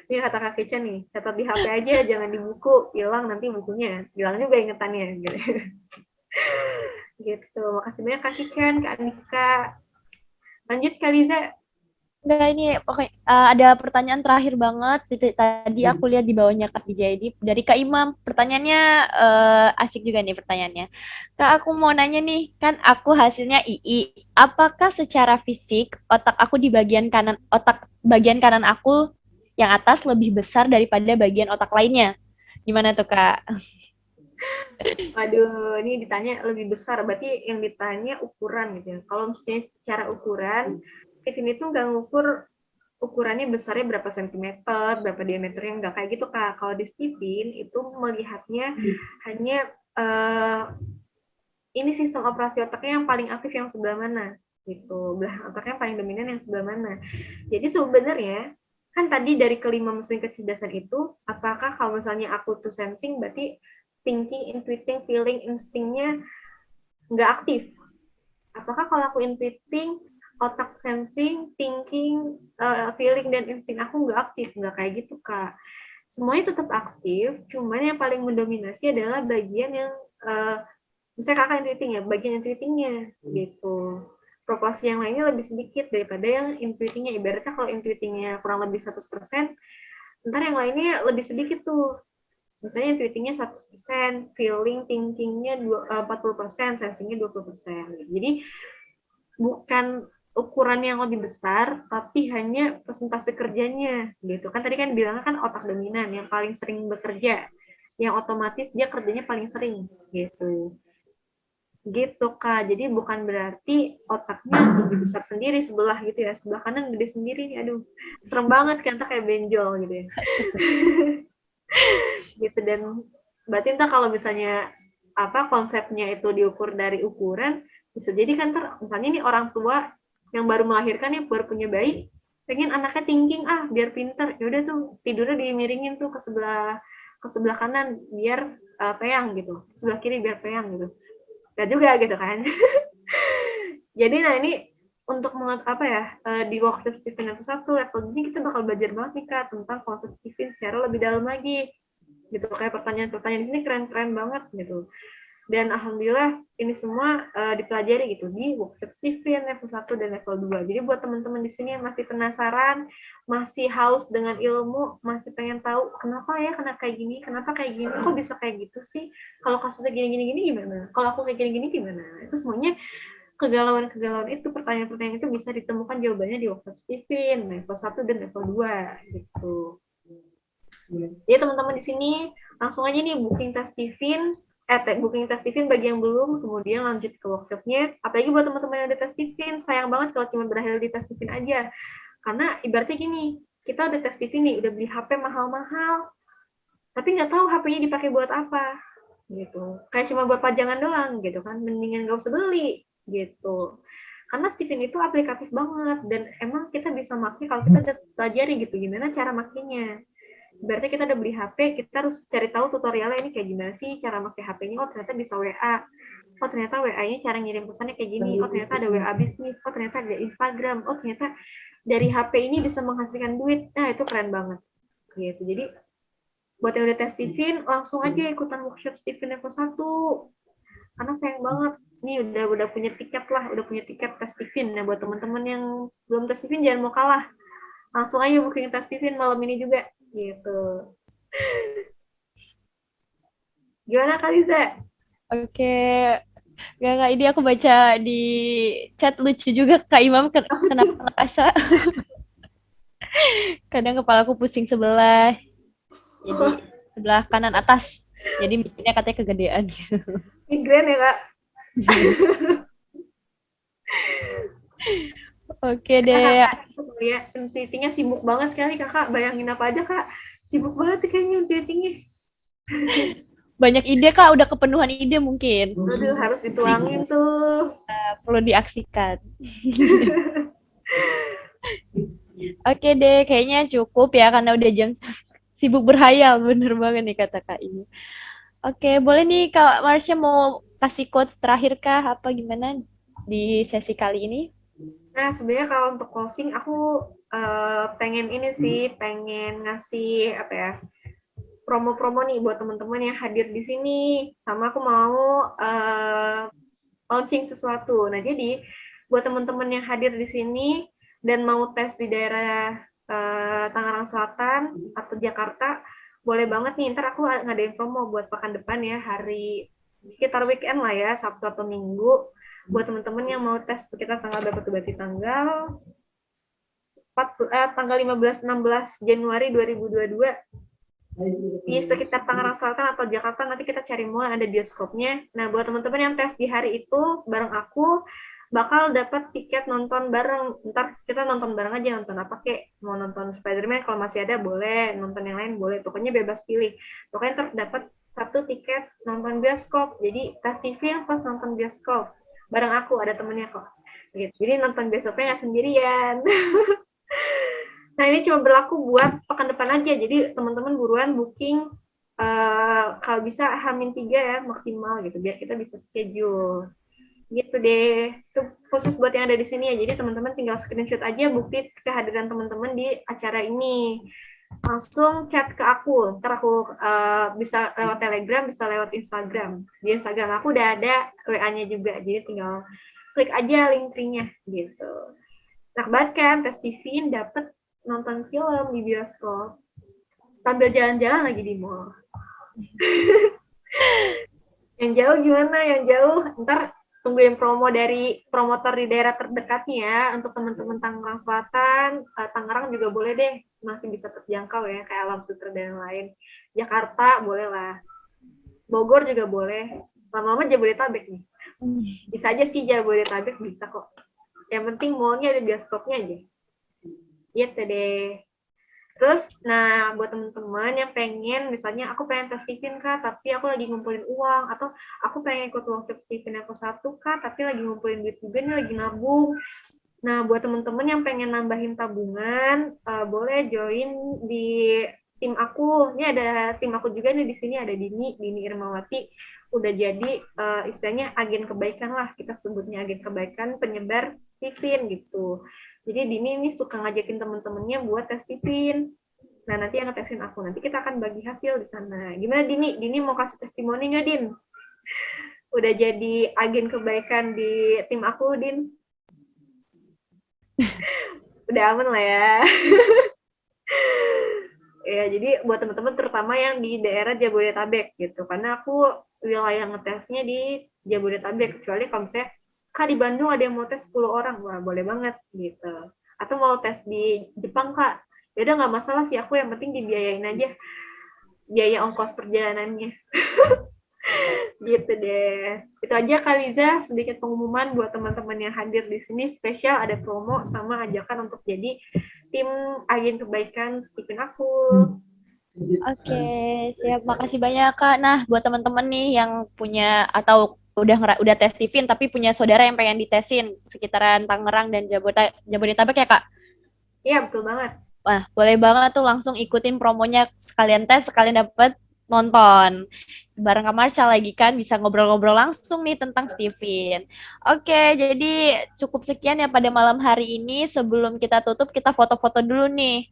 Ini kata Kak Keca nih, catat di HP aja, jangan di buku, hilang nanti bukunya, hilang juga ingetannya, gitu. Gitu, makasih banyak Kak Keca, Kak Andika. Lanjut Kak Liza. Enggak, ini oke. Ada pertanyaan terakhir banget. Tadi aku lihat di bawahnya Kak Jadi dari Kak Imam. Pertanyaannya asik juga nih pertanyaannya. Kak, aku mau nanya nih, kan aku hasilnya II. Apakah secara fisik otak aku di bagian kanan, otak bagian kanan aku yang atas lebih besar daripada bagian otak lainnya? Gimana tuh Kak? Waduh, ini ditanya lebih besar. Berarti yang ditanya ukuran gitu ya. Kalau misalnya secara ukuran, ini tuh nggak ngukur ukurannya besarnya berapa sentimeter, berapa diameternya, nggak kayak gitu Kak. Kalau di Stephen itu melihatnya hanya ini sistem operasi otaknya yang paling aktif yang sebelah mana gitu. Belah otaknya yang paling dominan yang sebelah mana. Jadi sebenarnya kan tadi dari kelima mesin kecerdasan itu, apakah kalau misalnya aku tuh sensing, berarti thinking, intuiting, feeling, instingnya nggak aktif. Apakah kalau aku intuiting, otak sensing, thinking, feeling, dan insting aku nggak aktif? Nggak kayak gitu, Kak. Semuanya tetap aktif, cuman yang paling mendominasi adalah bagian yang, misalnya kakak intuiting ya, bagian intuitingnya, gitu. Proporsi yang lainnya lebih sedikit daripada yang intuitingnya. Ibaratnya kalau intuitingnya kurang lebih 100%, ntar yang lainnya lebih sedikit tuh. Misalnya intuitingnya 100%, feeling, thinkingnya 40%, sensingnya 20%. Jadi bukan ukuran yang lebih besar, tapi hanya persentase kerjanya gitu. Kan tadi kan bilangnya kan otak dominan yang paling sering bekerja, yang otomatis dia kerjanya paling sering gitu. Gitu Kak, jadi bukan berarti otaknya lebih besar sendiri sebelah gitu ya, sebelah kanan gede sendiri, aduh serem banget kan, kayak benjol gitu ya. Gitu. Dan berarti entah kalau misalnya apa konsepnya itu diukur dari ukuran, bisa jadi kan misalnya nih orang tua yang baru melahirkan nih, baru punya bayi, pengen anaknya thinking biar pinter, yaudah tuh tidurnya dimiringin tuh ke sebelah kanan biar peyang gitu, sebelah kiri biar peyang gitu. Gak juga gitu kan. Jadi nah ini untuk di workshop Stephen level 1 level ini kita bakal belajar banget nih Kak tentang konsep Stephen secara lebih dalam lagi gitu. Kayak pertanyaan-pertanyaan di sini keren-keren banget gitu. Dan alhamdulillah ini semua dipelajari gitu di workshop Stephen level 1 dan level 2. Jadi buat teman-teman di sini yang masih penasaran, masih haus dengan ilmu, masih pengen tahu kenapa ya kena kayak gini, kenapa kayak gini, kok bisa kayak gitu sih? Kalau kasusnya gini gimana? Kalau aku kayak gini gimana? Itu semuanya kegalauan-kegalauan itu, pertanyaan-pertanyaan itu bisa ditemukan jawabannya di workshop Stephen level 1 dan level 2 gitu. Jadi teman-teman di sini langsung aja nih booking tes Stephen bagi yang belum, kemudian lanjut ke workshopnya. Apalagi buat teman-teman yang udah tes Stephen, sayang banget kalau cuma berakhir di tes Stephen aja. Karena ibaratnya gini, kita udah tes Stephen nih, udah beli HP mahal-mahal, tapi nggak tahu HP-nya dipakai buat apa, gitu. Kayak cuma buat pajangan doang, gitu kan. Mendingan nggak usah beli, gitu. Karena Stephen itu aplikatif banget, dan emang kita bisa pakai kalau kita udah pelajari gitu, gimana cara makainya. Berarti kita udah beli HP, kita harus cari tahu tutorialnya ini kayak gimana sih cara pakai HP-nya. Oh ternyata bisa WA. Oh ternyata WA-nya cara ngirim pesannya kayak gini. Oh ternyata ada WA bisnis. Oh ternyata ada Instagram. Oh ternyata dari HP ini bisa menghasilkan duit. Nah itu keren banget. Gitu. Jadi buat yang udah tes Stephen, langsung aja ikutan workshop Stephen level 1. Karena sayang banget Ini udah punya tiket lah, udah punya tiket tes Tiffin. Nah buat teman-teman yang belum tes Tiffin jangan mau kalah, langsung aja booking tes Tiffin malam ini juga gitu. Gimana Kak Liza? Oke, nggak, ini aku baca di chat lucu juga Kak Imam, kenapa ngerasa kadang kepalaku pusing sebelah, jadi sebelah kanan atas, jadi mikirnya katanya kegedean. Migrain ya Kak? Oke deh, Ya, meetingnya sibuk banget kali Kakak, bayangin apa aja Kak, sibuk banget kayaknya meetingnya. banyak ide Kak, udah kepenuhan ide mungkin. Aduh, harus dituangin tuh. Perlu diaksikan. Oke deh, kayaknya cukup ya karena udah jam sibuk berhayal, bener banget nih kata Kak ini. Oke, boleh nih Kak Marsha mau kasih quotes terakhir kah apa gimana di sesi kali ini? Nah, sebenarnya kalau untuk closing aku pengen ini sih, pengen ngasih apa ya, promo-promo nih buat teman-teman yang hadir di sini. Sama aku mau launching sesuatu. Nah, jadi buat teman-teman yang hadir di sini dan mau tes di daerah Tangerang Selatan atau Jakarta, boleh banget nih, ntar aku ngadain promo buat pekan depan ya, hari sekitar weekend lah ya, Sabtu atau Minggu, buat teman-teman yang mau tes sekitar tanggal berapa tuh, berarti tanggal 15-16 Januari 2022 di sekitar Tangerang Selatan atau Jakarta. Nanti kita cari mall ada bioskopnya. Nah, buat teman-teman yang tes di hari itu bareng aku, bakal dapat tiket nonton bareng. Ntar kita nonton bareng aja, nonton apa kek. Mau nonton Spider-Man kalau masih ada boleh, nonton yang lain boleh. Pokoknya bebas pilih. Pokoknya ntar dapat satu tiket nonton bioskop. Jadi tes TV plus nonton bioskop. Bareng aku, ada temennya kok. Gitu. Jadi nonton bioskopnya nggak sendirian. Nah, ini cuma berlaku buat pekan depan aja. Jadi teman-teman buruan booking kalau bisa H-3 ya maksimal gitu biar kita bisa schedule. Gitu deh. Itu khusus buat yang ada di sini ya. Jadi teman-teman tinggal screenshot aja bukti kehadiran teman-teman di acara ini. Langsung chat ke aku. Ntar aku bisa lewat Telegram, bisa lewat Instagram. Di Instagram aku udah ada WA-nya juga. Jadi tinggal klik aja link-linknya gitu. Nah, bahkan tes TV dapet nonton film di bioskop sambil jalan-jalan lagi di mall. Yang jauh gimana? Yang jauh ntar tungguin promo dari promotor di daerah terdekatnya ya. Untuk teman-teman Tangerang Selatan, Tangerang juga boleh deh, masih bisa terjangkau ya, kayak Alam Sutera dan lain. Jakarta boleh lah, Bogor juga boleh. Lama-lama Jabodetabek nih. Bisa aja sih Jabodetabek, bisa kok. Yang penting mallnya ada bioskopnya aja. Gitu deh. Terus, nah buat teman-teman yang pengen, misalnya aku pengen tes Tiffin Kak, tapi aku lagi ngumpulin uang, atau aku pengen ikut workshop Tiffin aku satu Kak, tapi lagi ngumpulin duit juga nih, lagi nabung. Nah, buat teman-teman yang pengen nambahin tabungan, boleh join di tim aku. Ini ada tim aku juga nih di sini, ada Dini Irmawati. Udah jadi istilahnya agen kebaikan lah, kita sebutnya agen kebaikan penyebar Tiffin gitu. Jadi Dini ini suka ngajakin temen-temennya buat tes Tiffin. Nah, nanti yang ngetesin aku. Nanti kita akan bagi hasil di sana. Gimana Dini? Dini mau kasih testimoni nggak, Din? Udah jadi agen kebaikan di tim aku, Din? Udah aman lah ya. Ya, jadi buat teman-teman terutama yang di daerah Jabodetabek gitu. Karena aku wilayah ngetesnya di Jabodetabek. Kecuali kalau misalnya Kak di Bandung ada yang mau tes 10 orang, wah boleh banget gitu. Atau mau tes di Jepang Kak, ya udah nggak masalah sih aku, yang penting dibiayain aja biaya ongkos perjalanannya. Gitu deh. Itu aja kali Liza, sedikit pengumuman buat teman-teman yang hadir di sini, spesial ada promo sama ajakan untuk jadi tim agen kebaikan Tiffin aku. Oke, siap. Makasih banyak Kak. Nah, buat teman-teman nih yang punya atau udah tes Tiffin tapi punya saudara yang pengen ditesin sekitaran Tangerang dan Jabodetabek ya Kak? Iya, betul banget. Wah, boleh banget tuh langsung ikutin promonya, sekalian tes, sekalian dapet nonton. Bareng Kak Marsha lagi kan, bisa ngobrol-ngobrol langsung nih tentang Tiffin. Oke, jadi cukup sekian ya pada malam hari ini. Sebelum kita tutup, kita foto-foto dulu nih.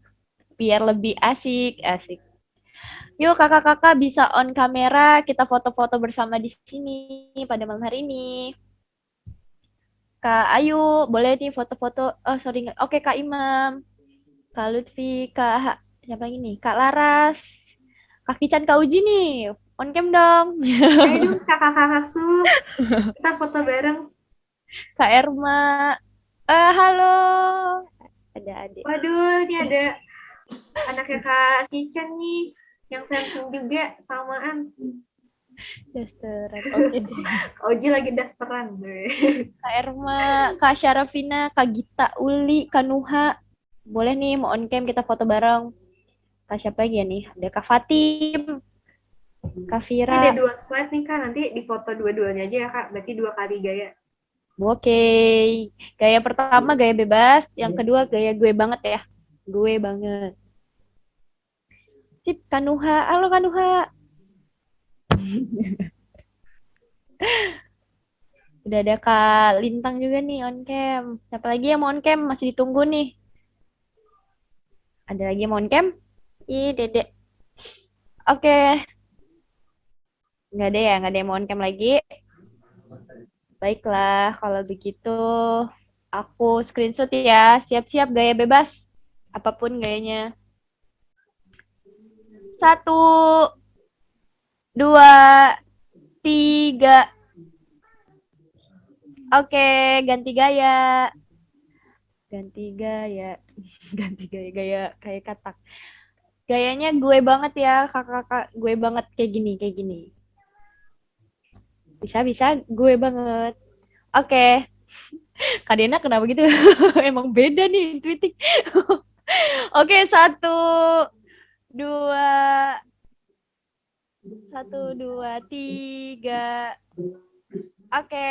Biar lebih asik. Yuk kakak-kakak bisa on kamera, kita foto-foto bersama di sini pada malam hari ini. Kak Ayu, boleh nih foto-foto. Oh, sorry. Oke, Kak Imam. Kak Lutfi, siapa lagi nih? Kak Laras. Kak Kican, Kak Uji nih. On cam dong. Ayo dong kakak-kakakku, kita foto bareng. Kak Erma. Halo. Ada adik. Waduh, ini ada anaknya Kak Kican nih, yang Samsung juga, samaan. Dasteran. Oke deh. Kak Oji lagi dasteran. Kak Erma, Kak Syarafina, Kak Gita, Uli, Kak Nuha. Boleh nih mau on cam kita foto bareng. Kak siapa lagi ya nih? Ada Kak Fatim, Kak Ini Vira. ada 2 slide nih Kak, nanti difoto dua-duanya aja ya Kak, berarti 2 kali gaya. Oke. Gaya pertama gaya bebas, yang kedua gaya gue banget ya. Gue banget. Sip, Kak Nuha. Halo Kak Nuha. Udah ada Kak Lintang juga nih on cam. Siapa lagi yang mau on cam? Masih ditunggu nih. Ada lagi yang mau on cam? Ih, Dedek. Oke. Nggak ada ya? Nggak ada yang mau on cam lagi? Baiklah, kalau begitu aku screenshot ya. Siap-siap gaya bebas. Apapun gayanya. 1, 2, 3. Oke, ganti gaya. Ganti gaya. Ganti gaya kayak katak. Gayanya gue banget ya, kakak-kakak. Gue banget kayak gini. Bisa gue banget. Oke. Kak Dena kenapa gitu? Emang beda nih intuitif. Oke, 1, 2, 3. Oke,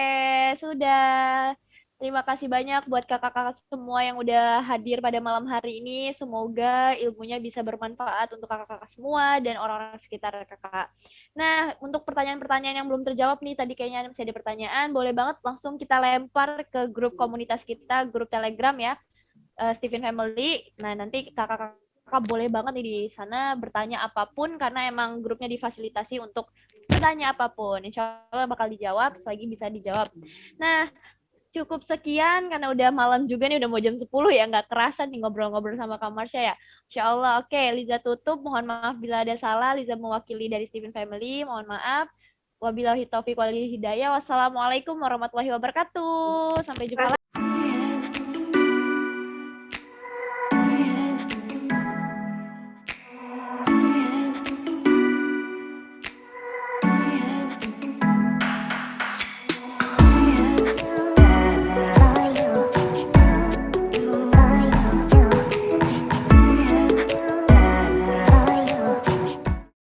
sudah. Terima kasih banyak buat kakak-kakak semua yang udah hadir pada malam hari ini. Semoga ilmunya bisa bermanfaat untuk kakak-kakak semua dan orang-orang sekitar kakak. Nah, untuk pertanyaan-pertanyaan yang belum terjawab nih, tadi kayaknya masih ada pertanyaan, boleh banget langsung kita lempar ke grup komunitas kita, grup Telegram ya, Stephen Family. Nah, nanti kakak-kakak boleh banget nih di sana bertanya apapun, karena emang grupnya difasilitasi untuk bertanya apapun. Insya Allah bakal dijawab, selagi bisa dijawab. Nah, cukup sekian karena udah malam juga nih, udah mau jam 10 ya, nggak kerasa nih ngobrol-ngobrol sama Kak Marsha ya. Insya Allah. Oke, Liza tutup. Mohon maaf bila ada salah. Liza mewakili dari Stephen Family. Mohon maaf. Wabillahi taufiq wal hidayah. Wassalamualaikum warahmatullahi wabarakatuh. Sampai jumpa lagi.